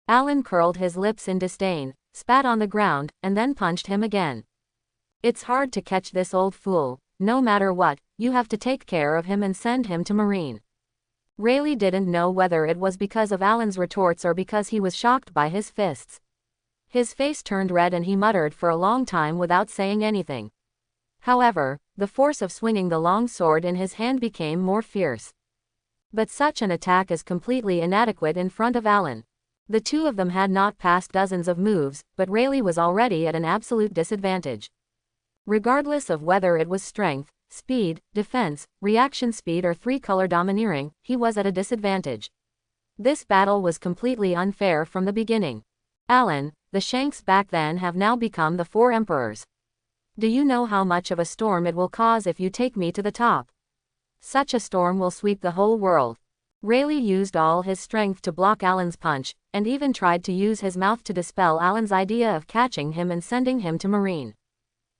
Alan curled his lips in disdain, spat on the ground, and then punched him again. It's hard to catch this old fool. No matter what, you have to take care of him and send him to Marine. Rayleigh didn't know whether it was because of Alan's retorts or because he was shocked by his fists. His face turned red and he muttered for a long time without saying anything. However, the force of swinging the long sword in his hand became more fierce. But such an attack is completely inadequate in front of Alan. The two of them had not passed dozens of moves, but Rayleigh was already at an absolute disadvantage. Regardless of whether it was strength, speed, defense, reaction speed or three-color domineering, he was at a disadvantage. This battle was completely unfair from the beginning. Alan, the Shanks back then have now become the Four Emperors. Do you know how much of a storm it will cause if you take me to the top? Such a storm will sweep the whole world. Rayleigh used all his strength to block Alan's punch, and even tried to use his mouth to dispel Alan's idea of catching him and sending him to Marine.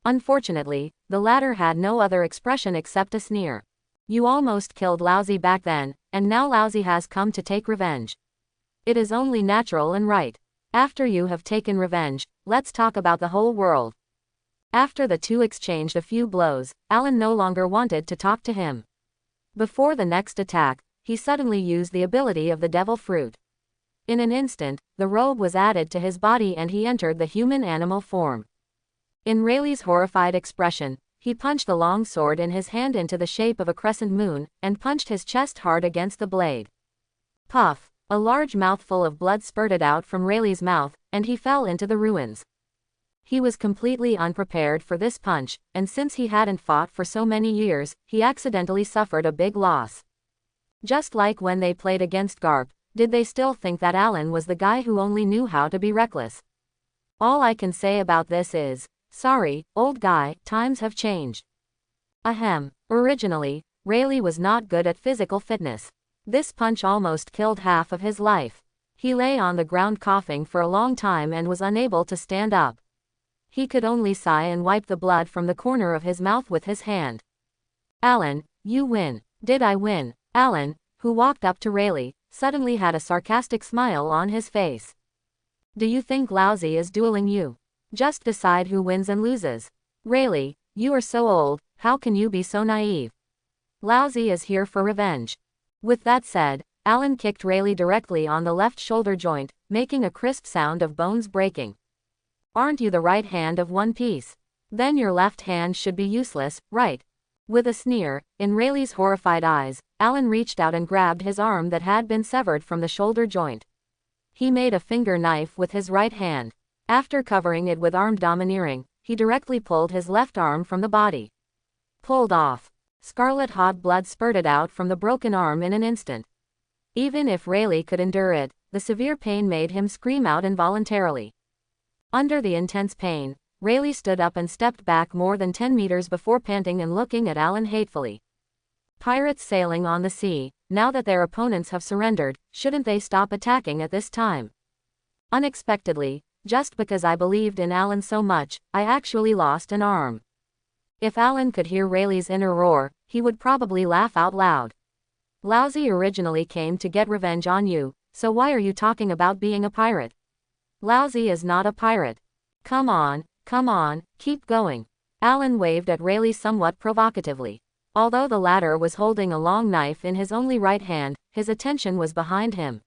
Unfortunately, the latter had no other expression except a sneer. You almost killed Lousy back then, and now Lousy has come to take revenge. It is only natural and right. After you have taken revenge, let's talk about the whole world. After the two exchanged a few blows, Alan no longer wanted to talk to him. Before the next attack, he suddenly used the ability of the Devil Fruit. In an instant, the robe was added to his body and he entered the human animal form. In Rayleigh's horrified expression, he punched the long sword in his hand into the shape of a crescent moon, and punched his chest hard against the blade. Puff! A large mouthful of blood spurted out from Rayleigh's mouth, and he fell into the ruins. He was completely unprepared for this punch, and since he hadn't fought for so many years, he accidentally suffered a big loss. Just like when they played against Garp, did they still think that Alan was the guy who only knew how to be reckless? All I can say about this is, sorry, old guy, times have changed. Ahem. Originally, Rayleigh was not good at physical fitness. This punch almost killed half of his life. He lay on the ground coughing for a long time and was unable to stand up. He could only sigh and wipe the blood from the corner of his mouth with his hand. Alan, you win. Did I win? Alan, who walked up to Rayleigh, suddenly had a sarcastic smile on his face. Do you think Lousy is dueling you? Just decide who wins and loses. Rayleigh, you are so old, how can you be so naive? Lousy is here for revenge. With that said, Alan kicked Rayleigh directly on the left shoulder joint, making a crisp sound of bones breaking. Aren't you the right hand of One Piece? Then your left hand should be useless, right? With a sneer, in Rayleigh's horrified eyes, Alan reached out and grabbed his arm that had been severed from the shoulder joint. He made a finger knife with his right hand. After covering it with armed domineering, he directly pulled his left arm from the body. Pulled off. Scarlet hot blood spurted out from the broken arm in an instant. Even if Rayleigh could endure it, the severe pain made him scream out involuntarily. Under the intense pain, Rayleigh stood up and stepped back more than 10 meters before panting and looking at Alan hatefully. Pirates sailing on the sea, now that their opponents have surrendered, shouldn't they stop attacking at this time? Unexpectedly, just because I believed in Alan so much, I actually lost an arm. If Alan could hear Rayleigh's inner roar, he would probably laugh out loud. Lousy originally came to get revenge on you, so why are you talking about being a pirate? Lousy is not a pirate. Come on, keep going. Alan waved at Rayleigh somewhat provocatively. Although the latter was holding a long knife in his only right hand, his attention was behind him.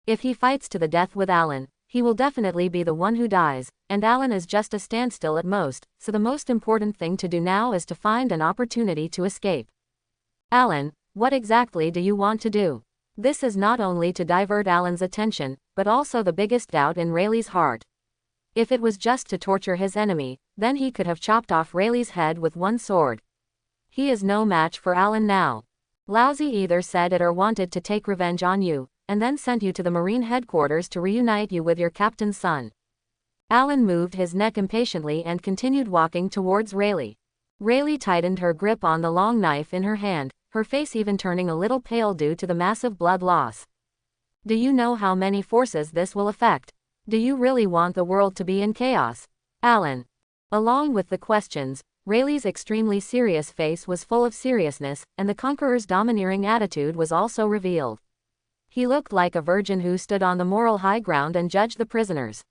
If he fights to the death with Alan, he will definitely be the one who dies, and Alan is just a standstill at most, so the most important thing to do now is to find an opportunity to escape. Alan, what exactly do you want to do? This is not only to divert Alan's attention, but also the biggest doubt in Rayleigh's heart. If it was just to torture his enemy, then he could have chopped off Rayleigh's head with one sword. He is no match for Alan now. Lousy either said it or wanted to take revenge on you, and then sent you to the Marine headquarters to reunite you with your captain's son. Alan moved his neck impatiently and continued walking towards Rayleigh. Rayleigh tightened her grip on the long knife in her hand, her face even turning a little pale due to the massive blood loss. Do you know how many forces this will affect? Do you really want the world to be in chaos? Alan. Along with the questions, Rayleigh's extremely serious face was full of seriousness, and the conqueror's domineering attitude was also revealed. He looked like a virgin who stood on the moral high ground and judged the prisoners.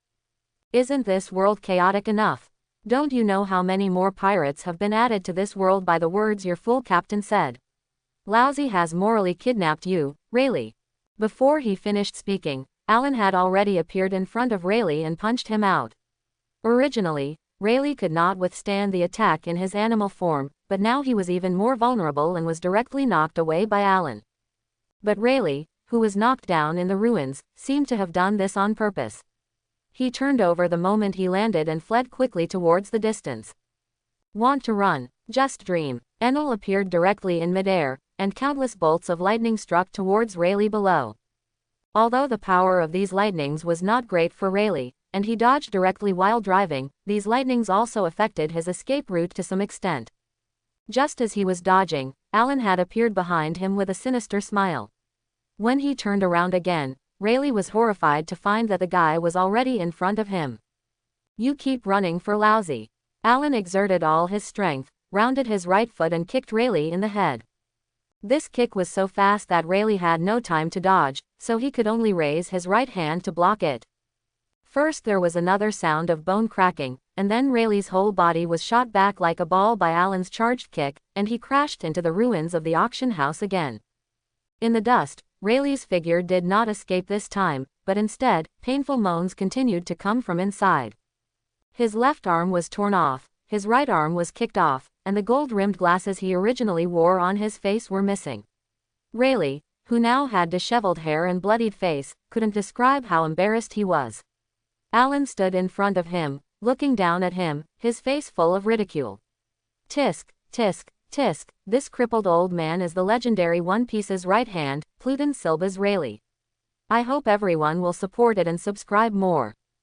Isn't this world chaotic enough? Don't you know how many more pirates have been added to this world by the words your fool captain said? Lousy has morally kidnapped you, Rayleigh. Before he finished speaking, Alan had already appeared in front of Rayleigh and punched him out. Originally, Rayleigh could not withstand the attack in his animal form, but now he was even more vulnerable and was directly knocked away by Alan. But Rayleigh, who was knocked down in the ruins, seemed to have done this on purpose. He turned over the moment he landed and fled quickly towards the distance. Want to run? Just dream. Enel appeared directly in midair, and countless bolts of lightning struck towards Rayleigh below. Although the power of these lightnings was not great for Rayleigh, and he dodged directly while driving, these lightnings also affected his escape route to some extent. Just as he was dodging, Alan had appeared behind him with a sinister smile. When he turned around again, Rayleigh was horrified to find that the guy was already in front of him. You keep running for Lousy. Alan exerted all his strength, rounded his right foot and kicked Rayleigh in the head. This kick was so fast that Rayleigh had no time to dodge, so he could only raise his right hand to block it. First there was another sound of bone cracking, and then Rayleigh's whole body was shot back like a ball by Alan's charged kick, and he crashed into the ruins of the auction house again. In the dust, Rayleigh's figure did not escape this time, but instead, painful moans continued to come from inside. His left arm was torn off, his right arm was kicked off, and the gold-rimmed glasses he originally wore on his face were missing. Rayleigh, who now had disheveled hair and bloodied face, couldn't describe how embarrassed he was. Alan stood in front of him, looking down at him, his face full of ridicule. Tisk, tisk, tisk, this crippled old man is the legendary One Piece's right hand, Pluton Silba's Rayleigh. I hope everyone will support it and subscribe more.